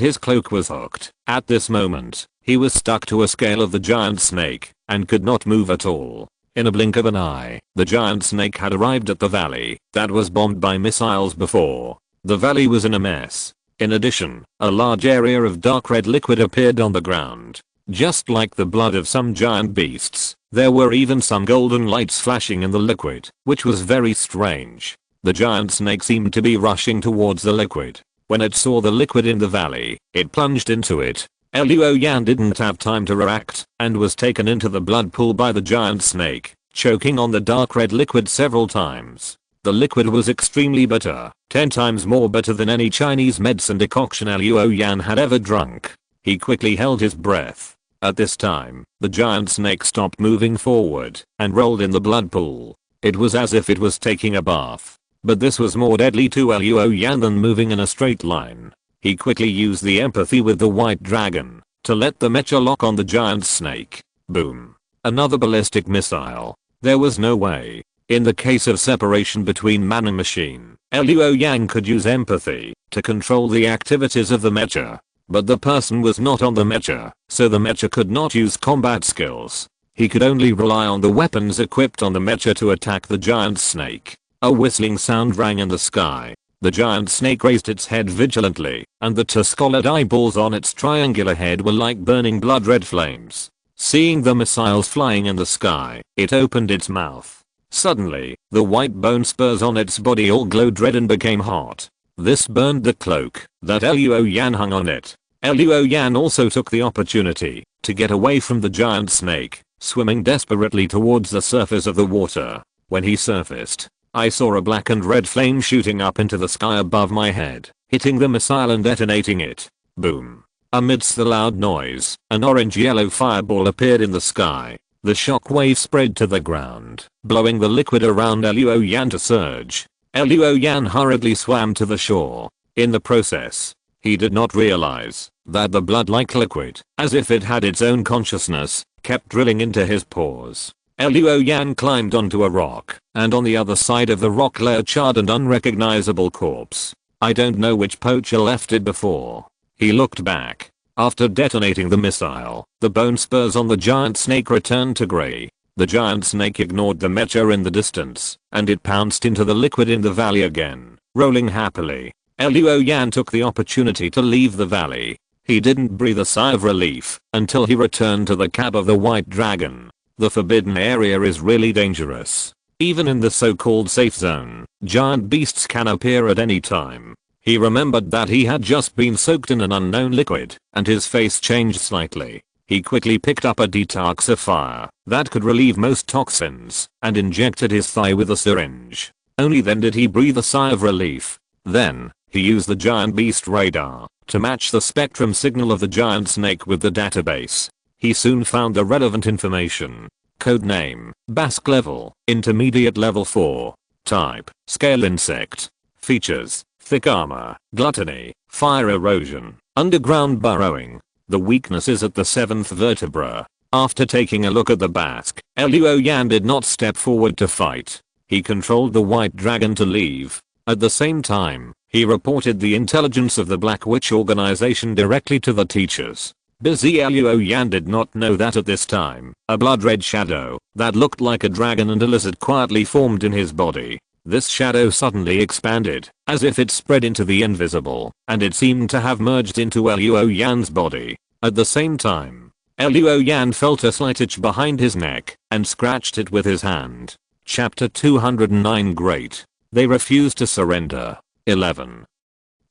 his cloak was hooked. At this moment, he was stuck to a scale of the giant snake and could not move at all. In a blink of an eye, the giant snake had arrived at the valley that was bombed by missiles before. The valley was in a mess. In addition, a large area of dark red liquid appeared on the ground. Just like the blood of some giant beasts, there were even some golden lights flashing in the liquid, which was very strange. The giant snake seemed to be rushing towards the liquid. When it saw the liquid in the valley, it plunged into it. Luoyan didn't have time to react and was taken into the blood pool by the giant snake, choking on the dark red liquid several times. The liquid was extremely bitter, 10 times more bitter than any Chinese medicine decoction Luoyan had ever drunk. He quickly held his breath. At this time, the giant snake stopped moving forward and rolled in the blood pool. It was as if it was taking a bath. But this was more deadly to Luoyan than moving in a straight line. He quickly used the empathy with the white dragon to let the mecha lock on the giant snake. Boom. Another ballistic missile. There was no way. In the case of separation between man and machine, Luoyan could use empathy to control the activities of the mecha. But the person was not on the mecha, so the mecha could not use combat skills. He could only rely on the weapons equipped on the mecha to attack the giant snake. A whistling sound rang in the sky. The giant snake raised its head vigilantly, and the two-colored eyeballs on its triangular head were like burning blood-red flames. Seeing the missiles flying in the sky, it opened its mouth. Suddenly, the white bone spurs on its body all glowed red and became hot. This burned the cloak that Luoyan hung on it. Luoyan also took the opportunity to get away from the giant snake, swimming desperately towards the surface of the water. When he surfaced, I saw a black and red flame shooting up into the sky above my head, hitting the missile and detonating it. Boom. Amidst the loud noise, an orange-yellow fireball appeared in the sky. The shock wave spread to the ground, blowing the liquid around Luoyan to surge. Luoyan hurriedly swam to the shore. In the process, he did not realize that the blood-like liquid, as if it had its own consciousness, kept drilling into his pores. Luoyan climbed onto a rock, and on the other side of the rock lay a charred and unrecognizable corpse. I don't know which poacher left it before. He looked back. After detonating the missile, the bone spurs on the giant snake returned to gray. The giant snake ignored the mecha in the distance, and it pounced into the liquid in the valley again, rolling happily. Luoyan took the opportunity to leave the valley. He didn't breathe a sigh of relief until he returned to the cab of the white dragon. The forbidden area is really dangerous. Even in the so-called safe zone, giant beasts can appear at any time. He remembered that he had just been soaked in an unknown liquid, and his face changed slightly. He quickly picked up a detoxifier that could relieve most toxins and injected his thigh with a syringe. Only then did he breathe a sigh of relief. Then, he used the giant beast radar to match the spectrum signal of the giant snake with the database. He soon found the relevant information. Codename, Basque level, intermediate level 4. Type, scale insect. Features, thick armor, gluttony, fire erosion, underground burrowing. The weakness is at the 7th vertebra. After taking a look at the Basque, Luoyan did not step forward to fight. He controlled the white dragon to leave. At the same time, he reported the intelligence of the Black Witch organization directly to the teachers. Busy Luoyan did not know that at this time, a blood-red shadow that looked like a dragon and a lizard quietly formed in his body. This shadow suddenly expanded, as if it spread into the invisible, and it seemed to have merged into Luoyan's body. At the same time, Luoyan felt a slight itch behind his neck, and scratched it with his hand. Chapter 209 Great. They refused to surrender. 11.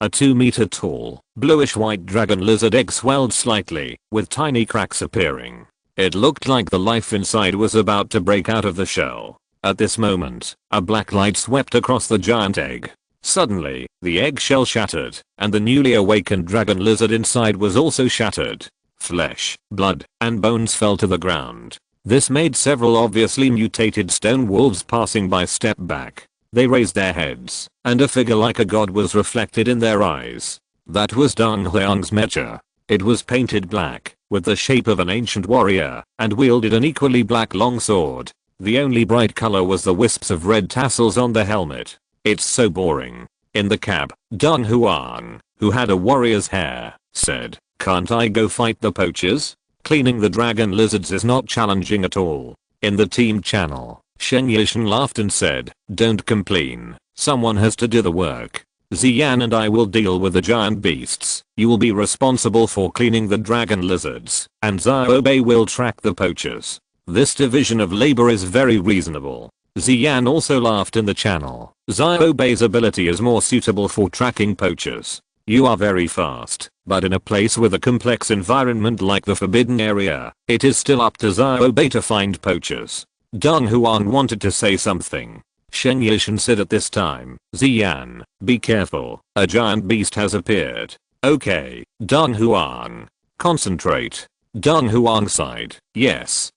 A 2-meter tall, bluish-white dragon lizard egg swelled slightly, with tiny cracks appearing. It looked like the life inside was about to break out of the shell. At this moment, a black light swept across the giant egg. Suddenly, the eggshell shattered, and the newly awakened dragon lizard inside was also shattered. Flesh, blood, and bones fell to the ground. This made several obviously mutated stone wolves passing by step back. They raised their heads, and a figure like a god was reflected in their eyes. That was Deng Liang's mecha. It was painted black, with the shape of an ancient warrior, and wielded an equally black longsword. The only bright color was the wisps of red tassels on the helmet. It's so boring. In the cab, Deng Huang, who had a warrior's hair, said, "Can't I go fight the poachers? Cleaning the dragon lizards is not challenging at all." In the team channel, Shen laughed and said, "Don't complain. Someone has to do the work. Xian and I will deal with the giant beasts. You will be responsible for cleaning the dragon lizards, and Xiaobei will track the poachers. This division of labor is very reasonable." Xian also laughed in the channel. "Xiaobei's ability is more suitable for tracking poachers. You are very fast, but in a place with a complex environment like the Forbidden Area, it is still up to Xiaobei to find poachers." Deng Huang wanted to say something. Shen Yishan said at this time, "Xian, be careful, a giant beast has appeared." "Okay, Deng Huang. Concentrate." Deng Huang sighed. Yes,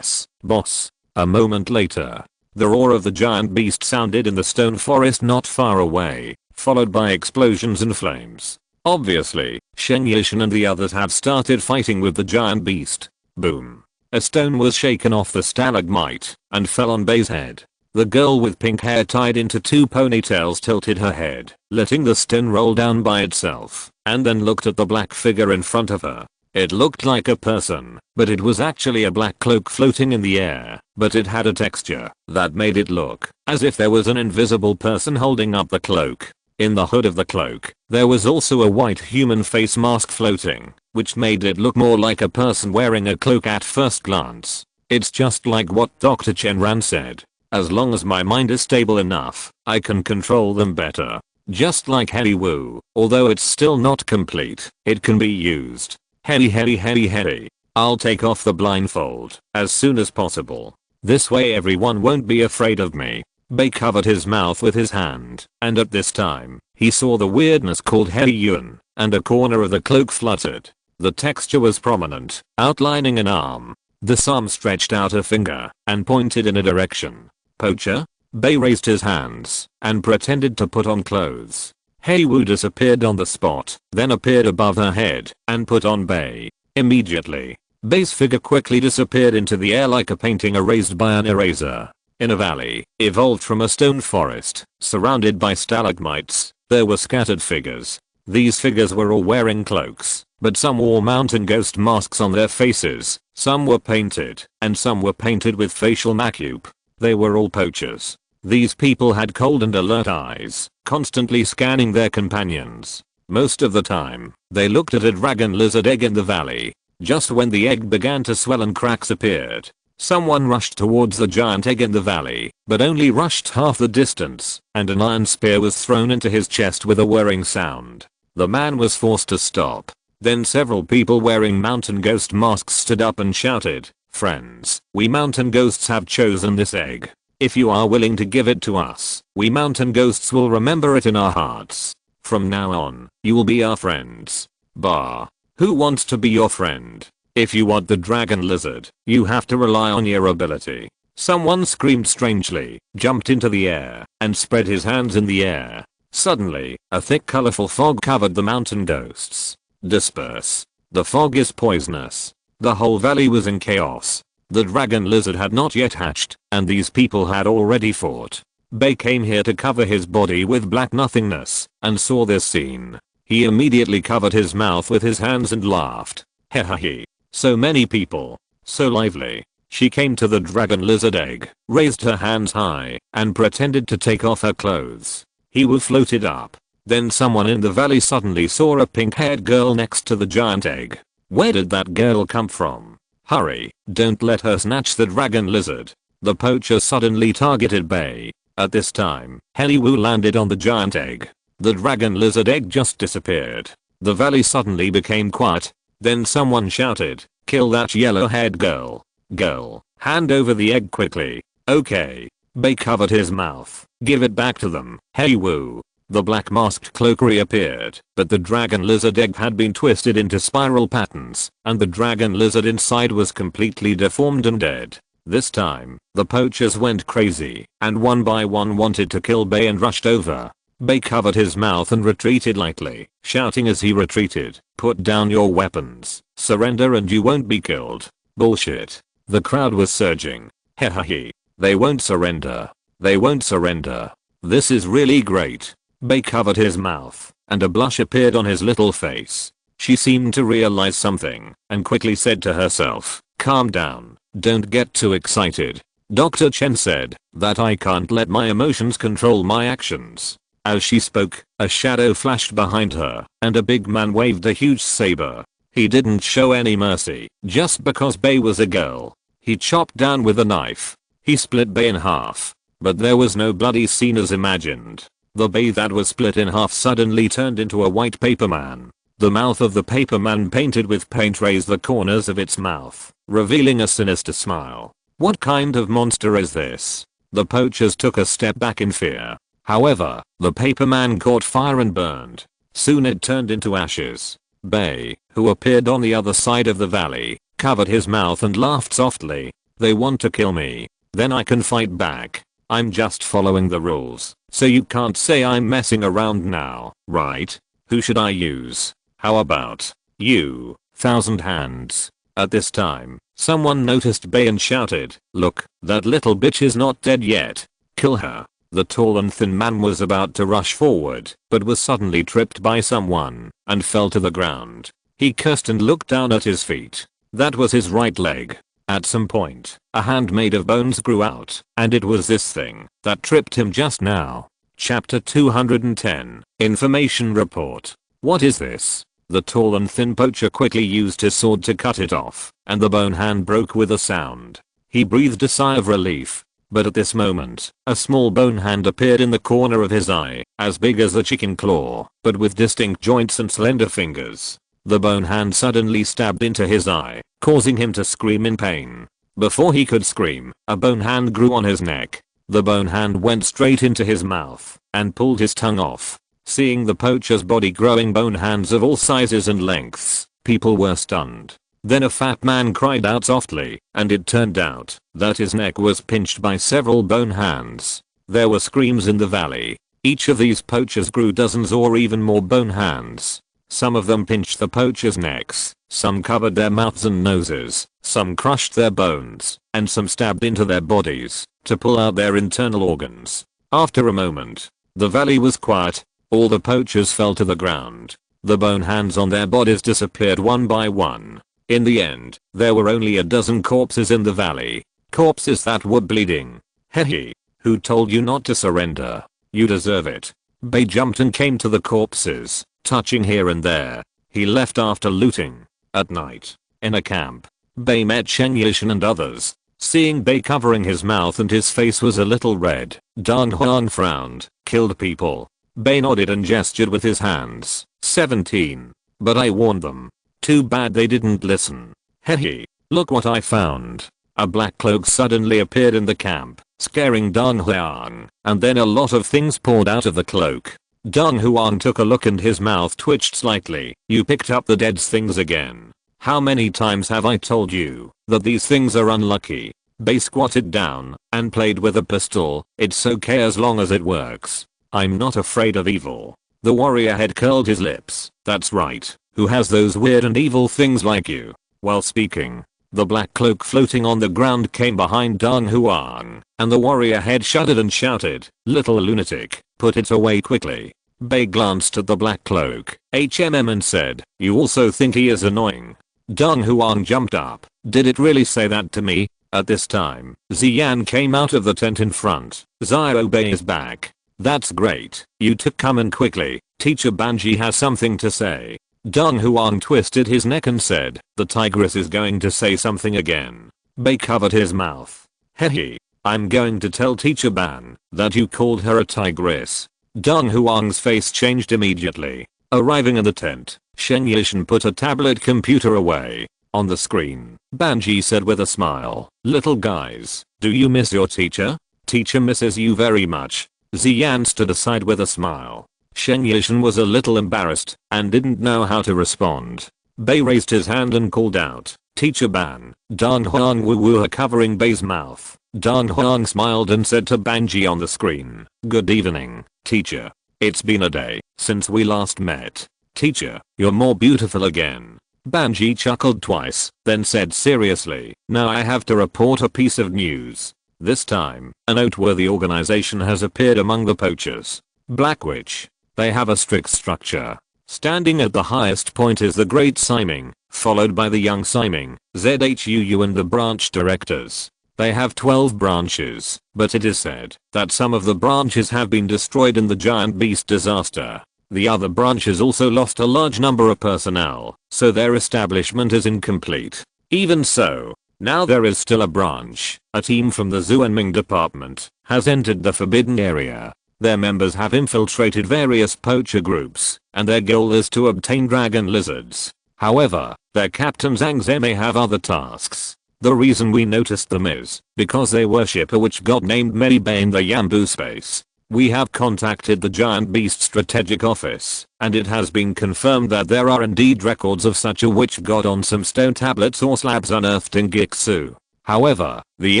boss." A moment later, the roar of the giant beast sounded in the stone forest not far away, followed by explosions and flames. Obviously, Shen Yishan and the others had started fighting with the giant beast. Boom. A stone was shaken off the stalagmite and fell on Bei's head. The girl with pink hair tied into 2 ponytails tilted her head, letting the stone roll down by itself, and then looked at the black figure in front of her. It looked like a person, but it was actually a black cloak floating in the air, but it had a texture that made it look as if there was an invisible person holding up the cloak. In the hood of the cloak, there was also a white human face mask floating, which made it look more like a person wearing a cloak at first glance. It's just like what Dr. Chen Ran said. As long as my mind is stable enough, I can control them better. Just like Heli Wu, although it's still not complete, it can be used. Heli. I'll take off the blindfold as soon as possible. This way everyone won't be afraid of me. Bei covered his mouth with his hand, and at this time, he saw the weirdness called Heli Yuan, and a corner of the cloak fluttered. The texture was prominent, outlining an arm. This arm stretched out a finger and pointed in a direction. "Poacher?" Bei raised his hands and pretended to put on clothes. Hei Wu disappeared on the spot, then appeared above her head and put on Bei. Immediately, Bei's figure quickly disappeared into the air like a painting erased by an eraser. In a valley, evolved from a stone forest, surrounded by stalagmites, there were scattered figures. These figures were all wearing cloaks, but some wore mountain ghost masks on their faces, some were painted, and some were painted with facial makeup. They were all poachers. These people had cold and alert eyes, constantly scanning their companions. Most of the time, they looked at a dragon lizard egg in the valley. Just when the egg began to swell and cracks appeared, someone rushed towards the giant egg in the valley, but only rushed half the distance, and an iron spear was thrown into his chest with a whirring sound. The man was forced to stop. Then several people wearing mountain ghost masks stood up and shouted, "Friends, we mountain ghosts have chosen this egg. If you are willing to give it to us, we mountain ghosts will remember it in our hearts. From now on, you will be our friends." Bah. Who wants to be your friend? If you want the dragon lizard, you have to rely on your ability. Someone screamed strangely, jumped into the air, and spread his hands in the air. Suddenly, a thick colorful fog covered the mountain ghosts. Disperse. The fog is poisonous. The whole valley was in chaos. The dragon lizard had not yet hatched, and these people had already fought. Bei came here to cover his body with black nothingness, and saw this scene. He immediately covered his mouth with his hands and laughed. Hehehe. So many people. So lively. She came to the dragon lizard egg, raised her hands high, and pretended to take off her clothes. He floated up. Then someone in the valley suddenly saw a pink-haired girl next to the giant egg. Where did that girl come from? Hurry, don't let her snatch the dragon lizard. The poacher suddenly targeted Bei. At this time, Heli Wu landed on the giant egg. The dragon lizard egg just disappeared. The valley suddenly became quiet. Then someone shouted, "Kill that yellow-haired girl. Girl, hand over the egg quickly." "Okay." Bei covered his mouth. "Give it back to them, Hei Wu." The black masked cloak reappeared, but the dragon lizard egg had been twisted into spiral patterns, and the dragon lizard inside was completely deformed and dead. This time, the poachers went crazy, and one by one wanted to kill Bei and rushed over. Bei covered his mouth and retreated lightly, shouting as he retreated, "Put down your weapons, surrender and you won't be killed." Bullshit. The crowd was surging. Hehehe. They won't surrender. They won't surrender. This is really great. Bei covered his mouth, and a blush appeared on his little face. She seemed to realize something and quickly said to herself, "Calm down, don't get too excited." Dr. Chen said that I can't let my emotions control my actions. As she spoke, a shadow flashed behind her, and a big man waved a huge saber. He didn't show any mercy, just because Bei was a girl. He chopped down with a knife. He split Bei in half. But there was no bloody scene as imagined. The Bei that was split in half suddenly turned into a white paper man. The mouth of the paper man painted with paint raised the corners of its mouth, revealing a sinister smile. What kind of monster is this? The poachers took a step back in fear. However, the paper man caught fire and burned. Soon it turned into ashes. Bei, who appeared on the other side of the valley, covered his mouth and laughed softly. They want to kill me. Then I can fight back. I'm just following the rules, so you can't say I'm messing around now, right? Who should I use? How about you, Thousand Hands? At this time, someone noticed Bei and shouted, "Look, that little bitch is not dead yet. Kill her." The tall and thin man was about to rush forward, but was suddenly tripped by someone and fell to the ground. He cursed and looked down at his feet. That was his right leg. At some point, a hand made of bones grew out, and it was this thing that tripped him just now. Chapter 210, Information Report. What is this? The tall and thin poacher quickly used his sword to cut it off, and the bone hand broke with a sound. He breathed a sigh of relief. But at this moment, a small bone hand appeared in the corner of his eye, as big as a chicken claw, but with distinct joints and slender fingers. The bone hand suddenly stabbed into his eye, causing him to scream in pain. Before he could scream, a bone hand grew on his neck. The bone hand went straight into his mouth and pulled his tongue off. Seeing the poacher's body growing bone hands of all sizes and lengths, people were stunned. Then a fat man cried out softly, and it turned out that his neck was pinched by several bone hands. There were screams in the valley. Each of these poachers grew dozens or even more bone hands. Some of them pinched the poachers' necks, some covered their mouths and noses, some crushed their bones, and some stabbed into their bodies to pull out their internal organs. After a moment, the valley was quiet. All the poachers fell to the ground. The bone hands on their bodies disappeared one by one. In the end, there were only a dozen corpses in the valley. Corpses that were bleeding. Hehe. Who told you not to surrender? You deserve it. Bei jumped and came to the corpses, touching here and there. He left after looting. At night, in a camp, Bei met Xing and others. Seeing Bei covering his mouth and his face was a little red, Dong Huang frowned. Killed people. Bei nodded and gestured with his hands. 17. But I warned them. Too bad they didn't listen. Hehe. Look what I found. A black cloak suddenly appeared in the camp, scaring Dong Huang, and then a lot of things poured out of the cloak. Dong Huang took a look and his mouth twitched slightly. You picked up the dead things again. How many times have I told you that these things are unlucky? Bei squatted down and played with a pistol. It's okay as long as it works. I'm not afraid of evil. The warrior head curled his lips. That's right. Who has those weird and evil things like you? While speaking, the black cloak floating on the ground came behind Dong Huang, and the warrior head shuddered and shouted, "Little lunatic, put it away quickly." Bei glanced at the black cloak, and said, "You also think he is annoying?" Dong Huang jumped up. Did it really say that to me? At this time, Ziyan came out of the tent in front. Zio Bei is back. That's great. You two come in quickly. Teacher Banji has something to say. Dong Huang twisted his neck and said, the tigress is going to say something again. Bei covered his mouth. Hehe. I'm going to tell Teacher Ban that you called her a tigress. Dong Huang's face changed immediately. Arriving in the tent, Xing put a tablet computer away. On the screen, Banji said with a smile, "Little guys, do you miss your teacher? Teacher misses you very much." Ziyan stood aside with a smile. Xing was a little embarrassed and didn't know how to respond. Bei raised his hand and called out, "Teacher Ban." Dong Huang woo her covering Bei's mouth. Dong Huang smiled and said to Banji on the screen, "Good evening, teacher. It's been a day since we last met. Teacher, you're more beautiful again." Banji chuckled twice, then said seriously, "Now I have to report a piece of news. This time, a noteworthy organization has appeared among the poachers. Black Witch. They have a strict structure. Standing at the highest point is the Great Ximing, followed by the Young Ximing, Zhuu and the branch directors. They have 12 branches, but it is said that some of the branches have been destroyed in the giant beast disaster. The other branches also lost a large number of personnel, so their establishment is incomplete. Even so, now there is still a branch. A team from the Xuanming department has entered the forbidden area. Their members have infiltrated various poacher groups, and their goal is to obtain dragon lizards. However, their captain Zhang Ze may have other tasks. The reason we noticed them is because they worship a witch god named Meribei in the Yambu space. We have contacted the giant beast strategic office, and it has been confirmed that there are indeed records of such a witch god on some stone tablets or slabs unearthed in Gixu. However, the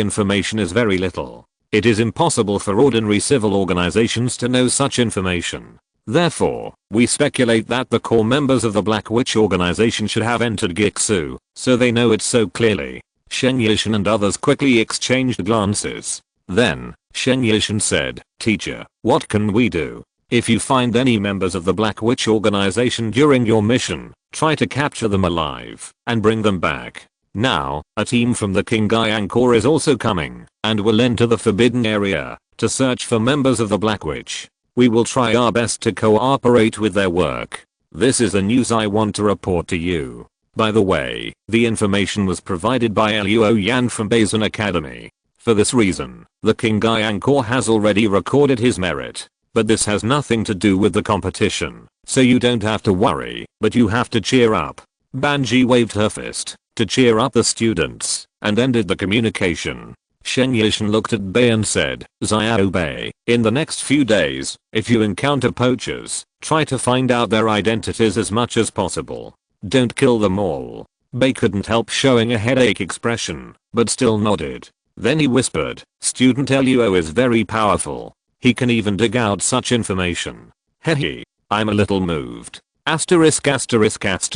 information is very little. It is impossible for ordinary civil organizations to know such information. Therefore, we speculate that the core members of the Black Witch organization should have entered Gixu, so they know it so clearly. Shen Yishan and others quickly exchanged glances. Then, Shen Yishan said, "Teacher, what can we do? If you find any members of the Black Witch organization during your mission, try to capture them alive and bring them back." Now, a team from the Qingyang Corps is also coming, and will enter the forbidden area to search for members of the Black Witch. We will try our best to cooperate with their work. This is the news I want to report to you. By the way, the information was provided by Luo Yan from Baizun Academy. For this reason, the Qingyang Corps has already recorded his merit. But this has nothing to do with the competition, so you don't have to worry, but you have to cheer up. Banji waved her fist to cheer up the students and ended the communication. Shen Yishan looked at Bei and said, "Xiao Bei, in the next few days, if you encounter poachers, try to find out their identities as much as possible. Don't kill them all." Bei couldn't help showing a headache expression, but still nodded. Then he whispered, "Student Luo is very powerful. He can even dig out such information. Hehe. I'm a little moved." Luo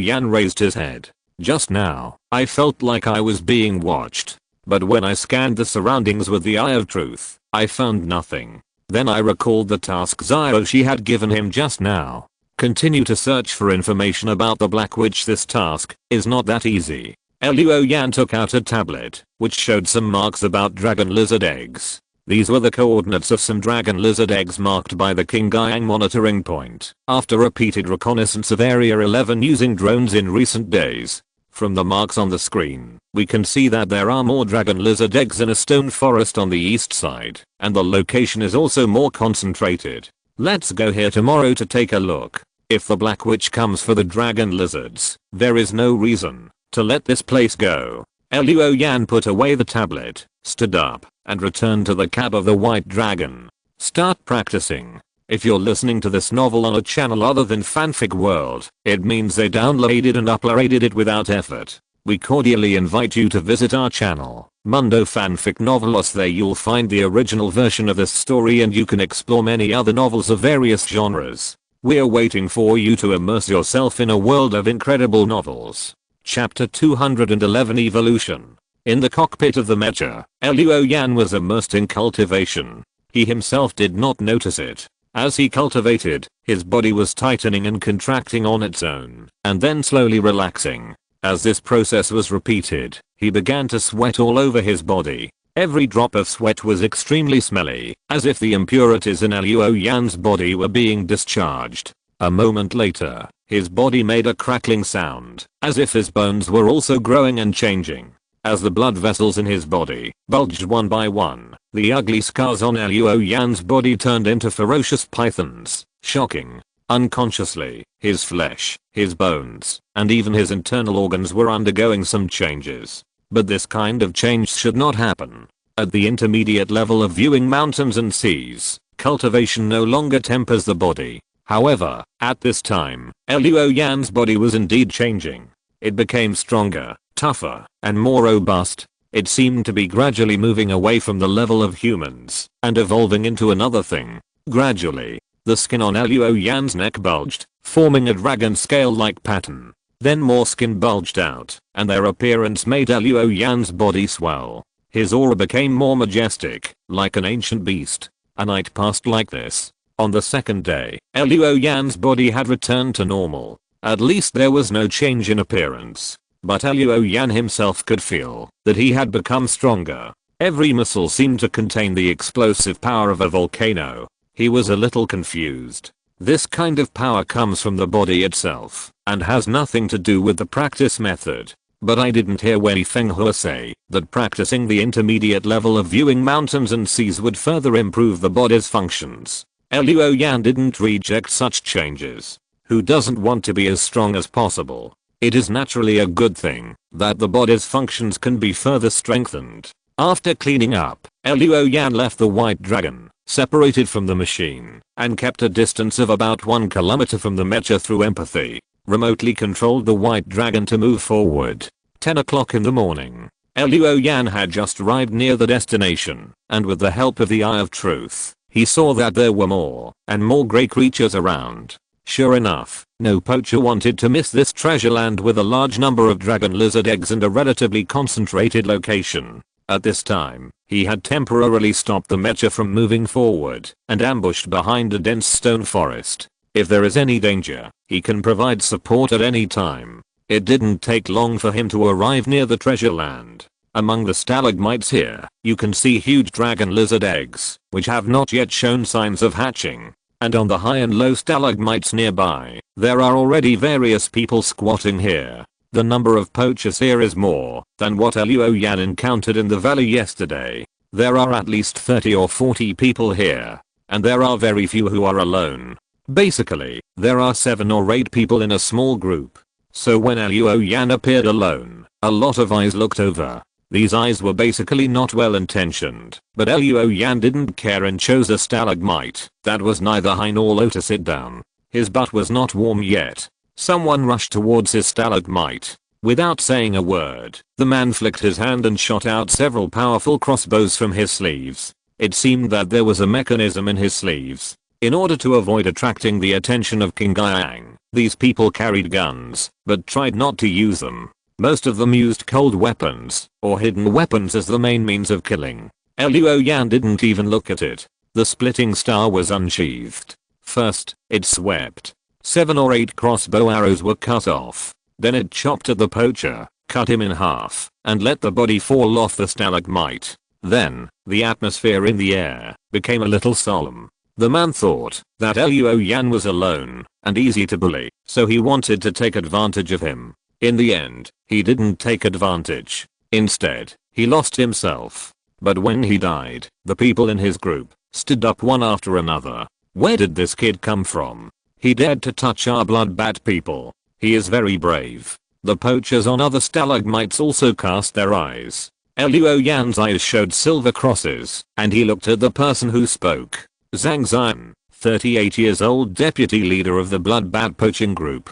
Yan raised his head. "Just now, I felt like I was being watched. But when I scanned the surroundings with the eye of truth, I found nothing. Then I recalled the task Xiaoshi had given him just now. Continue to search for information about the Black Witch. This task is not that easy." Luo Yan took out a tablet, which showed some marks about dragon lizard eggs. These were the coordinates of some dragon lizard eggs marked by the Qingyang monitoring point after repeated reconnaissance of Area 11 using drones in recent days. From the marks on the screen, we can see that there are more dragon lizard eggs in a stone forest on the east side, and the location is also more concentrated. Let's go here tomorrow to take a look. If the Black Witch comes for the dragon lizards, there is no reason to let this place go. Luo Yan put away the tablet, stood up, and returned to the cab of the White Dragon. Start practicing. If you're listening to this novel on a channel other than Fanfic World, it means they downloaded and uploaded it without effort. We cordially invite you to visit our channel, Mundo Fanfic Novelos. There you'll find the original version of this story and you can explore many other novels of various genres. We're waiting for you to immerse yourself in a world of incredible novels. Chapter 211 Evolution. In the cockpit of the mecha, Luo Yan was immersed in cultivation. He himself did not notice it. As he cultivated, his body was tightening and contracting on its own, and then slowly relaxing. As this process was repeated, he began to sweat all over his body. Every drop of sweat was extremely smelly, as if the impurities in Luo Yan's body were being discharged. A moment later, his body made a crackling sound, as if his bones were also growing and changing. As the blood vessels in his body bulged one by one, the ugly scars on Luo Yan's body turned into ferocious pythons. Shocking. Unconsciously, his flesh, his bones, and even his internal organs were undergoing some changes. But this kind of change should not happen. At the intermediate level of viewing mountains and seas, cultivation no longer tempers the body. However, at this time, Luo Yan's body was indeed changing. It became stronger, tougher, and more robust. It seemed to be gradually moving away from the level of humans and evolving into another thing. Gradually, the skin on Luo Yan's neck bulged, forming a dragon scale-like pattern. Then more skin bulged out, and their appearance made Luo Yan's body swell. His aura became more majestic, like an ancient beast. A night passed like this. On the second day, Luo Yan's body had returned to normal. At least there was no change in appearance. But Luo Yan himself could feel that he had become stronger. Every muscle seemed to contain the explosive power of a volcano. He was a little confused. This kind of power comes from the body itself and has nothing to do with the practice method. But I didn't hear Wei Fenghua say that practicing the intermediate level of viewing mountains and seas would further improve the body's functions. Luo Yan didn't reject such changes. Who doesn't want to be as strong as possible? It is naturally a good thing that the body's functions can be further strengthened. After cleaning up, Luo Yan left the white dragon, separated from the machine, and kept a distance of about 1 kilometer from the mecha through empathy. Remotely controlled the white dragon to move forward. 10 o'clock in the morning. Luo Yan had just arrived near the destination, and with the help of the Eye of Truth, he saw that there were more and more grey creatures around. Sure enough, no poacher wanted to miss this treasure land with a large number of dragon lizard eggs and a relatively concentrated location. At this time, he had temporarily stopped the mecha from moving forward and ambushed behind a dense stone forest. If there is any danger, he can provide support at any time. It didn't take long for him to arrive near the treasure land. Among the stalagmites here, you can see huge dragon lizard eggs, which have not yet shown signs of hatching. And on the high and low stalagmites nearby, there are already various people squatting here. The number of poachers here is more than what Luo Yan encountered in the valley yesterday. There are at least 30 or 40 people here, and there are very few who are alone. Basically, there are 7 or 8 people in a small group. So when Luo Yan appeared alone, a lot of eyes looked over. These eyes were basically not well intentioned, but Luo Yan didn't care and chose a stalagmite that was neither high nor low to sit down. His butt was not warm yet. Someone rushed towards his stalagmite. Without saying a word, the man flicked his hand and shot out several powerful crossbows from his sleeves. It seemed that there was a mechanism in his sleeves. In order to avoid attracting the attention of King Jiuying, these people carried guns, but tried not to use them. Most of them used cold weapons, or hidden weapons as the main means of killing. Luo Yan didn't even look at it. The splitting star was unsheathed. First, it swept. 7 or 8 crossbow arrows were cut off. Then it chopped at the poacher, cut him in half, and let the body fall off the stalagmite. Then, the atmosphere in the air became a little solemn. The man thought that Luo Yan was alone and easy to bully, so he wanted to take advantage of him. In the end, he didn't take advantage. Instead, he lost himself. But when he died, the people in his group stood up one after another. Where did this kid come from? He dared to touch our bloodbat people. He is very brave. The poachers on other stalagmites also cast their eyes. Luo Yan's eyes showed silver crosses, and he looked at the person who spoke. Zhang Zian, 38 years old, deputy leader of the bloodbat poaching group.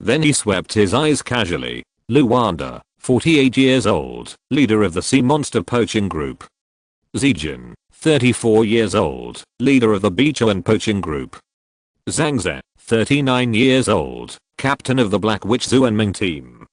Then he swept his eyes casually. Lu Wanda, 48 years old, leader of the sea monster poaching group. Zijin, 34 years old, leader of the Bichuan poaching group. Zhang Ze, 39 years old, captain of the Black Witch Zuanming team.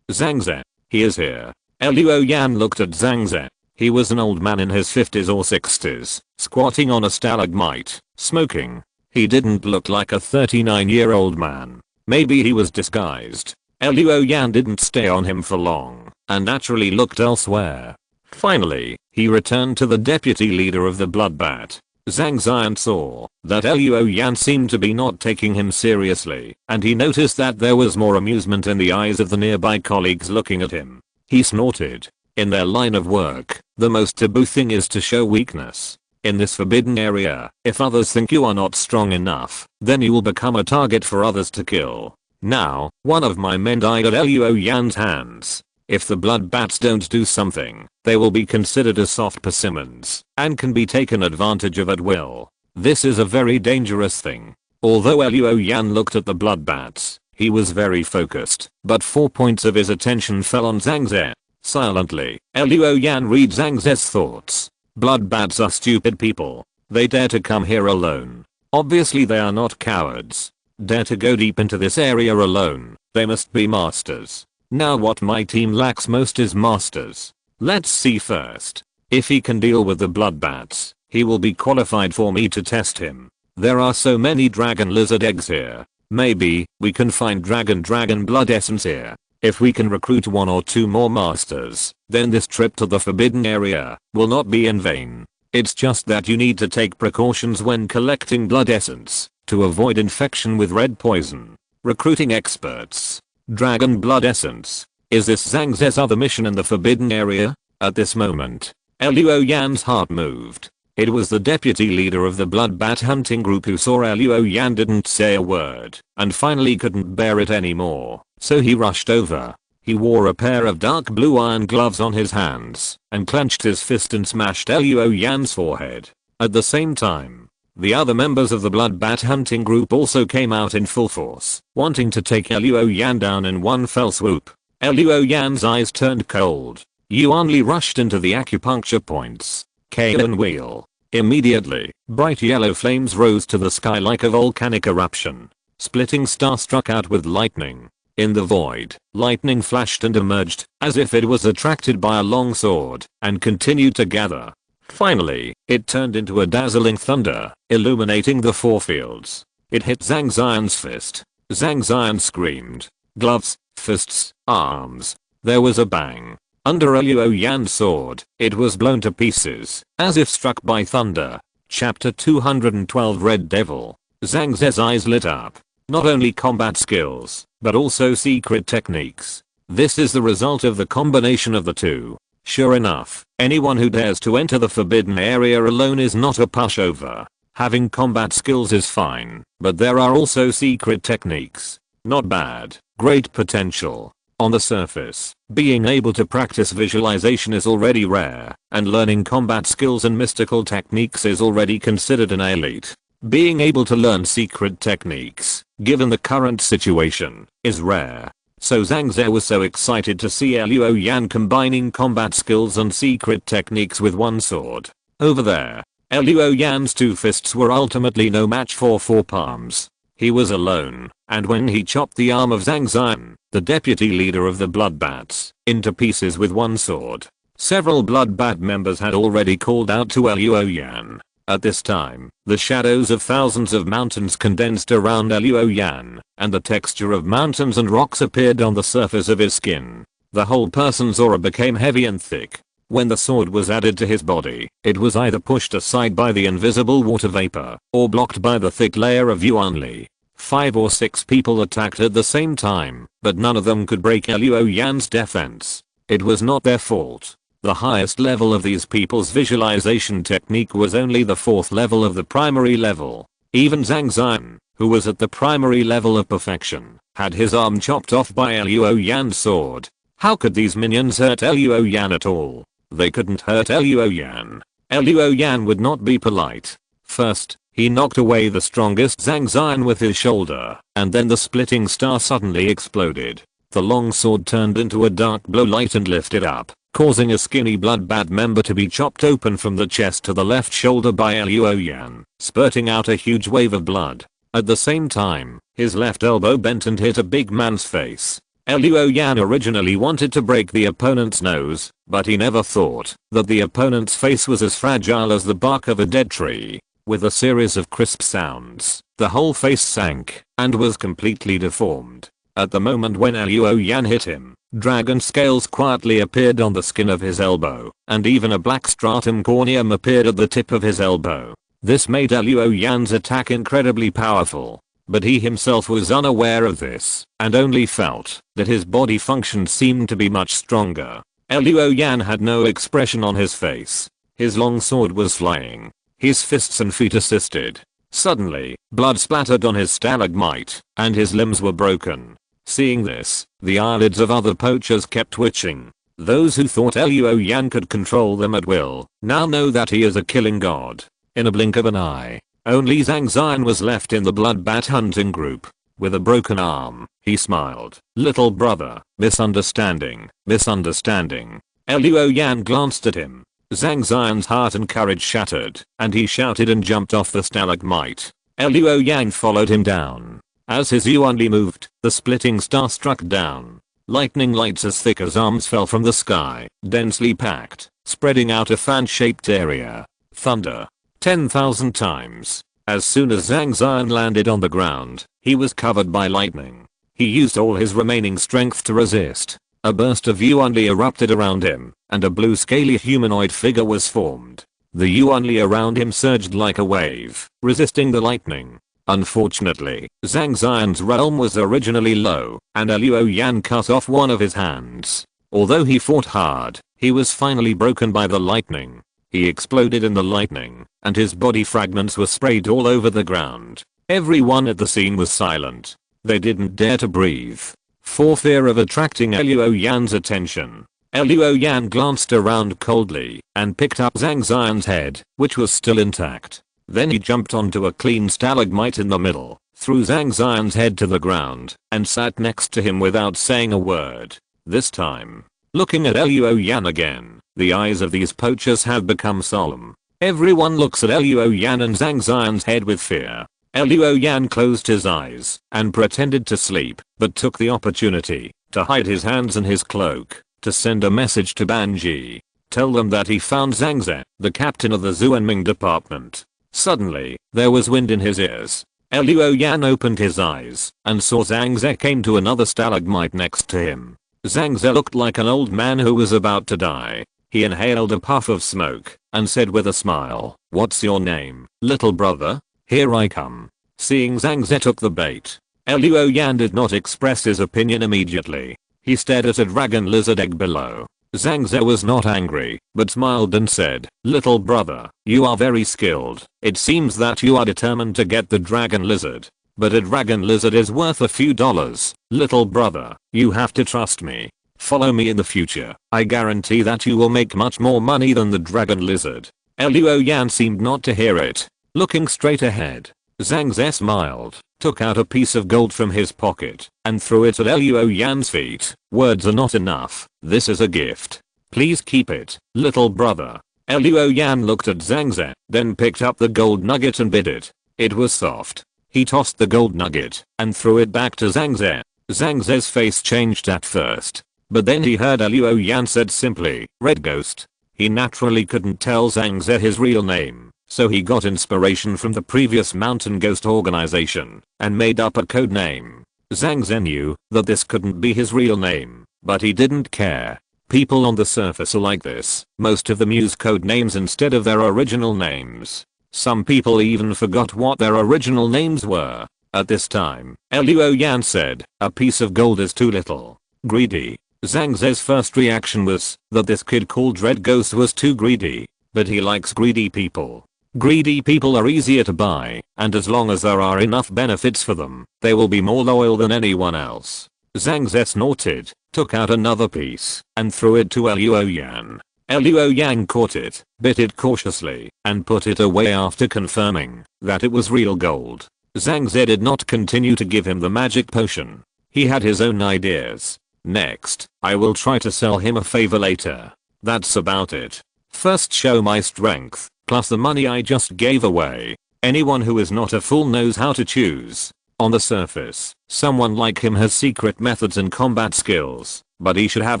Zhang Ze, he is here. Luo Yan looked at Zhang Ze. He was an old man in his 50s or 60s, squatting on a stalagmite, smoking. He didn't look like a 39-year-old man. Maybe he was disguised. Luo Yan didn't stay on him for long, and naturally looked elsewhere. Finally, he returned to the deputy leader of the bloodbat. Zhang Zian saw that Luo Yan seemed to be not taking him seriously, and he noticed that there was more amusement in the eyes of the nearby colleagues looking at him. He snorted. In their line of work, the most taboo thing is to show weakness. In this forbidden area, if others think you are not strong enough, then you will become a target for others to kill. Now, one of my men died at Luo Yan's hands. If the bloodbats don't do something, they will be considered as soft persimmons and can be taken advantage of at will. This is a very dangerous thing. Although Luo Yan looked at the bloodbats, he was very focused, but 4 points of his attention fell on Zhang Ze. Silently, Luo Yan read Zhang Ze's thoughts. Bloodbats are stupid people. They dare to come here alone. Obviously they are not cowards. Dare to go deep into this area alone. They must be masters. Now what my team lacks most is masters. Let's see first. If he can deal with the bloodbats, he will be qualified for me to test him. There are so many dragon lizard eggs here. Maybe we can find dragon blood essence here. If we can recruit 1 or 2 more masters, then this trip to the forbidden area will not be in vain. It's just that you need to take precautions when collecting blood essence to avoid infection with red poison. Recruiting experts. Dragon blood essence. Is this Zhang Ze's other mission in the forbidden area? At this moment, Luo Yan's heart moved. It was the deputy leader of the blood bat hunting group who saw Luo Yan didn't say a word and finally couldn't bear it anymore, so he rushed over. He wore a pair of dark blue iron gloves on his hands and clenched his fist and smashed Luo Yan's forehead. At the same time, the other members of the blood bat hunting group also came out in full force, wanting to take Luo Yan down in one fell swoop. Luo Yan's eyes turned cold. Yuan Li rushed into the acupuncture points. Kalen wheel. Immediately, bright yellow flames rose to the sky like a volcanic eruption. Splitting star struck out with lightning. In the void, lightning flashed and emerged, as if it was attracted by a long sword, and continued to gather. Finally, it turned into a dazzling thunder, illuminating the 4 fields. It hit Zhang Xian's fist. Zhang Xian screamed. Gloves, fists, arms. There was a bang. Under Luo Yan's sword, it was blown to pieces, as if struck by thunder. Chapter 212 Red Devil. Zhang Ze's eyes lit up. Not only combat skills, but also secret techniques. This is the result of the combination of the two. Sure enough, anyone who dares to enter the forbidden area alone is not a pushover. Having combat skills is fine, but there are also secret techniques. Not bad, great potential. On the surface, being able to practice visualization is already rare, and learning combat skills and mystical techniques is already considered an elite. Being able to learn secret techniques, given the current situation, is rare. So Zhang Ze was so excited to see Luo Yan combining combat skills and secret techniques with one sword. Over there, Luo Yan's 2 fists were ultimately no match for 4 palms. He was alone, and when he chopped the arm of Zhang Xian, the deputy leader of the blood bats, into pieces with one sword. Several blood bat members had already called out to Luo Yan. At this time, the shadows of thousands of mountains condensed around Luo Yan, and the texture of mountains and rocks appeared on the surface of his skin. The whole person's aura became heavy and thick. When the sword was added to his body, it was either pushed aside by the invisible water vapor, or blocked by the thick layer of Yuan Li. 5 or 6 people attacked at the same time, but none of them could break Luo Yan's defense. It was not their fault. The highest level of these people's visualization technique was only the 4th level of the primary level. Even Zhang Xian, who was at the primary level of perfection, had his arm chopped off by Luo Yan's sword. How could these minions hurt Luo Yan at all? They couldn't hurt Luo Yan. Luo Yan would not be polite. First, he knocked away the strongest Zhang Xian with his shoulder, and then the splitting star suddenly exploded. The long sword turned into a dark blue light and lifted up, causing a skinny blood bat member to be chopped open from the chest to the left shoulder by Luo Yan, spurting out a huge wave of blood. At the same time, his left elbow bent and hit a big man's face. Luo Yan originally wanted to break the opponent's nose, but he never thought that the opponent's face was as fragile as the bark of a dead tree. With a series of crisp sounds, the whole face sank and was completely deformed. At the moment when Luo Yan hit him, dragon scales quietly appeared on the skin of his elbow, and even a black stratum corneum appeared at the tip of his elbow. This made Luo Yan's attack incredibly powerful. But he himself was unaware of this, and only felt that his body function seemed to be much stronger. Luo Yan had no expression on his face. His long sword was flying. His fists and feet assisted. Suddenly, blood splattered on his stalagmite, and his limbs were broken. Seeing this, the eyelids of other poachers kept twitching. Those who thought Luo Yan could control them at will, now know that he is a killing god. In a blink of an eye, only Zhang Xian was left in the blood bat hunting group. With a broken arm, he smiled. Little brother, misunderstanding, misunderstanding. Luo Yan glanced at him. Zhang Xian's heart and courage shattered, and he shouted and jumped off the stalagmite. Luo Yan followed him down. As his Yuan Li moved, the splitting star struck down. Lightning lights as thick as arms fell from the sky, densely packed, spreading out a fan-shaped area. Thunder. 10,000 times. As soon as Zhang Ziyan landed on the ground, he was covered by lightning. He used all his remaining strength to resist. A burst of Yuanli erupted around him, and a blue scaly humanoid figure was formed. The Yuanli around him surged like a wave, resisting the lightning. Unfortunately, Zhang Ziyan's realm was originally low, and Luo Yan cut off one of his hands. Although he fought hard, he was finally broken by the lightning. He exploded in the lightning, and his body fragments were sprayed all over the ground. Everyone at the scene was silent. They didn't dare to breathe, for fear of attracting Luo Yan's attention. Luo Yan glanced around coldly, and picked up Zhang Ziyan's head, which was still intact. Then he jumped onto a clean stalagmite in the middle, threw Zhang Ziyan's head to the ground, and sat next to him without saying a word. This time, looking at Luo Yan again, the eyes of these poachers have become solemn. Everyone looks at Luo Yan and Zhang Ziyan's head with fear. Luo Yan closed his eyes and pretended to sleep, but took the opportunity to hide his hands in his cloak, to send a message to Banji. Tell them that he found Zhang Ze, the captain of the Zuanming department. Suddenly, there was wind in his ears. Luo Yan opened his eyes and saw Zhang Ze came to another stalagmite next to him. Zhang Ze looked like an old man who was about to die. He inhaled a puff of smoke and said with a smile, "What's your name, little brother? Here I come." Seeing Zhang Ze took the bait, Luo Yan did not express his opinion immediately. He stared at a dragon lizard egg below. Zhang Ze was not angry, but smiled and said, "Little brother, you are very skilled. It seems that you are determined to get the dragon lizard. But a dragon lizard is worth a few dollars. Little brother, you have to trust me. Follow me in the future. I guarantee that you will make much more money than the dragon lizard." Luo Yan seemed not to hear it. Looking straight ahead, Zhang Ze smiled, took out a piece of gold from his pocket, and threw it at Luo Yan's feet. "Words are not enough. This is a gift. Please keep it, little brother." Luo Yan looked at Zhang Ze, then picked up the gold nugget and bit it. It was soft. He tossed the gold nugget and threw it back to Zhang Ze. Zhang Ze's face changed at first, but then he heard Luo Yan said simply, "Red Ghost." He naturally couldn't tell Zhang Ze his real name, so he got inspiration from the previous Mountain Ghost organization and made up a code name. Zhang Ze knew that this couldn't be his real name, but he didn't care. People on the surface are like this. Most of them use code names instead of their original names. Some people even forgot what their original names were. At this time, Luo Yan said, "A piece of gold is too little. Greedy." Zhang Ze's first reaction was that this kid called Red Ghost was too greedy, but he likes greedy people. Greedy people are easier to buy, and as long as there are enough benefits for them, they will be more loyal than anyone else. Zhang Ze snorted, took out another piece, and threw it to Luo Yan. Luo Yan caught it, bit it cautiously, and put it away after confirming that it was real gold. Zhang Ze did not continue to give him the magic potion. He had his own ideas. "Next, I will try to sell him a favor later. That's about it. First show my strength, plus the money I just gave away." Anyone who is not a fool knows how to choose. On the surface, someone like him has secret methods and combat skills, but he should have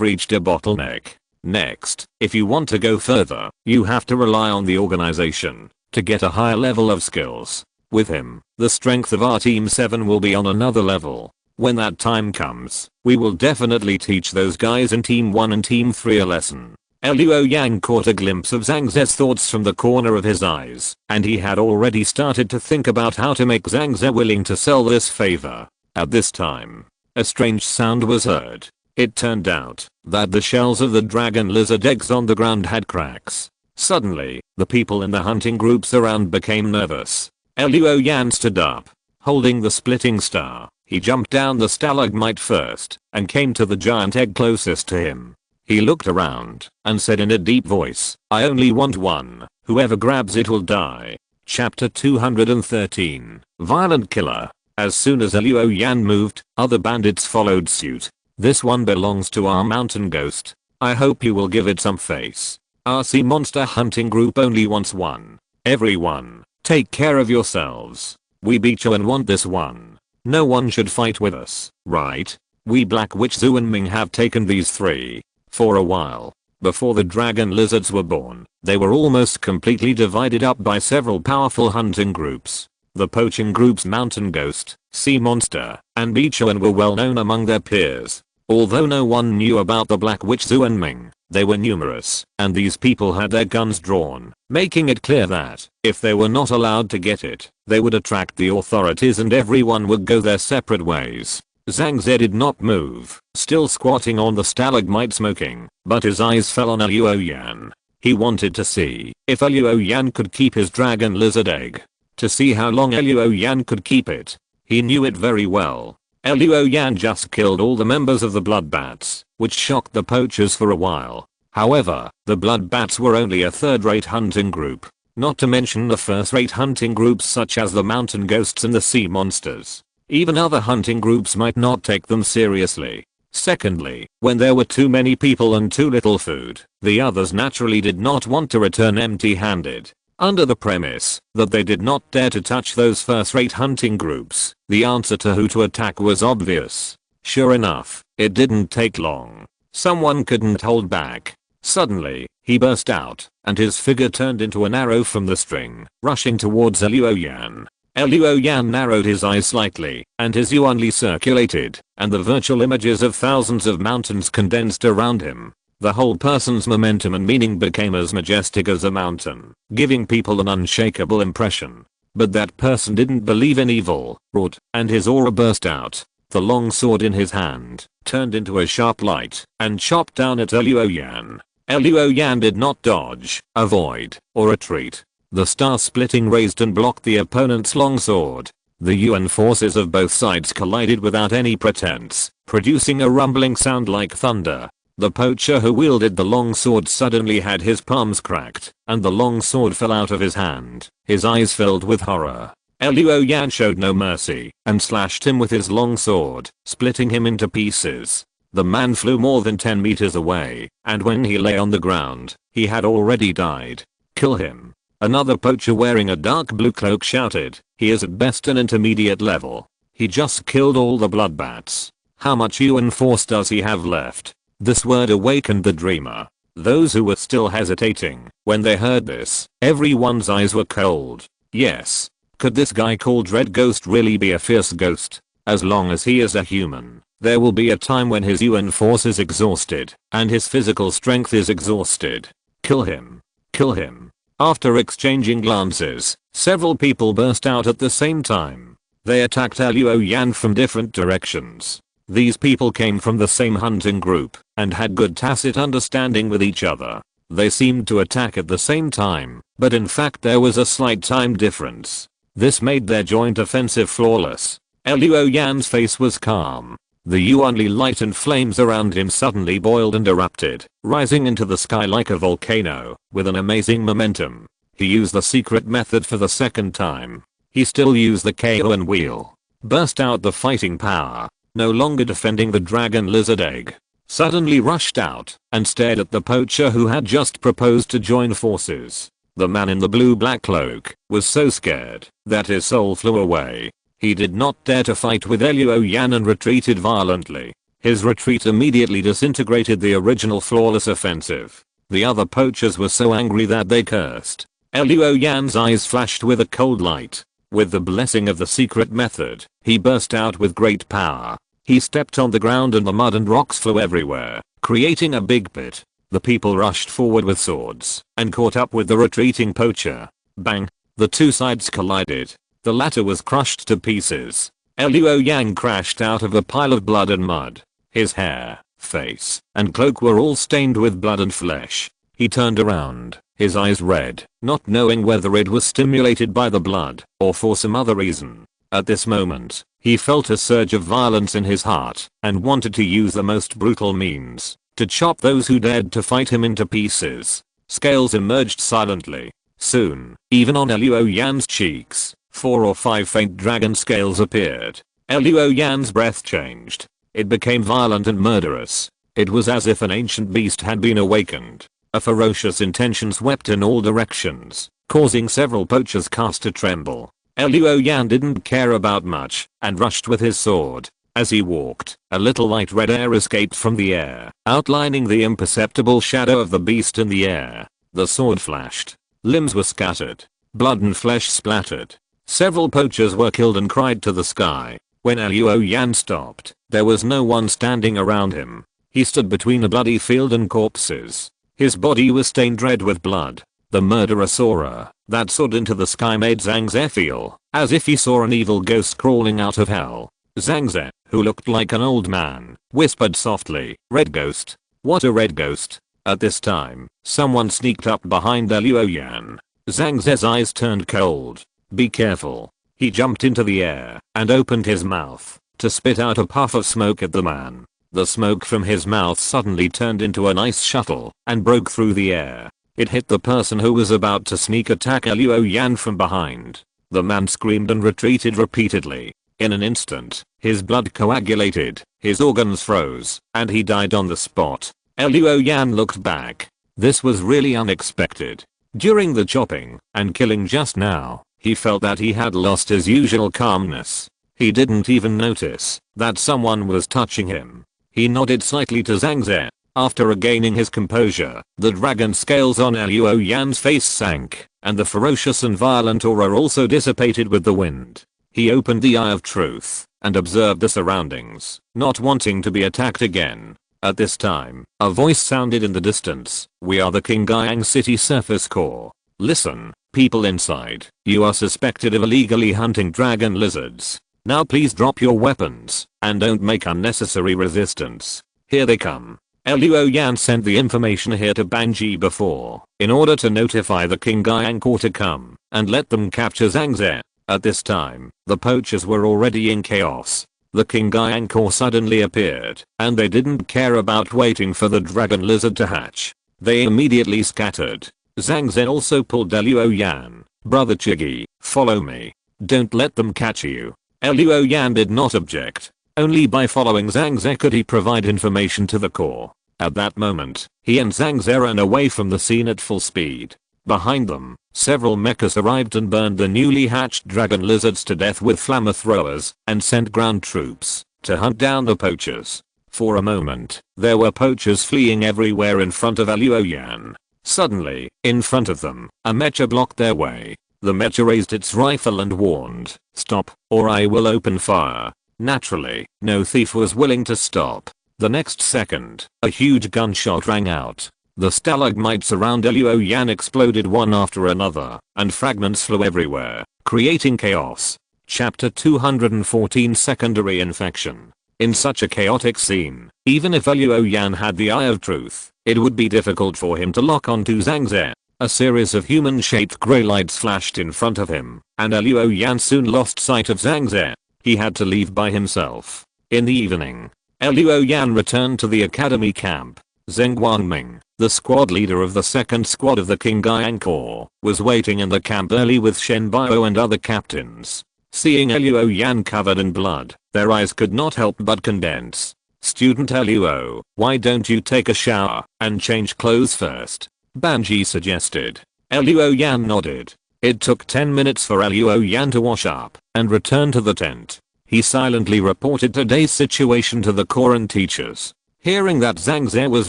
reached a bottleneck. Next, if you want to go further, you have to rely on the organization to get a higher level of skills. With him, the strength of our Team 7 will be on another level. When that time comes, we will definitely teach those guys in Team 1 and Team 3 a lesson. Luo Yan caught a glimpse of Zhang Ze's thoughts from the corner of his eyes, and he had already started to think about how to make Zhang Ze willing to sell this favor. At this time, a strange sound was heard. It turned out that the shells of the dragon lizard eggs on the ground had cracks. Suddenly, the people in the hunting groups around became nervous. Luo Yan stood up, holding the splitting star. He jumped down the stalagmite first and came to the giant egg closest to him. He looked around and said in a deep voice, "I only want one. Whoever grabs it will die." Chapter 213. Violent Killer. As soon as Luo Yan moved, other bandits followed suit. "This one belongs to our mountain ghost. I hope you will give it some face. Our sea monster hunting group only wants one. Everyone, take care of yourselves. We beat you and want this one. No one should fight with us, right? We Black Witch Zuanming have taken these three. For a while, before the dragon lizards were born, they were almost completely divided up by several powerful hunting groups. The poaching groups Mountain Ghost, Sea Monster, and Bechuan were well known among their peers. Although no one knew about the Black Witch Xuanming, they were numerous, and these people had their guns drawn, making it clear that, if they were not allowed to get it, they would attract the authorities and everyone would go their separate ways. Zhang Ze did not move, still squatting on the stalagmite smoking, but his eyes fell on Luo Yan. He wanted to see if Luo Yan could keep his dragon lizard egg. To see how long Luo Yan could keep it. He knew it very well. Luo Yan just killed all the members of the blood bats, which shocked the poachers for a while. However, the blood bats were only a third-rate hunting group, not to mention the first-rate hunting groups such as the mountain ghosts and the sea monsters. Even other hunting groups might not take them seriously. Secondly, when there were too many people and too little food, the others naturally did not want to return empty-handed. Under the premise that they did not dare to touch those first-rate hunting groups, the answer to who to attack was obvious. Sure enough, it didn't take long. Someone couldn't hold back. Suddenly, he burst out, and his figure turned into an arrow from the string, rushing towards Luo Yan. Luo Yan narrowed his eyes slightly, and his yuanli circulated, and the virtual images of thousands of mountains condensed around him. The whole person's momentum and meaning became as majestic as a mountain, giving people an unshakable impression. But that person didn't believe in evil, wrought, and his aura burst out. The long sword in his hand turned into a sharp light and chopped down at Luo Yan. Luo Yan did not dodge, avoid, or retreat. The star-splitting raised and blocked the opponent's long sword. The Yuan forces of both sides collided without any pretense, producing a rumbling sound like thunder. The poacher who wielded the long sword suddenly had his palms cracked, and the long sword fell out of his hand. His eyes filled with horror. Luo Yan showed no mercy, and slashed him with his long sword, splitting him into pieces. The man flew more than 10 meters away, and when he lay on the ground, he had already died. Kill him. Another poacher wearing a dark blue cloak shouted. He is at best an intermediate level. He just killed all the blood bats. How much Yuan force does he have left? This word awakened the dreamer. Those who were still hesitating, when they heard this, everyone's eyes were cold. Yes. Could this guy called Red Ghost really be a fierce ghost? As long as he is a human, there will be a time when his Yuan force is exhausted, and his physical strength is exhausted. Kill him. Kill him. After exchanging glances, several people burst out at the same time. They attacked Luo Yan from different directions. These people came from the same hunting group and had good tacit understanding with each other. They seemed to attack at the same time, but in fact there was a slight time difference. This made their joint offensive flawless. Luo Yan's face was calm. The yuanli light and flames around him suddenly boiled and erupted, rising into the sky like a volcano, with an amazing momentum. He used the secret method for the second time. He still used the KO and wheel. Burst out the fighting power. No longer defending the dragon lizard egg. Suddenly rushed out and stared at the poacher who had just proposed to join forces. The man in the blue-black cloak was so scared that his soul flew away. He did not dare to fight with Luo Yan and retreated violently. His retreat immediately disintegrated the original flawless offensive. The other poachers were so angry that they cursed. Luo Yan's eyes flashed with a cold light. With the blessing of the secret method, he burst out with great power. He stepped on the ground and the mud and rocks flew everywhere, creating a big pit. The people rushed forward with swords and caught up with the retreating poacher. Bang! The two sides collided. The latter was crushed to pieces. Luo Yan crashed out of a pile of blood and mud. His hair, face, and cloak were all stained with blood and flesh. He turned around, his eyes red, not knowing whether it was stimulated by the blood or for some other reason. At this moment, he felt a surge of violence in his heart and wanted to use the most brutal means to chop those who dared to fight him into pieces. Scales emerged silently. Soon, even on Luo Yan's cheeks, 4 or 5 faint dragon scales appeared. Luo Yan's breath changed. It became violent and murderous. It was as if an ancient beast had been awakened. A ferocious intention swept in all directions, causing several poachers' castes to tremble. Luo Yan didn't care about much and rushed with his sword. As he walked, a little light red air escaped from the air, outlining the imperceptible shadow of the beast in the air. The sword flashed. Limbs were scattered. Blood and flesh splattered. Several poachers were killed and cried to the sky. When Luo Yan stopped, there was no one standing around him. He stood between a bloody field and corpses. His body was stained red with blood. The murderous aura that soared into the sky made Zhang Ze feel as if he saw an evil ghost crawling out of hell. Zhang Ze, who looked like an old man, whispered softly, "Red ghost? What a red ghost?" At this time, someone sneaked up behind Luo Yan. Zhang Ze's eyes turned cold. "Be careful." He jumped into the air and opened his mouth to spit out a puff of smoke at the man. The smoke from his mouth suddenly turned into an ice shuttle and broke through the air. It hit the person who was about to sneak attack Luo Yan from behind. The man screamed and retreated repeatedly. In an instant, his blood coagulated, his organs froze, and he died on the spot. Luo Yan looked back. This was really unexpected. During the chopping and killing just now, he felt that he had lost his usual calmness. He didn't even notice that someone was touching him. He nodded slightly to Zhang Ze. After regaining his composure, the dragon scales on Luo Yan's face sank, and the ferocious and violent aura also dissipated with the wind. He opened the Eye of Truth and observed the surroundings, not wanting to be attacked again. At this time, a voice sounded in the distance. "We are the Qingyang City Surface Corps. Listen, people inside, you are suspected of illegally hunting dragon lizards. Now please drop your weapons and don't make unnecessary resistance. Here they come." Luo Yan sent the information here to Banji before, in order to notify the Qingyang Corps to come and let them capture Zhang Ze. At this time, the poachers were already in chaos. The Qingyang Corps suddenly appeared, and they didn't care about waiting for the dragon lizard to hatch. They immediately scattered. Zhang Ze also pulled Luo Yan. "Brother Chigi, follow me. Don't let them catch you." Luo Yan did not object. Only by following Zhang Ze could he provide information to the Corps. At that moment, he and Zhang Ze ran away from the scene at full speed. Behind them, several mechs arrived and burned the newly hatched dragon lizards to death with flamethrowers and sent ground troops to hunt down the poachers. For a moment, there were poachers fleeing everywhere in front of Luo Yan. Suddenly, in front of them, a mecha blocked their way. The mecha raised its rifle and warned, "Stop, or I will open fire." Naturally, no thief was willing to stop. The next second, a huge gunshot rang out. The stalagmites around Luo Yan exploded one after another, and fragments flew everywhere, creating chaos. Chapter 214 Secondary Infection. In such a chaotic scene, even if Luo Yan had the Eye of Truth, it would be difficult for him to lock onto Zhang Ze. A series of human-shaped grey lights flashed in front of him, and Luo Yan soon lost sight of Zhang Ze. He had to leave by himself. In the evening, Luo Yan returned to the academy camp. Zheng Guangming, the squad leader of the second squad of the Qingyang Corps, was waiting in the camp early with Shen Bio and other captains. Seeing Luo Yan covered in blood, their eyes could not help but condense. "Student Luo, why don't you take a shower and change clothes first?" Banji suggested. Luo Yan nodded. It took 10 minutes for Luo Yan to wash up and return to the tent. He silently reported today's situation to the Corps and teachers. Hearing that Zhang Ze was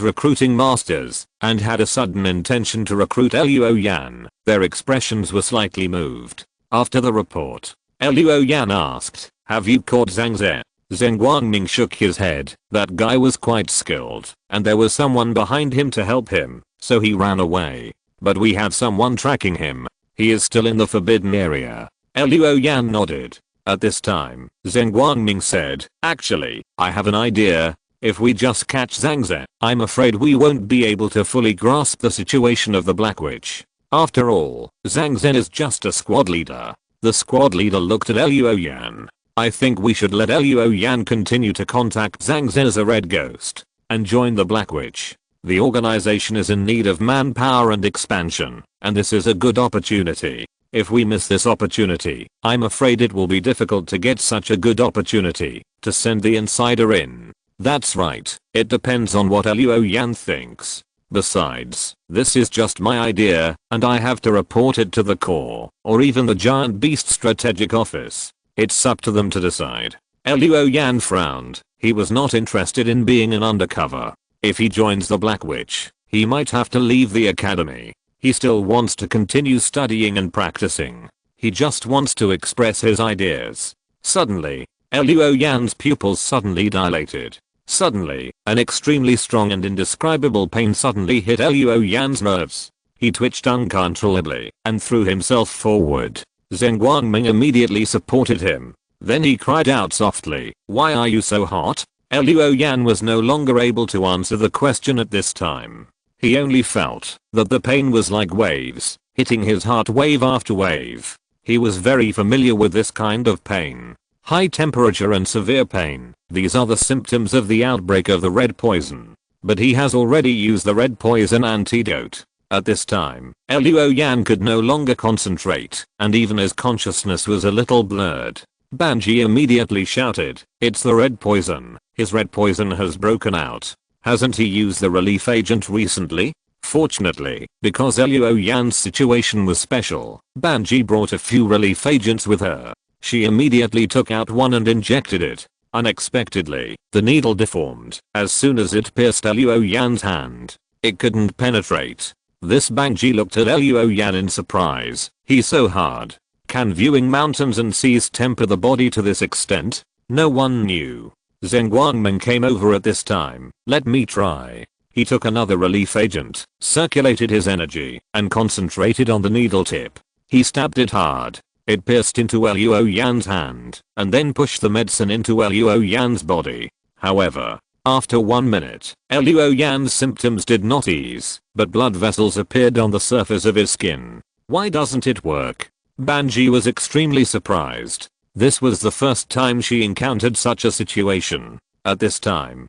recruiting masters and had a sudden intention to recruit Luo Yan, their expressions were slightly moved. After the report, Luo Yan asked, "Have you caught Zhang Ze?" Zheng Guangming shook his head. That guy was quite skilled, and there was someone behind him to help him, so he ran away. But we have someone tracking him. He is still in the forbidden area. Luo Yan nodded. At this time, Zheng Guangming said, "Actually, I have an idea. If we just catch Zhang Ze, I'm afraid we won't be able to fully grasp the situation of the Black Witch. After all, Zhang Ze is just a squad leader." The squad leader looked at Luo Yan. "I think we should let Luo Yan continue to contact Zhang Ze as a red ghost and join the Black Witch. The organization is in need of manpower and expansion, and this is a good opportunity. If we miss this opportunity, I'm afraid it will be difficult to get such a good opportunity to send the insider in." "That's right, it depends on what Luo Yan thinks. Besides, this is just my idea, and I have to report it to the Corps, or even the Giant Beast Strategic Office. It's up to them to decide." Luo Yan frowned. He was not interested in being an undercover. If he joins the Black Witch, he might have to leave the academy. He still wants to continue studying and practicing. He just wants to express his ideas. Suddenly, Luo Yan's pupils suddenly dilated. Suddenly, an extremely strong and indescribable pain suddenly hit Luo Yan's nerves. He twitched uncontrollably and threw himself forward. Zheng Guangming immediately supported him. Then he cried out softly, "Why are you so hot?" Luo Yan was no longer able to answer the question at this time. He only felt that the pain was like waves, hitting his heart wave after wave. He was very familiar with this kind of pain. High temperature and severe pain, these are the symptoms of the outbreak of the red poison. But he has already used the red poison antidote. At this time, Luo Yan could no longer concentrate, and even his consciousness was a little blurred. Banji immediately shouted, "It's the red poison. His red poison has broken out. Hasn't he used the relief agent recently?" Fortunately, because Luo Yan's situation was special, Banji brought a few relief agents with her. She immediately took out one and injected it. Unexpectedly, the needle deformed as soon as it pierced Luo Yan's hand. It couldn't penetrate. This Banji looked at Luo Yan in surprise. He's so hard. Can viewing mountains and seas temper the body to this extent? No one knew. Zheng Guangming came over at this time. "Let me try." He took another relief agent, circulated his energy, and concentrated on the needle tip. He stabbed it hard. It pierced into Luo Yan's hand, and then pushed the medicine into Luo Yan's body. However, after 1 minute, Luo Yan's symptoms did not ease, but blood vessels appeared on the surface of his skin. Why doesn't it work? Banji was extremely surprised. This was the first time she encountered such a situation. At this time,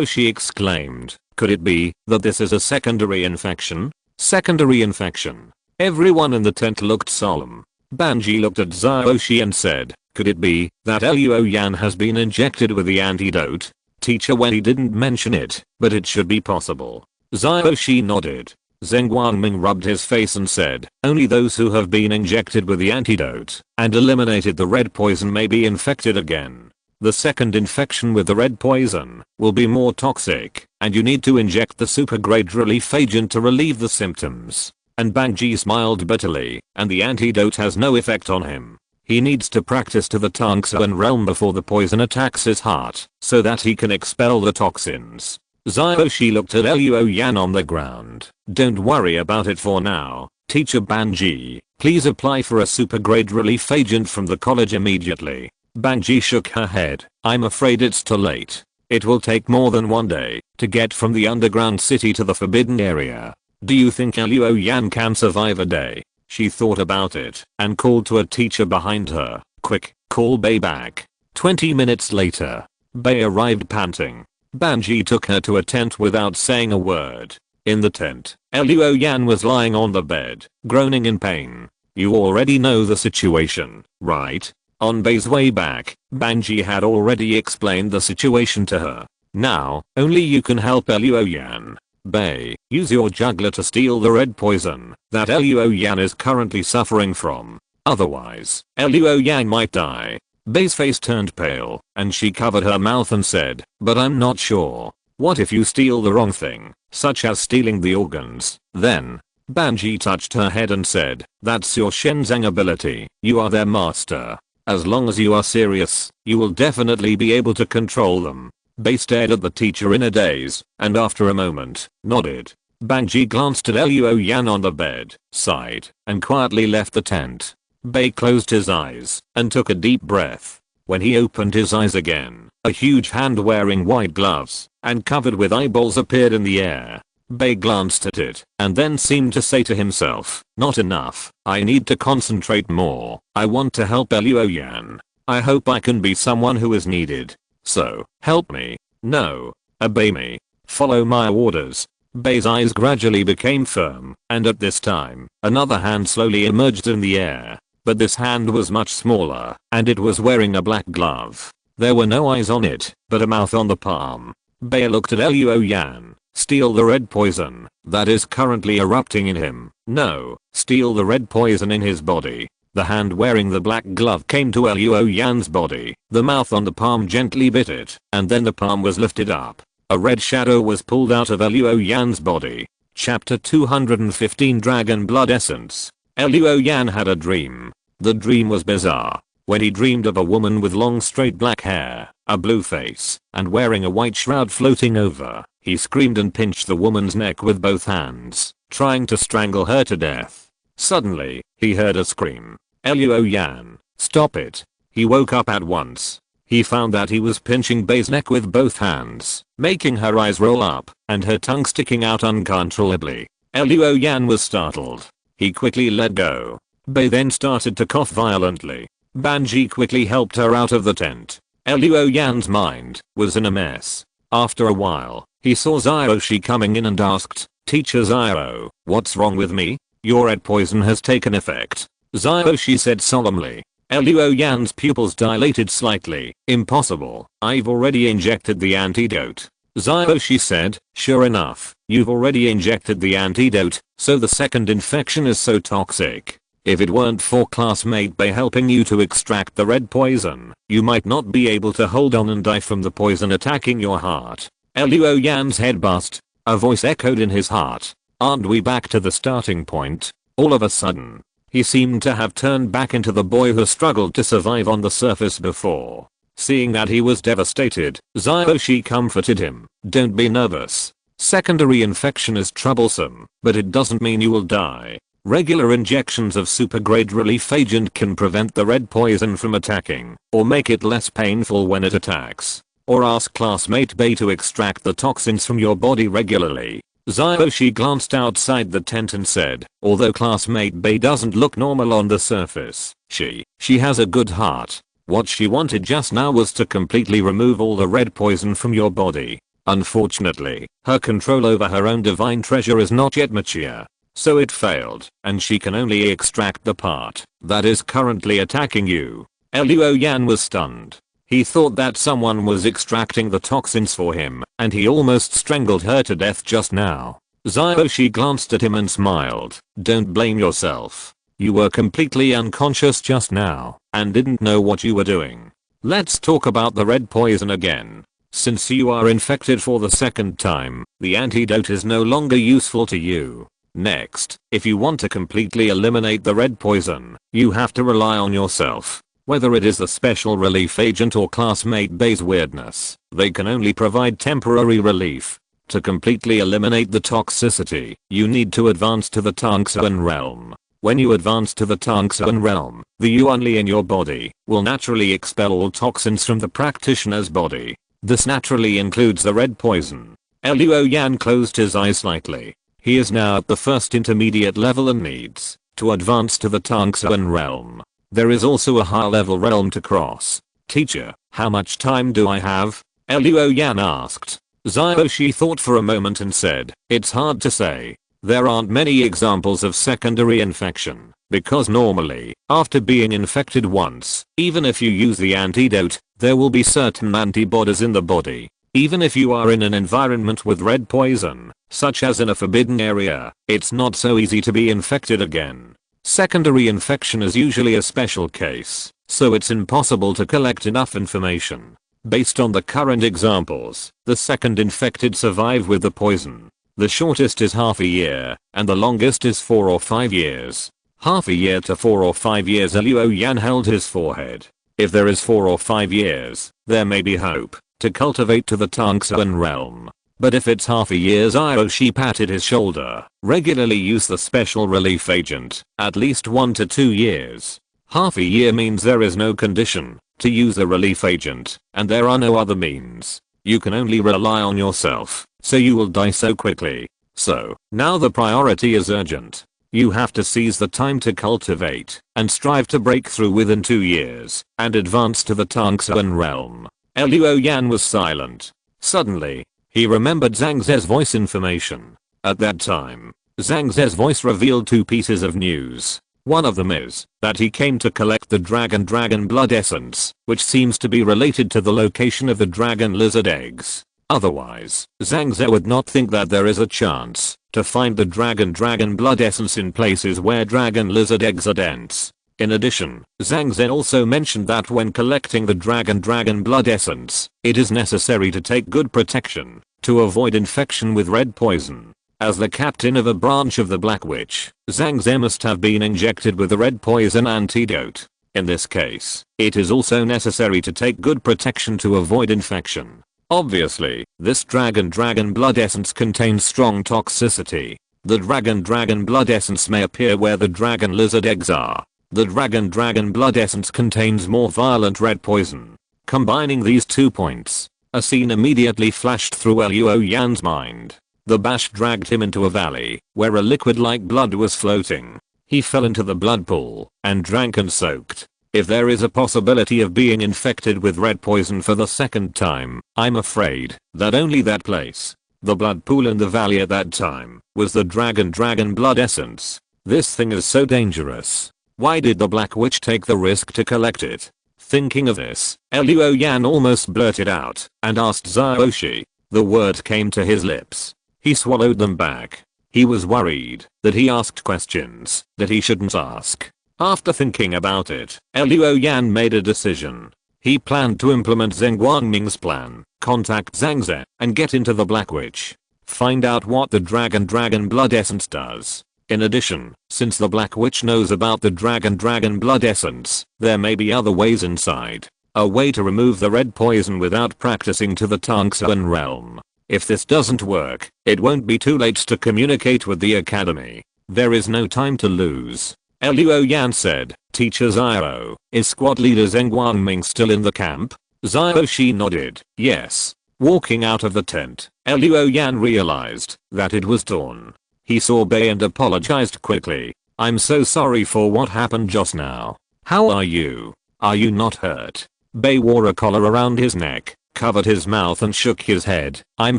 she exclaimed, "Could it be that this is a secondary infection?" Secondary infection. Everyone in the tent looked solemn. Banji looked at Xiaoxi and said, "Could it be that Luo Yan has been injected with the antidote?" Teacher Wei didn't mention it, but it should be possible. Xiaoxi nodded. Zheng Guangming rubbed his face and said, "Only those who have been injected with the antidote and eliminated the red poison may be infected again. The second infection with the red poison will be more toxic, and you need to inject the super grade relief agent to relieve the symptoms." And Banji smiled bitterly, "And the antidote has no effect on him. He needs to practice to the Tangxuan realm before the poison attacks his heart, so that he can expel the toxins." Xiaoxi looked at Luo Yan on the ground. "Don't worry about it for now. Teacher Banji, please apply for a super grade relief agent from the college immediately." Banji shook her head. "I'm afraid it's too late. It will take more than 1 day to get from the underground city to the forbidden area. Do you think Luo Yan can survive a day?" She thought about it and called to a teacher behind her. "Quick, call Bei back." 20 minutes later, Bei arrived panting. Banji took her to a tent without saying a word. In the tent, Luo Yan was lying on the bed, groaning in pain. "You already know the situation, right?" On Bei's way back, Banji had already explained the situation to her. "Now, only you can help Luo Yan. Bei, use your juggler to steal the red poison that Luo Yan is currently suffering from. Otherwise, Luo Yan might die." Bei's face turned pale, and she covered her mouth and said, "But I'm not sure. What if you steal the wrong thing, such as stealing the organs? Then?" Banji touched her head and said, "That's your Shenzang ability. You are their master. As long as you are serious, you will definitely be able to control them." Bei stared at the teacher in a daze, and after a moment, nodded. Banji glanced at Luo Yan on the bed, sighed, and quietly left the tent. Bei closed his eyes and took a deep breath. When he opened his eyes again, a huge hand wearing white gloves and covered with eyeballs appeared in the air. Bei glanced at it and then seemed to say to himself, "Not enough. I need to concentrate more. I want to help Luo Yan. I hope I can be someone who is needed. So, help me. No. Obey me. Follow my orders." Bei's eyes gradually became firm, and at this time, another hand slowly emerged in the air. But this hand was much smaller, and it was wearing a black glove. There were no eyes on it, but a mouth on the palm. Bei looked at Luo Yan. "Steal the red poison that is currently erupting in him. No, steal the red poison in his body." The hand wearing the black glove came to Luo Yan's body. The mouth on the palm gently bit it, and then the palm was lifted up. A red shadow was pulled out of Luo Yan's body. Chapter 215 Dragon Blood Essence. Luo Yan had a dream. The dream was bizarre. When he dreamed of a woman with long straight black hair, a blue face, and wearing a white shroud floating over, he screamed and pinched the woman's neck with both hands, trying to strangle her to death. Suddenly, he heard a scream. Luo Yan, stop it. He woke up at once. He found that he was pinching Bei's neck with both hands, making her eyes roll up, and her tongue sticking out uncontrollably. Luo Yan was startled. He quickly let go. Bei then started to cough violently. Banji quickly helped her out of the tent. Luo Yan's mind was in a mess. After a while, he saw Xiaoxi coming in and asked, Teacher Xiao, what's wrong with me? Your red poison has taken effect. Xiaoxi said solemnly. Luo Yan's pupils dilated slightly. Impossible, I've already injected the antidote. Xiaoxi said, sure enough, you've already injected the antidote, so the second infection is so toxic. If it weren't for classmate Bei helping you to extract the red poison, you might not be able to hold on and die from the poison attacking your heart. Luo Yan's head buzzed. A voice echoed in his heart. Aren't we back to the starting point? All of a sudden, he seemed to have turned back into the boy who struggled to survive on the surface before. Seeing that he was devastated, Xiaoxi comforted him. Don't be nervous. Secondary infection is troublesome, but it doesn't mean you will die. Regular injections of super-grade relief agent can prevent the red poison from attacking, or make it less painful when it attacks. Or ask classmate Bei to extract the toxins from your body regularly. Xiaoxi glanced outside the tent and said, although classmate Bei doesn't look normal on the surface, she has a good heart. What she wanted just now was to completely remove all the red poison from your body. Unfortunately, her control over her own divine treasure is not yet mature. So it failed, and she can only extract the part that is currently attacking you. Luo Yan was stunned. He thought that someone was extracting the toxins for him, and he almost strangled her to death just now. Xiaoxi glanced at him and smiled. Don't blame yourself. You were completely unconscious just now, and didn't know what you were doing. Let's talk about the red poison again. Since you are infected for the second time, the antidote is no longer useful to you. Next, if you want to completely eliminate the red poison, you have to rely on yourself. Whether it is the special relief agent or classmate Bei's weirdness, they can only provide temporary relief. To completely eliminate the toxicity, you need to advance to the Tangxuan realm. When you advance to the Tangxuan realm, the Yuan Li in your body will naturally expel all toxins from the practitioner's body. This naturally includes the red poison. Luo Yan closed his eyes slightly. He is now at the first intermediate level and needs to advance to the Tangxuan realm. There is also a higher level realm to cross. Teacher, how much time do I have? Luo Yan asked. Xiaoxi thought for a moment and said, it's hard to say. There aren't many examples of secondary infection, because normally, after being infected once, even if you use the antidote, there will be certain antibodies in the body. Even if you are in an environment with red poison, such as in a forbidden area, it's not so easy to be infected again. Secondary infection is usually a special case, so it's impossible to collect enough information. Based on the current examples, the second infected survive with the poison. The shortest is half a year, and the longest is 4 or 5 years. Half a year to 4 or 5 years. Luo Yan held his forehead. If there is 4 or 5 years, there may be hope to cultivate to the Tangxuan realm. But if it's half a year, Xiaoxi patted his shoulder. Regularly use the special relief agent, at least 1 to 2 years. Half a year means there is no condition to use the relief agent, and there are no other means. You can only rely on yourself, so you will die so quickly. So, now the priority is urgent. You have to seize the time to cultivate, and strive to break through within 2 years, and advance to the Tangxuan realm. Luo Yan was silent. Suddenly, he remembered Zhang Ze's voice information. At that time, Zhang Ze's voice revealed 2 pieces of news. One of them is that he came to collect the dragon blood essence, which seems to be related to the location of the dragon lizard eggs. Otherwise, Zhang Ze would not think that there is a chance to find the dragon blood essence in places where dragon lizard eggs are dense. In addition, Zhang Ze also mentioned that when collecting the dragon blood essence, it is necessary to take good protection to avoid infection with red poison. As the captain of a branch of the Black Witch, Zhang Ze must have been injected with the red poison antidote. In this case, it is also necessary to take good protection to avoid infection. Obviously, this dragon blood essence contains strong toxicity. The dragon blood essence may appear where the dragon lizard eggs are. The dragon blood essence contains more violent red poison. Combining these 2 points, a scene immediately flashed through Luo Yan's mind. The bash dragged him into a valley, where a liquid like blood was floating. He fell into the blood pool, and drank and soaked. If there is a possibility of being infected with red poison for the second time, I'm afraid that only that place, the blood pool in the valley at that time, was the dragon blood essence. This thing is so dangerous. Why did the Black Witch take the risk to collect it? Thinking of this, Luo Yan almost blurted out and asked Xiaoshi. The words came to his lips. He swallowed them back. He was worried that he asked questions that he shouldn't ask. After thinking about it, Luo Yan made a decision. He planned to implement Zheng Guangming's plan, contact Zhang Ze, and get into the Black Witch. Find out what the dragon blood essence does. In addition, since the Black Witch knows about the dragon blood essence, there may be other ways inside. A way to remove the red poison without practicing to the Tangxuan realm. If this doesn't work, it won't be too late to communicate with the academy. There is no time to lose. Luo Yan said, Teacher Xiao, is squad leader Zheng Guangming still in the camp? Xiaoshi nodded, yes. Walking out of the tent, Luo Yan realized that it was dawn. He saw Bei and apologized quickly. I'm so sorry for what happened just now. How are you? Are you not hurt? Bei wore a collar around his neck, covered his mouth and shook his head. I'm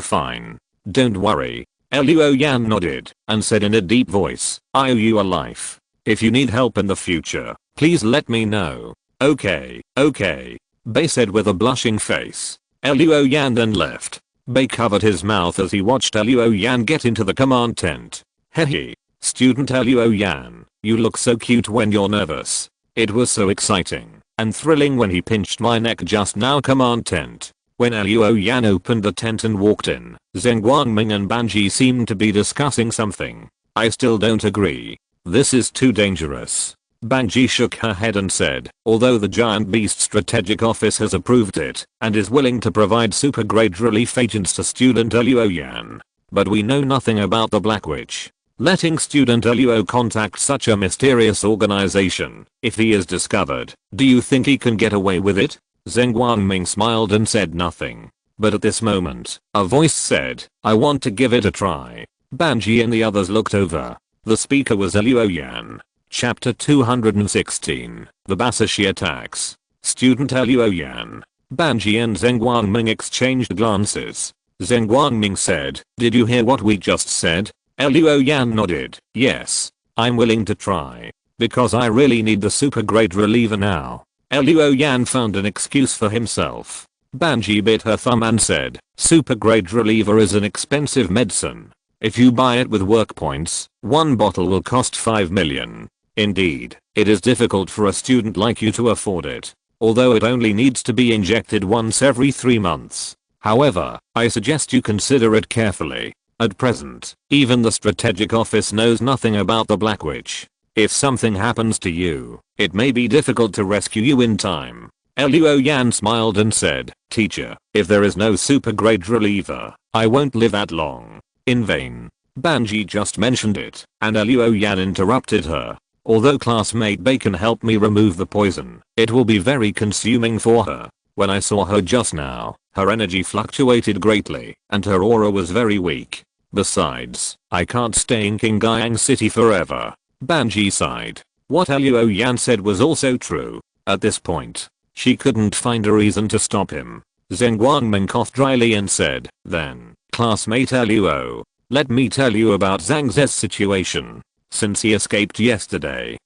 fine. Don't worry. Luo Yan nodded and said in a deep voice, I owe you a life. If you need help in the future, please let me know. Okay. Bei said with a blushing face. Luo Yan then left. Bei covered his mouth as he watched Luo Yan get into the command tent. Hehe. Student Luo Yan, you look so cute when you're nervous. It was so exciting and thrilling when he pinched my neck just now. Command tent. When Luo Yan opened the tent and walked in, Zheng Guangming and Banji seemed to be discussing something. I still don't agree. This is too dangerous. Banji shook her head and said, although the Giant Beast Strategic Office has approved it and is willing to provide super grade relief agents to student Luo Yan, but we know nothing about the Black Witch. Letting student Luo contact such a mysterious organization, if he is discovered, do you think he can get away with it? Zheng Guangming smiled and said nothing. But at this moment, a voice said, I want to give it a try. Banji and the others looked over. The speaker was Luo Yan. Chapter 216, The Basashi Attacks. Student Luo Yan. Banji and Zheng Guangming exchanged glances. Zheng Guangming said, did you hear what we just said? Luo Yan nodded, yes. I'm willing to try. Because I really need the super grade reliever now. Luo Yan found an excuse for himself. Banji bit her thumb and said, super grade reliever is an expensive medicine. If you buy it with work points, one bottle will cost 5 million. Indeed, it is difficult for a student like you to afford it. Although it only needs to be injected once every 3 months. However, I suggest you consider it carefully. At present, even the strategic office knows nothing about the Black Witch. If something happens to you, it may be difficult to rescue you in time. Luo Yan smiled and said, teacher, if there is no super grade reliever, I won't live that long. In vain. Banji just mentioned it, and Luo Yan interrupted her. Although classmate Bei can help me remove the poison, it will be very consuming for her. When I saw her just now, her energy fluctuated greatly, and her aura was very weak. Besides, I can't stay in Qingyang City forever. Banji sighed. What Luo Yan said was also true. At this point, she couldn't find a reason to stop him. Zheng Guangming coughed dryly and said, then, classmate Luo, let me tell you about Zhang Ze's situation. Since he escaped yesterday,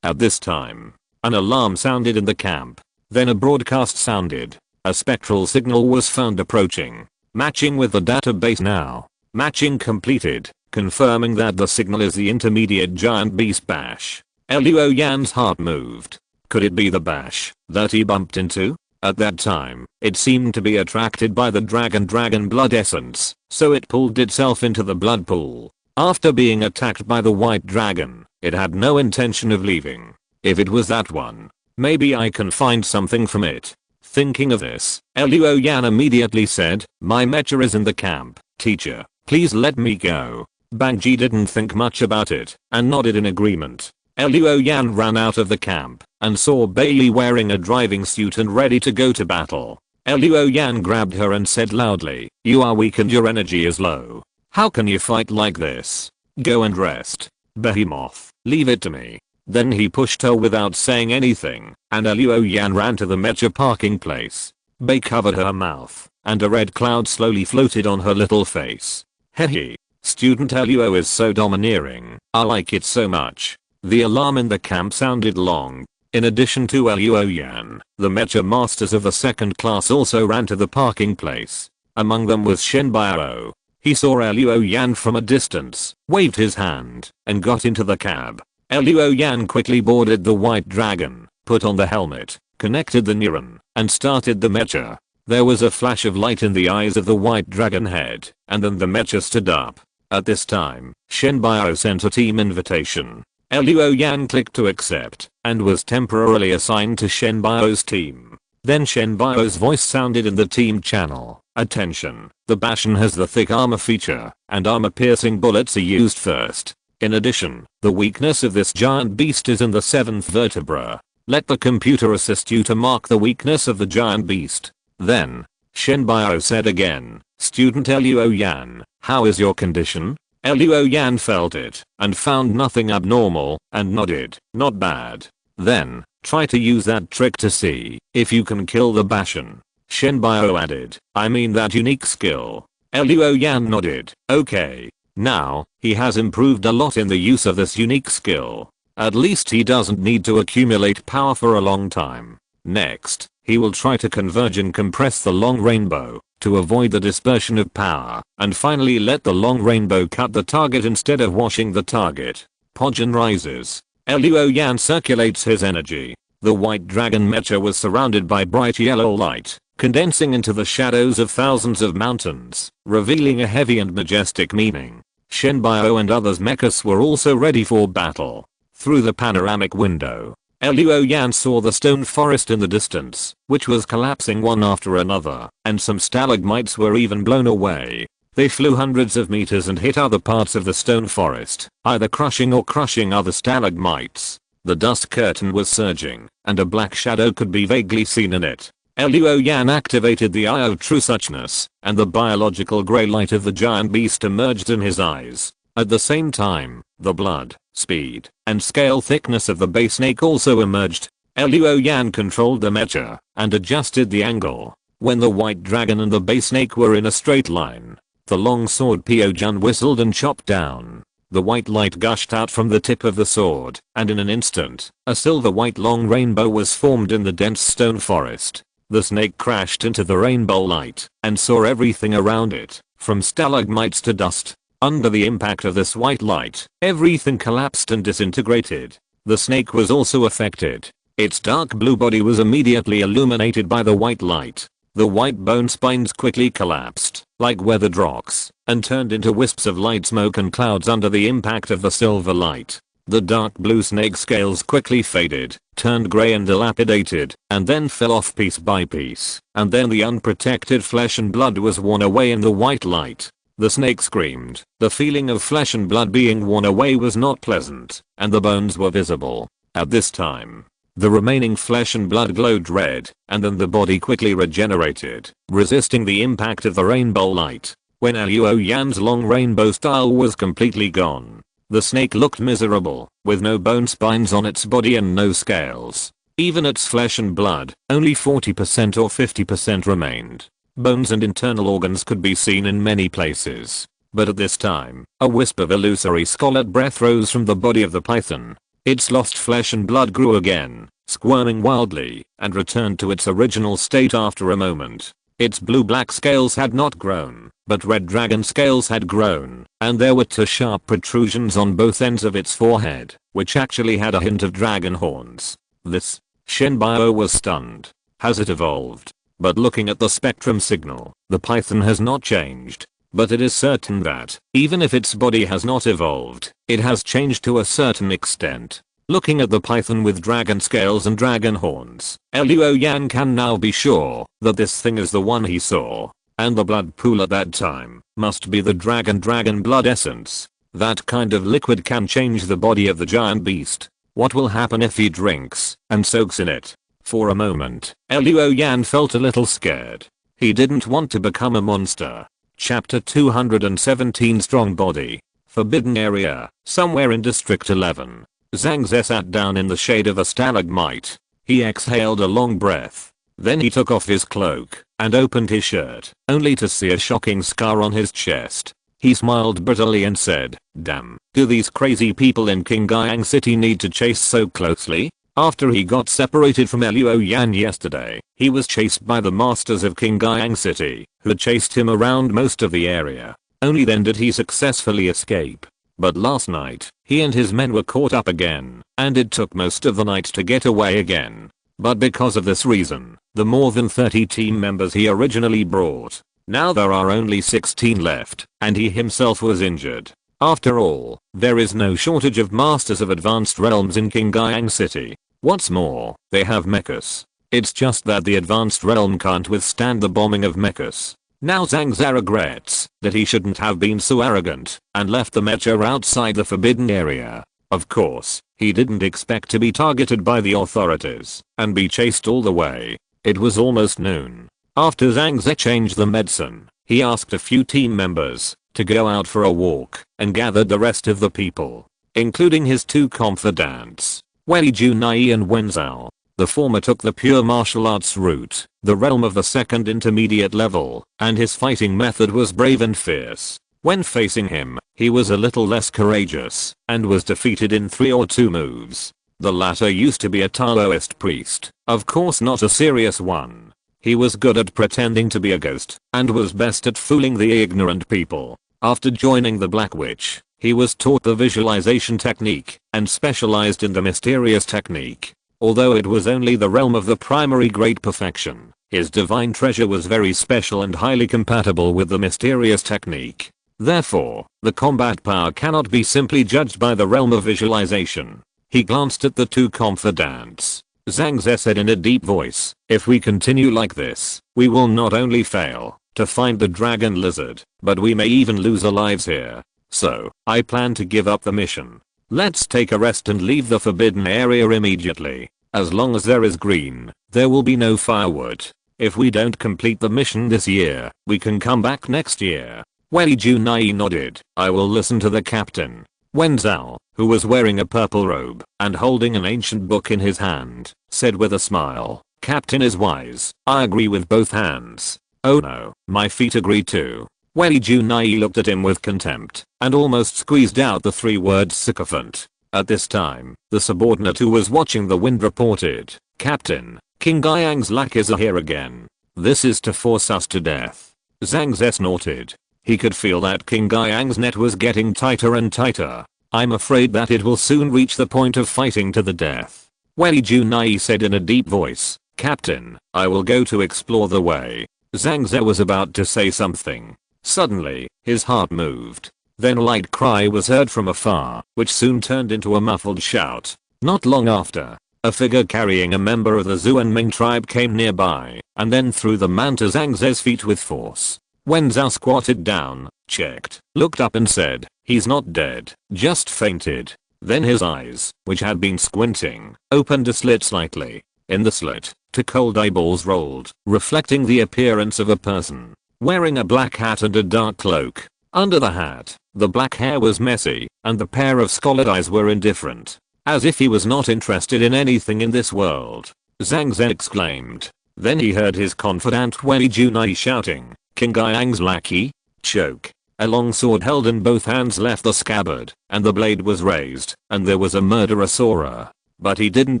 at this time, an alarm sounded in the camp. Then a broadcast sounded. A spectral signal was found approaching. Matching with the database now. Matching completed, confirming that the signal is the intermediate giant beast bash. Luo Yan's heart moved. Could it be the bash that he bumped into? At that time, it seemed to be attracted by the dragon blood essence, so it pulled itself into the blood pool. After being attacked by the white dragon, it had no intention of leaving. If it was that one, maybe I can find something from it. Thinking of this, Luo Yan immediately said, "My mecha is in the camp, teacher, please let me go." Bang Ji didn't think much about it, and nodded in agreement. Luo Yan ran out of the camp, and saw Bailey wearing a driving suit and ready to go to battle. Luo Yan grabbed her and said loudly, "You are weak and your energy is low. How can you fight like this? Go and rest. Behemoth, leave it to me." Then he pushed her without saying anything, and Luo Yan ran to the mecha parking place. Bei covered her mouth, and a red cloud slowly floated on her little face. Hehe. Student Luo is so domineering, I like it so much. The alarm in the camp sounded long. In addition to Luo Yan, the mecha masters of the second class also ran to the parking place. Among them was Shen Biao. He saw Luo Yan from a distance, waved his hand, and got into the cab. Luo Yan quickly boarded the white dragon, put on the helmet, connected the neuron, and started the mecha. There was a flash of light in the eyes of the white dragon head, and then the mecha stood up. At this time, Shen Biao sent a team invitation. Luo Yan clicked to accept, and was temporarily assigned to Shen Biao's team. Then Shen Biao's voice sounded in the team channel. "Attention, the Bastion has the thick armor feature, and armor-piercing bullets are used first. In addition, the weakness of this giant beast is in the 7th vertebra. Let the computer assist you to mark the weakness of the giant beast." Then, Shen Biao said again, "Student Luo Yan, how is your condition?" Luo Yan felt it, and found nothing abnormal, and nodded, "Not bad." Then, try to use that trick to see if you can kill the Bastion. Shen Biao added, "I mean that unique skill." Luo Yan nodded, "Okay. Now, he has improved a lot in the use of this unique skill. At least he doesn't need to accumulate power for a long time. Next, he will try to converge and compress the long rainbow to avoid the dispersion of power, and finally let the long rainbow cut the target instead of washing the target." Podgen rises. Luo Yan circulates his energy. The white dragon mecha was surrounded by bright yellow light, condensing into the shadows of thousands of mountains, revealing a heavy and majestic meaning. Shen Biao and others mechas were also ready for battle. Through the panoramic window, Luo Yan saw the stone forest in the distance, which was collapsing one after another, and some stalagmites were even blown away. They flew hundreds of meters and hit other parts of the stone forest, either crushing other stalagmites. The dust curtain was surging, and a black shadow could be vaguely seen in it. Luo Yan activated the Eye of True Suchness, and the biological grey light of the giant beast emerged in his eyes. At the same time, the blood, speed, and scale thickness of the bay snake also emerged. Luo Yan controlled the mecha, and adjusted the angle. When the white dragon and the bay snake were in a straight line, the long sword Pyojun whistled and chopped down. The white light gushed out from the tip of the sword, and in an instant, a silver-white long rainbow was formed in the dense stone forest. The snake crashed into the rainbow light, and saw everything around it, from stalagmites to dust. Under the impact of this white light, everything collapsed and disintegrated. The snake was also affected. Its dark blue body was immediately illuminated by the white light. The white bone spines quickly collapsed, like weathered rocks, and turned into wisps of light smoke and clouds under the impact of the silver light. The dark blue snake scales quickly faded, turned grey and dilapidated, and then fell off piece by piece, and then the unprotected flesh and blood was worn away in the white light. The snake screamed. The feeling of flesh and blood being worn away was not pleasant, and the bones were visible. At this time, the remaining flesh and blood glowed red, and then the body quickly regenerated, resisting the impact of the rainbow light. When Luo Yan's long rainbow style was completely gone, the snake looked miserable, with no bone spines on its body and no scales. Even its flesh and blood, only 40% or 50% remained. Bones and internal organs could be seen in many places. But at this time, a wisp of illusory scarlet breath rose from the body of the python. Its lost flesh and blood grew again, squirming wildly, and returned to its original state after a moment. Its blue-black scales had not grown, but red dragon scales had grown, and there were two sharp protrusions on both ends of its forehead, which actually had a hint of dragon horns. This, Shen Biao was stunned. Has it evolved? But looking at the spectrum signal, the python has not changed. But it is certain that, even if its body has not evolved, it has changed to a certain extent. Looking at the python with dragon scales and dragon horns, Luoyang can now be sure that this thing is the one he saw. And the blood pool at that time must be the dragon blood essence. That kind of liquid can change the body of the giant beast. What will happen if he drinks and soaks in it? For a moment, Luoyang felt a little scared. He didn't want to become a monster. Chapter 217 Strong Body. Forbidden Area, somewhere in District 11. Zhang Ze sat down in the shade of a stalagmite. He exhaled a long breath. Then he took off his cloak and opened his shirt, only to see a shocking scar on his chest. He smiled bitterly and said, "Damn, do these crazy people in Jiuying City need to chase so closely?" After he got separated from Luoyang yesterday, he was chased by the masters of Jiuying City, who chased him around most of the area. Only then did he successfully escape. But last night, he and his men were caught up again, and it took most of the night to get away again. But because of this reason, the more than 30 team members he originally brought, now there are only 16 left, and he himself was injured. After all, there is no shortage of masters of advanced realms in Jiuying City. What's more, they have mechs. It's just that the advanced realm can't withstand the bombing of mechs. Now Zhang Ze regrets that he shouldn't have been so arrogant and left the mecha outside the forbidden area. Of course, he didn't expect to be targeted by the authorities and be chased all the way. It was almost noon. After Zhang Ze changed the medicine, he asked a few team members to go out for a walk and gathered the rest of the people, including his two confidants, Jiuying and Wenzhou. The former took the pure martial arts route, the realm of the second intermediate level, and his fighting method was brave and fierce. When facing him, he was a little less courageous, and was defeated in 3 or 2 moves. The latter used to be a Taoist priest, of course not a serious one. He was good at pretending to be a ghost, and was best at fooling the ignorant people. After joining the Black Witch, he was taught the visualization technique, and specialized in the mysterious technique. Although it was only the realm of the primary great perfection, his divine treasure was very special and highly compatible with the mysterious technique. Therefore, the combat power cannot be simply judged by the realm of visualization. He glanced at the two confidants. Zhang Ze said in a deep voice, "If we continue like this, we will not only fail to find the dragon lizard, but we may even lose our lives here. So, I plan to give up the mission. Let's take a rest and leave the forbidden area immediately. As long as there is green, there will be no firewood. If we don't complete the mission this year, we can come back next year." Jiuying nodded. "I will listen to the captain." Wenzhou, who was wearing a purple robe and holding an ancient book in his hand, said with a smile, "Captain is wise. I agree with both hands." "Oh no, my feet agree too." Jiuying looked at him with contempt and almost squeezed out the 3 words sycophant. At this time, the subordinate who was watching the wind reported, "Captain, Jiuying's lackeys are here again. This is to force us to death." Zhang Ze snorted. He could feel that Jiuying's net was getting tighter and tighter. "I'm afraid that it will soon reach the point of fighting to the death." Jiuying said in a deep voice, "Captain, I will go to explore the way." Zhang Ze was about to say something. Suddenly, his heart moved. Then a light cry was heard from afar, which soon turned into a muffled shout. Not long after, a figure carrying a member of the Jiuying tribe came nearby, and then threw the man to Zhang Ze's feet with force. Wenzhou squatted down, checked, looked up and said, "He's not dead, just fainted." Then his eyes, which had been squinting, opened a slit slightly. In the slit, 2 cold eyeballs rolled, reflecting the appearance of a person wearing a black hat and a dark cloak. Under the hat, the black hair was messy, and the pair of scowled eyes were indifferent, as if he was not interested in anything in this world. Zhang Ze exclaimed. Then he heard his confidant Jiuying shouting, "Jiuying's lackey?" Choke. A long sword held in both hands left the scabbard, and the blade was raised, and there was a murderous aura. But he didn't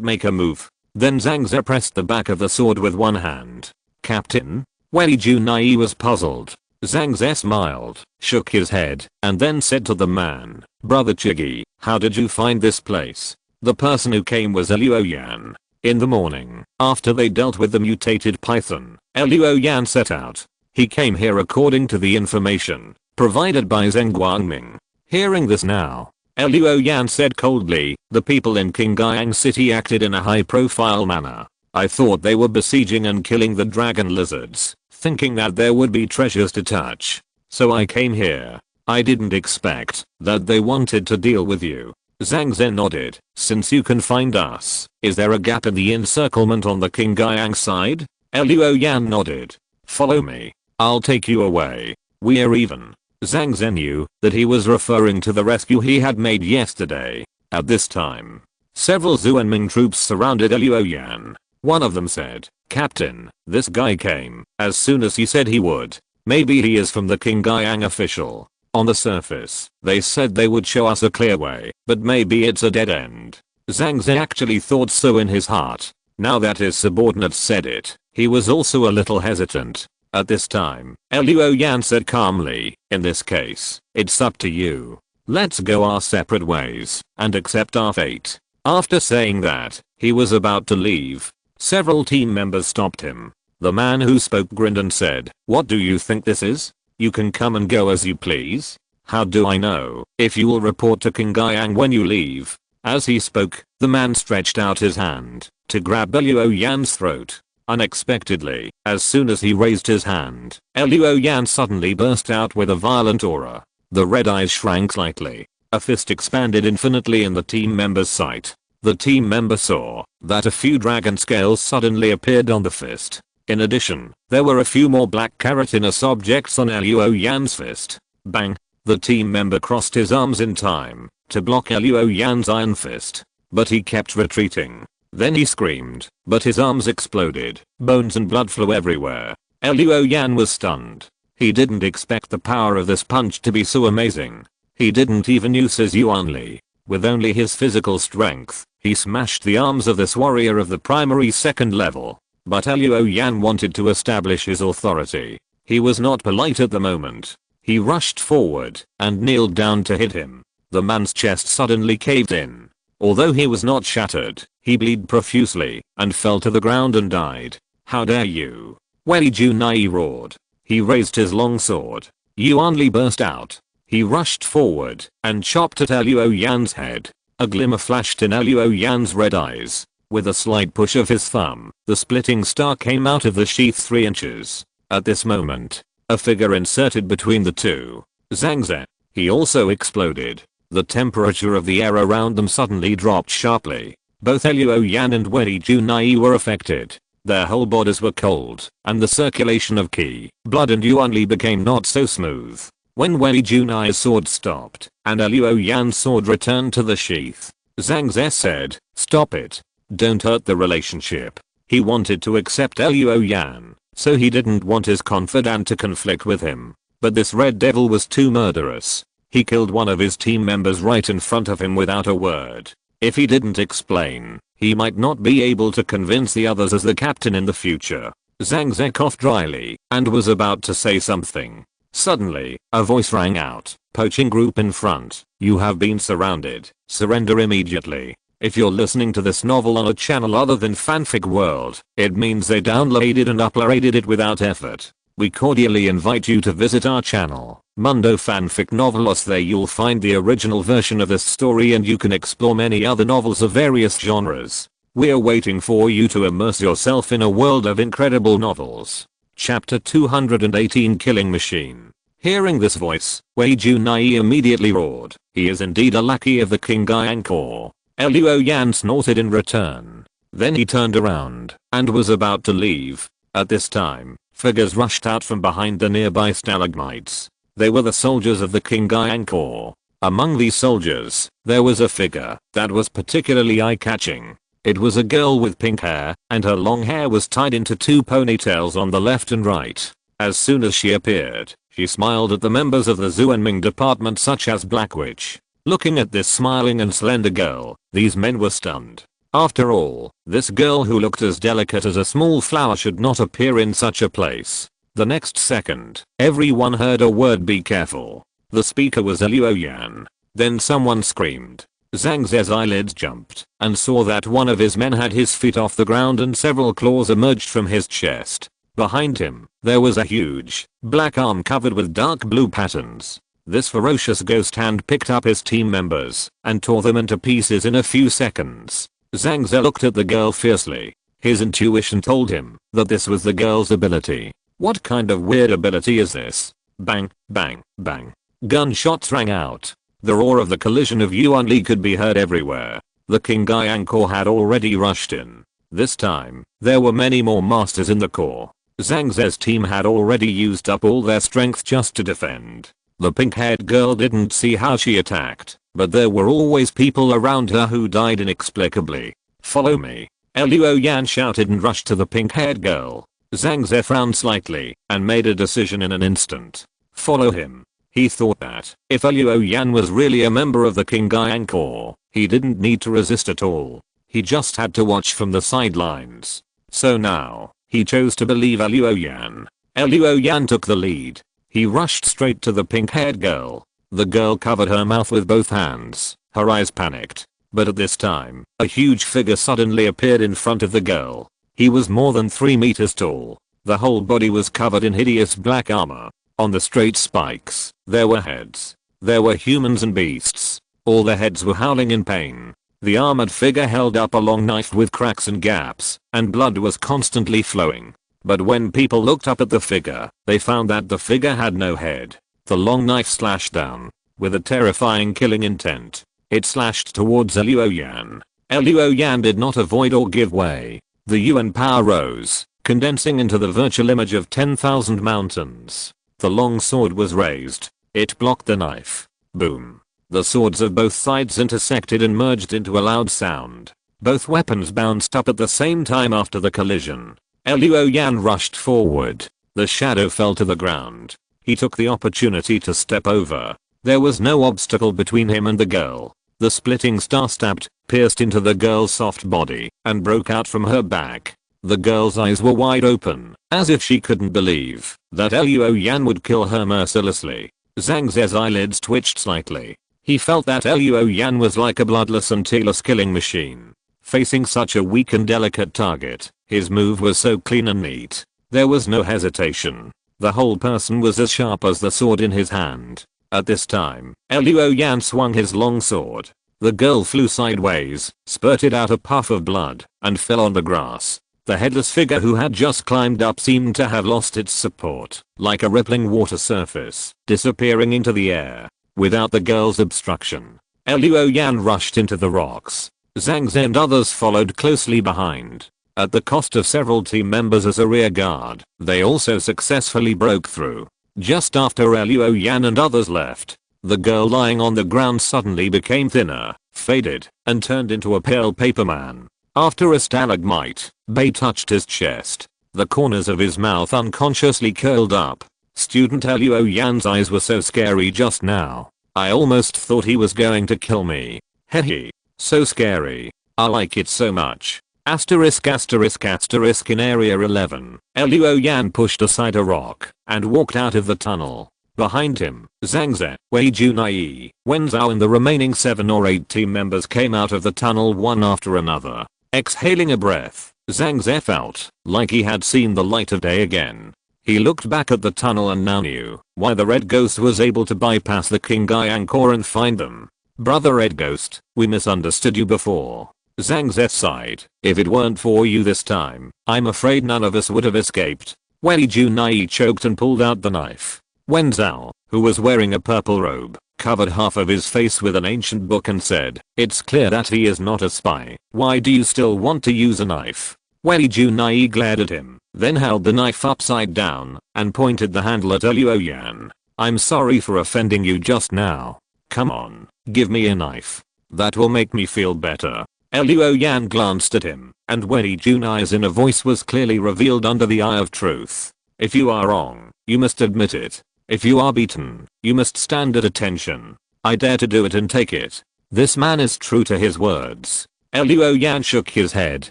make a move. Then Zhang Ze pressed the back of the sword with one hand. "Captain?" Jiuying was puzzled. Zhang Ze smiled, shook his head, and then said to the man, "Brother Chigi, how did you find this place?" The person who came was Luoyang. In the morning, after they dealt with the mutated python, Luo Yan set out. He came here according to the information provided by Zheng Guangming. Hearing this now, Luo Yan said coldly, the people in Qingyang City acted in a high-profile manner. I thought they were besieging and killing the dragon lizards, thinking that there would be treasures to touch. So I came here. I didn't expect that they wanted to deal with you. Zhang Zhen nodded. Since you can find us, is there a gap in the encirclement on the Qingyang side? Luo Yan nodded. Follow me. I'll take you away. We're even. Zhang Zhen knew that he was referring to the rescue he had made yesterday. At this time, several Zuanming troops surrounded Luo Yan. One of them said, Captain, this guy came as soon as he said he would. Maybe he is from the Qingyang official. On the surface, they said they would show us a clear way, but maybe it's a dead end. Zhang Zhe actually thought so in his heart. Now that his subordinate said it, he was also a little hesitant. At this time, Luo Yan said calmly, in this case, it's up to you. Let's go our separate ways and accept our fate. After saying that, he was about to leave. Several team members stopped him. The man who spoke grinned and said, what do you think this is? You can come and go as you please. How do I know if you will report to Qingyang when you leave? As he spoke, the man stretched out his hand to grab Luo Yan's throat. Unexpectedly, as soon as he raised his hand, Luo Yan suddenly burst out with a violent aura. The red eyes shrank slightly. A fist expanded infinitely in the team member's sight. The team member saw that a few dragon scales suddenly appeared on the fist. In addition, there were a few more black keratinous objects on Luo Yan's fist. Bang! The team member crossed his arms in time to block Luo Yan's iron fist, but he kept retreating. Then he screamed, but his arms exploded. Bones and blood flew everywhere. Luo Yan was stunned. He didn't expect the power of this punch to be so amazing. He didn't even use his yuanli. With only his physical strength, he smashed the arms of this warrior of the primary second level. But Luo Yan wanted to establish his authority. He was not polite at the moment. He rushed forward and kneeled down to hit him. The man's chest suddenly caved in. Although he was not shattered, he bled profusely and fell to the ground and died. How dare you? Wei Junai roared. He raised his long sword. Yuanli burst out. He rushed forward and chopped at Luo Yan's head. A glimmer flashed in Luo Yan's red eyes. With a slight push of his thumb, the splitting star came out of the sheath 3 inches. At this moment, a figure inserted between the two. Zhang Zhe. He also exploded. The temperature of the air around them suddenly dropped sharply. Both Luo Yan and Wei Junai were affected. Their whole bodies were cold, and the circulation of qi, blood and yuanli became not so smooth. When Wei Junai's sword stopped, and Luo Yan's sword returned to the sheath, Zhang Zhe said, stop it. Don't hurt the relationship. He wanted to accept Luo Yan, so he didn't want his confidant to conflict with him. But this red devil was too murderous. He killed one of his team members right in front of him without a word. If he didn't explain, he might not be able to convince the others as the captain in the future. Zhang Zhe coughed dryly and was about to say something. Suddenly, a voice rang out. Poaching group in front. You have been surrounded. Surrender immediately. If you're listening to this novel on a channel other than Fanfic World, it means they downloaded and uploaded it without effort. We cordially invite you to visit our channel, Mundo Fanfic Novelos. There you'll find the original version of this story and you can explore many other novels of various genres. We're waiting for you to immerse yourself in a world of incredible novels. Chapter 218 Killing Machine. Hearing this voice, Wei Junai immediately roared. He is indeed a lackey of the Qingyang Corps. Luo Yan snorted in return. Then he turned around and was about to leave. At this time, figures rushed out from behind the nearby stalagmites. They were the soldiers of the Qingyang Corps. Among these soldiers, there was a figure that was particularly eye-catching. It was a girl with pink hair, and her long hair was tied into 2 ponytails on the left and right. As soon as she appeared, she smiled at the members of the Zuanming department such as Black Witch. Looking at this smiling and slender girl, these men were stunned. After all, this girl who looked as delicate as a small flower should not appear in such a place. The next second, everyone heard a word, be careful. The speaker was Luo Yan. Then someone screamed. Zhang Ze's eyelids jumped and saw that one of his men had his feet off the ground and several claws emerged from his chest. Behind him, there was a huge, black arm covered with dark blue patterns. This ferocious ghost hand picked up his team members and tore them into pieces in a few seconds. Zhang Ze looked at the girl fiercely. His intuition told him that this was the girl's ability. What kind of weird ability is this? Bang, bang, bang. Gunshots rang out. The roar of the collision of Yuan Li could be heard everywhere. The Qingyang Corps had already rushed in. This time, there were many more masters in the Corps. Zhang Ze's team had already used up all their strength just to defend. The pink-haired girl didn't see how she attacked, but there were always people around her who died inexplicably. Follow me. Luo Yan shouted and rushed to the pink-haired girl. Zhang Ze frowned slightly and made a decision in an instant. Follow him. He thought that if Luo Yan was really a member of the Qingyang Corps, he didn't need to resist at all. He just had to watch from the sidelines. So now, he chose to believe Luo Yan. Luo Yan took the lead. He rushed straight to the pink-haired girl. The girl covered her mouth with both hands. Her eyes panicked. But at this time, a huge figure suddenly appeared in front of the girl. He was more than 3 meters tall. The whole body was covered in hideous black armor. On the straight spikes, there were heads. There were humans and beasts. All the heads were howling in pain. The armored figure held up a long knife with cracks and gaps, and blood was constantly flowing. But when people looked up at the figure, they found that the figure had no head. The long knife slashed down, with a terrifying killing intent. It slashed towards Luo Yan. Luo Yan did not avoid or give way. The Yuan power rose, condensing into the virtual image of 10,000 mountains. The long sword was raised. It blocked the knife. Boom. The swords of both sides intersected and merged into a loud sound. Both weapons bounced up at the same time after the collision. Luo Yan rushed forward. The shadow fell to the ground. He took the opportunity to step over. There was no obstacle between him and the girl. The splitting star stabbed, pierced into the girl's soft body, and broke out from her back. The girl's eyes were wide open, as if she couldn't believe that Luo Yan would kill her mercilessly. Zhang Ze's eyelids twitched slightly. He felt that Luo Yan was like a bloodless and tearless killing machine. Facing such a weak and delicate target, his move was so clean and neat. There was no hesitation. The whole person was as sharp as the sword in his hand. At this time, Luo Yan swung his long sword. The girl flew sideways, spurted out a puff of blood, and fell on the grass. The headless figure who had just climbed up seemed to have lost its support, like a rippling water surface, disappearing into the air. Without the girl's obstruction, Luo Yan rushed into the rocks. Zhang Ze and others followed closely behind. At the cost of several team members as a rear guard, they also successfully broke through. Just after Luo Yan and others left, the girl lying on the ground suddenly became thinner, faded, and turned into a pale paper man. After a stalagmite, Bei touched his chest. The corners of his mouth unconsciously curled up. Student Luo Yan's eyes were so scary just now. I almost thought he was going to kill me. Hehe. So scary. I like it so much. Asterisk asterisk asterisk in area 11. Luo Yan pushed aside a rock and walked out of the tunnel. Behind him, Zhang Ze, Wei Junai, Wen Zhao and the remaining 7 or 8 team members came out of the tunnel one after another. Exhaling a breath, Zhang Ze felt like he had seen the light of day again. He looked back at the tunnel and now knew why the Red Ghost was able to bypass the Qingyang Corps and find them. Brother Red Ghost, we misunderstood you before. Zhang Ze sighed. If it weren't for you this time, I'm afraid none of us would have escaped. Wei Junai choked and pulled out the knife. Wen Zhao, who was wearing a purple robe, covered half of his face with an ancient book and said, "It's clear that he is not a spy. Why do you still want to use a knife?" Wei Junai glared at him, then held the knife upside down and pointed the handle at Luo Yan. "I'm sorry for offending you just now. Come on, give me a knife. That will make me feel better." Luo Yan glanced at him, and Wei Junai's inner voice was clearly revealed under the eye of truth. "If you are wrong, you must admit it. If you are beaten, you must stand at attention. I dare to do it and take it." This man is true to his words. Luo Yan shook his head,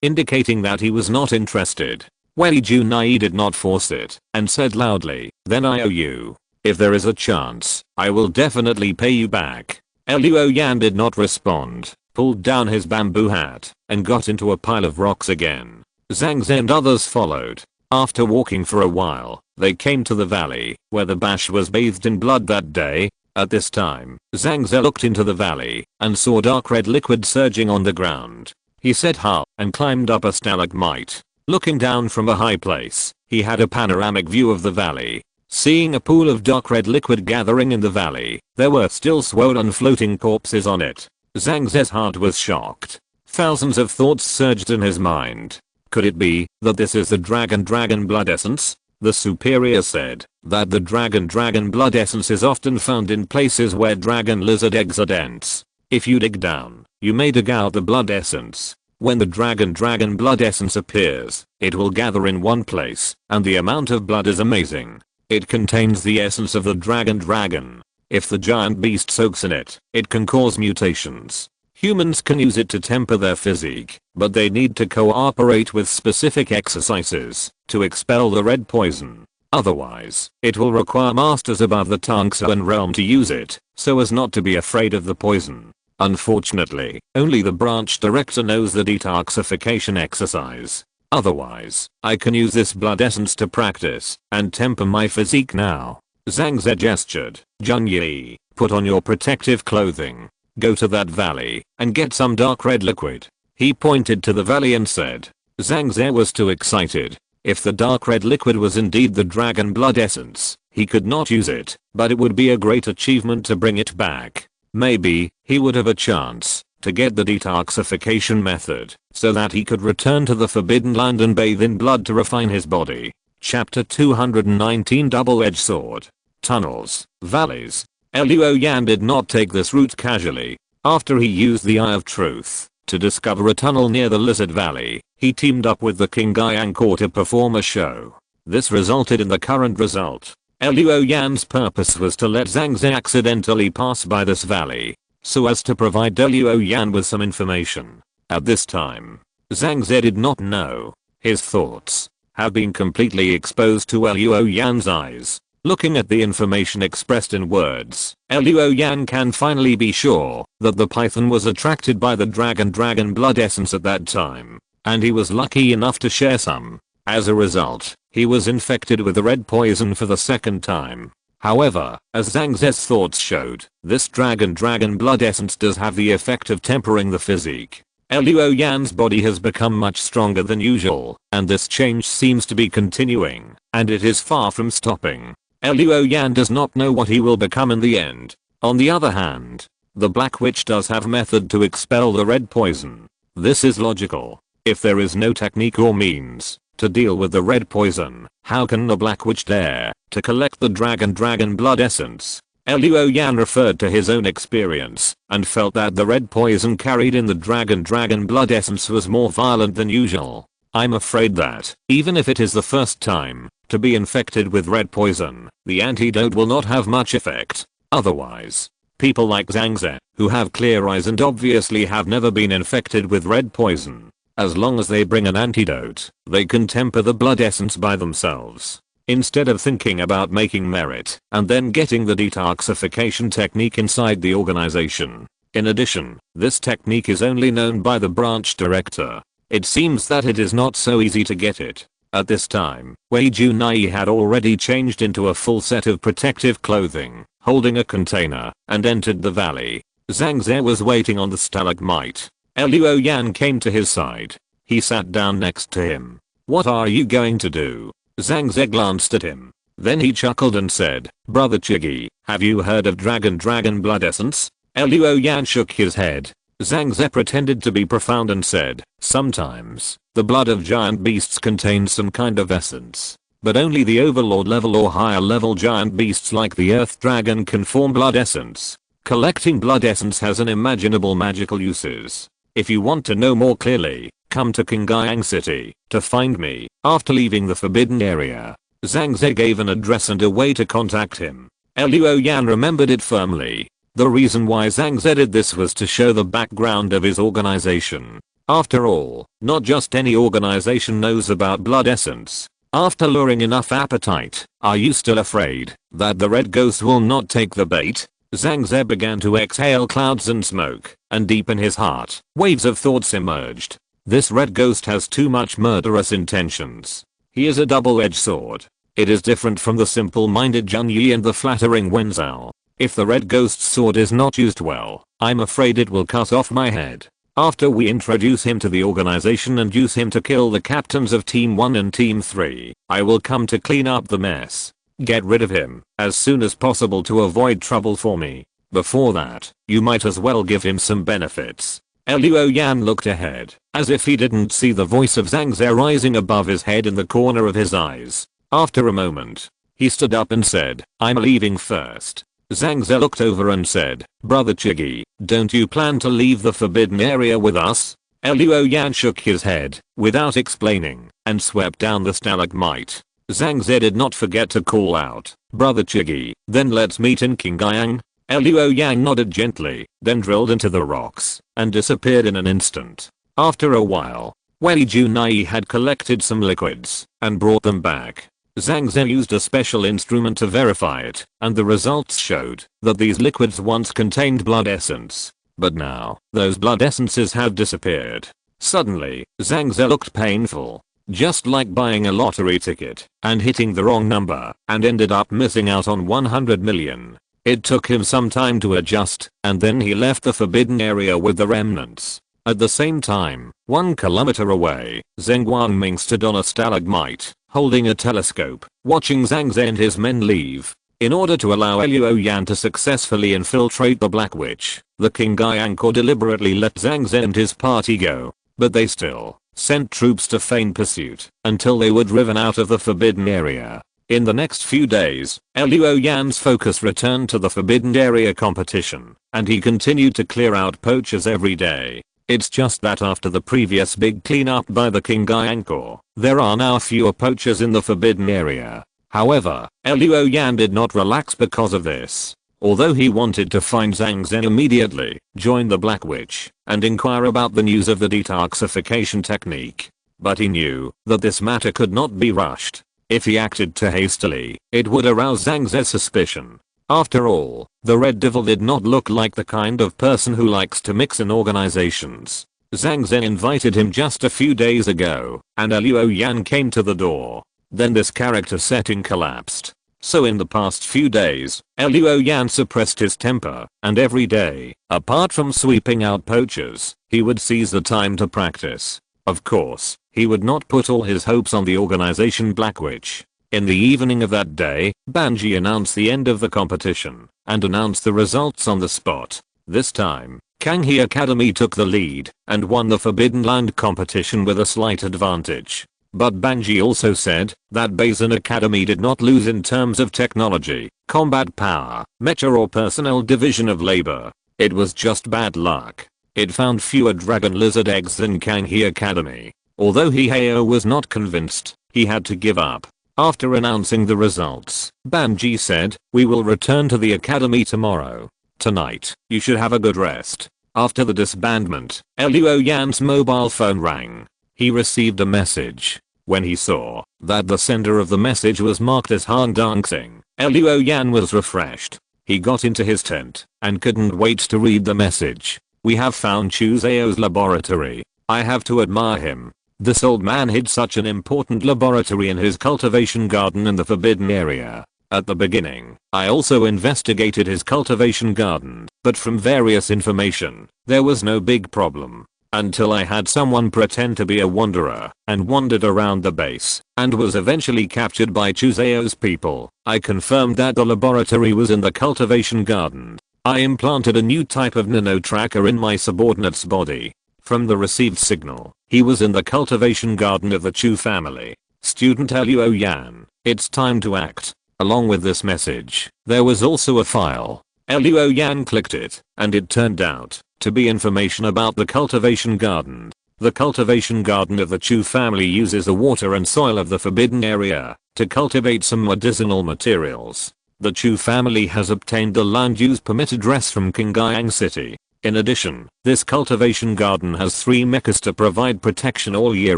indicating that he was not interested. Wei Junai did not force it, and said loudly, "Then I owe you. If there is a chance, I will definitely pay you back." Luo Yan did not respond, pulled down his bamboo hat, and got into a pile of rocks again. Zhang Ze and others followed. After walking for a while, they came to the valley, where the bash was bathed in blood that day. At this time, Zhang Ze looked into the valley, and saw dark red liquid surging on the ground. He said "Ha," and climbed up a stalagmite. Looking down from a high place, he had a panoramic view of the valley. Seeing a pool of dark red liquid gathering in the valley, there were still swollen floating corpses on it. Zhang Ze's heart was shocked. Thousands of thoughts surged in his mind. Could it be that this is the dragon blood essence? The superior said that the dragon blood essence is often found in places where dragon lizard eggs are dense. If you dig down, you may dig out the blood essence. When the dragon blood essence appears, it will gather in one place, and the amount of blood is amazing. It contains the essence of the dragon. If the giant beast soaks in it, it can cause mutations. Humans can use it to temper their physique, but they need to cooperate with specific exercises to expel the red poison. Otherwise, it will require masters above the Tangxuan realm to use it, so as not to be afraid of the poison. Unfortunately, only the branch director knows the detoxification exercise. Otherwise, I can use this blood essence to practice and temper my physique now. Zhang Ze gestured. Jiuying, put on your protective clothing. Go to that valley and get some dark red liquid. He pointed to the valley and said. Zhang Ze was too excited. If the dark red liquid was indeed the dragon blood essence, he could not use it, but it would be a great achievement to bring it back. Maybe he would have a chance to get the detoxification method so that he could return to the Forbidden Land and bathe in blood to refine his body. Chapter 219 Double-Edged Sword. Tunnels, Valleys. Luo Yan did not take this route casually. After he used the Eye of Truth to discover a tunnel near the Lizard Valley, he teamed up with the King Jiuying to perform a show. This resulted in the current result. Luo Yan's purpose was to let Zhang Ze accidentally pass by this valley, so as to provide Luo Yan with some information. At this time, Zhang Ze did not know. His thoughts have been completely exposed to Luo Yan's eyes. Looking at the information expressed in words, Luo Yan can finally be sure that the python was attracted by the dragon blood essence at that time, and he was lucky enough to share some. As a result, he was infected with the red poison for the second time. However, as Zhang Ze's thoughts showed, this dragon blood essence does have the effect of tempering the physique. Luo Yan's body has become much stronger than usual, and this change seems to be continuing, and it is far from stopping. Luo Yan does not know what he will become in the end. On the other hand, the Black Witch does have method to expel the red poison. This is logical. If there is no technique or means to deal with the red poison, how can the Black Witch dare to collect the dragon blood essence? Luo Yan referred to his own experience and felt that the red poison carried in the dragon blood essence was more violent than usual. I'm afraid that, even if it is the first time to be infected with red poison, the antidote will not have much effect. Otherwise, people like Zhang Ze, who have clear eyes and obviously have never been infected with red poison, as long as they bring an antidote, they can temper the blood essence by themselves. Instead of thinking about making merit and then getting the detoxification technique inside the organization. In addition, this technique is only known by the branch director. It seems that it is not so easy to get it. At this time, Wei Junai had already changed into a full set of protective clothing, holding a container, and entered the valley. Zhang Ze was waiting on the stalagmite. Luo Yan came to his side. He sat down next to him. What are you going to do? Zhang Ze glanced at him. Then he chuckled and said, Brother Chigi, have you heard of dragon blood essence? Luo Yan shook his head. Zhang Ze pretended to be profound and said, sometimes, the blood of giant beasts contains some kind of essence. But only the overlord level or higher level giant beasts like the earth dragon can form blood essence. Collecting blood essence has unimaginable magical uses. If you want to know more clearly, come to King Jiuying City to find me after leaving the forbidden area. Zhang Ze gave an address and a way to contact him. Luo Yan remembered it firmly. The reason why Zhang Ze did this was to show the background of his organization. After all, not just any organization knows about blood essence. After luring enough appetite, are you still afraid that the red ghost will not take the bait? Zhang Ze began to exhale clouds and smoke, and deep in his heart, waves of thoughts emerged. This red ghost has too much murderous intentions. He is a double-edged sword. It is different from the simple-minded Jiuying and the flattering Wenzhou. If the red ghost's sword is not used well, I'm afraid it will cut off my head. After we introduce him to the organization and use him to kill the captains of Team 1 and Team 3, I will come to clean up the mess. Get rid of him as soon as possible to avoid trouble for me. Before that, you might as well give him some benefits. Luo Yan looked ahead, as if he didn't see the voice of Zhang Ze rising above his head in the corner of his eyes. After a moment, he stood up and said, I'm leaving first. Zhang Ze looked over and said, Brother Chigi, don't you plan to leave the forbidden area with us? Luo Yan shook his head, without explaining, and swept down the stalagmite. Zhang Ze did not forget to call out, Brother Chigi, then let's meet in Qingyang. Luo Yan nodded gently, then drilled into the rocks, and disappeared in an instant. After a while, Wei Junai had collected some liquids, and brought them back. Zhang Ze used a special instrument to verify it, and the results showed that these liquids once contained blood essence. But now, those blood essences had disappeared. Suddenly, Zhang Ze looked painful. Just like buying a lottery ticket and hitting the wrong number and ended up missing out on 100 million. It took him some time to adjust, and then he left the forbidden area with the remnants. At the same time, 1 kilometer away, Zheng Guangming stood on a stalagmite, holding a telescope, watching Zhang Ze and his men leave. In order to allow Luo Yan to successfully infiltrate the Black Witch, the Qingyang Corps deliberately let Zhang Ze and his party go, but they still sent troops to feign pursuit until they were driven out of the forbidden area. In the next few days, Luo Yan's focus returned to the forbidden area competition, and he continued to clear out poachers every day. It's just that after the previous big cleanup by the Qingyang Corps, there are now fewer poachers in the forbidden area. However, Luo Yan did not relax because of this. Although he wanted to find Zhang Ze immediately, join the Black Witch, and inquire about the news of the detoxification technique. But he knew that this matter could not be rushed. If he acted too hastily, it would arouse Zhang Ze's suspicion. After all, the Red Devil did not look like the kind of person who likes to mix in organizations. Zhang Ze invited him just a few days ago, and Luo Yan came to the door. Then this character setting collapsed. So in the past few days, Luo Yan suppressed his temper, and every day, apart from sweeping out poachers, he would seize the time to practice. Of course, he would not put all his hopes on the organization Black Witch. In the evening of that day, Banji announced the end of the competition, and announced the results on the spot. This time, Kanghe Academy took the lead, and won the Forbidden Land competition with a slight advantage. But Banji also said that Basin Academy did not lose in terms of technology, combat power, mecha or personnel division of labor. It was just bad luck. It found fewer dragon lizard eggs than Kanghe Academy. Although Hiheo was not convinced, he had to give up. After announcing the results, Banji said, we will return to the academy tomorrow. Tonight, you should have a good rest. After the disbandment, Luo Yan's mobile phone rang. He received a message. When he saw that the sender of the message was marked as Han Dancing, Luo Yan was refreshed. He got into his tent and couldn't wait to read the message. We have found Chu Zhao's laboratory. I have to admire him. This old man hid such an important laboratory in his cultivation garden in the forbidden area. At the beginning, I also investigated his cultivation garden, but from various information, there was no big problem. Until I had someone pretend to be a wanderer and wandered around the base and was eventually captured by Chu Zhao's people. I confirmed that the laboratory was in the cultivation garden. I implanted a new type of nano tracker in my subordinate's body. From the received signal, he was in the cultivation garden of the Chu family. Student Luo Yan, it's time to act. Along with this message, there was also a file. Luo Yan clicked it, and it turned out to be information about the cultivation garden. The cultivation garden of the Chu family uses the water and soil of the forbidden area to cultivate some medicinal materials. The Chu family has obtained the land use permit address from Qingyang City. In addition, this cultivation garden has 3 mechs to provide protection all year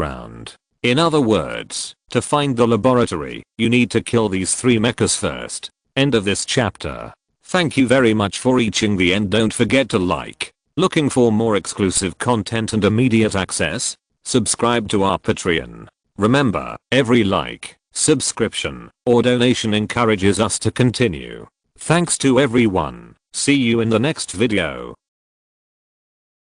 round. In other words, to find the laboratory, you need to kill these 3 mechs first. End of this chapter. Thank you very much for reaching the end. Don't forget to like. Looking for more exclusive content and immediate access? Subscribe to our Patreon. Remember, every like, subscription, or donation encourages us to continue. Thanks to everyone. See you in the next video.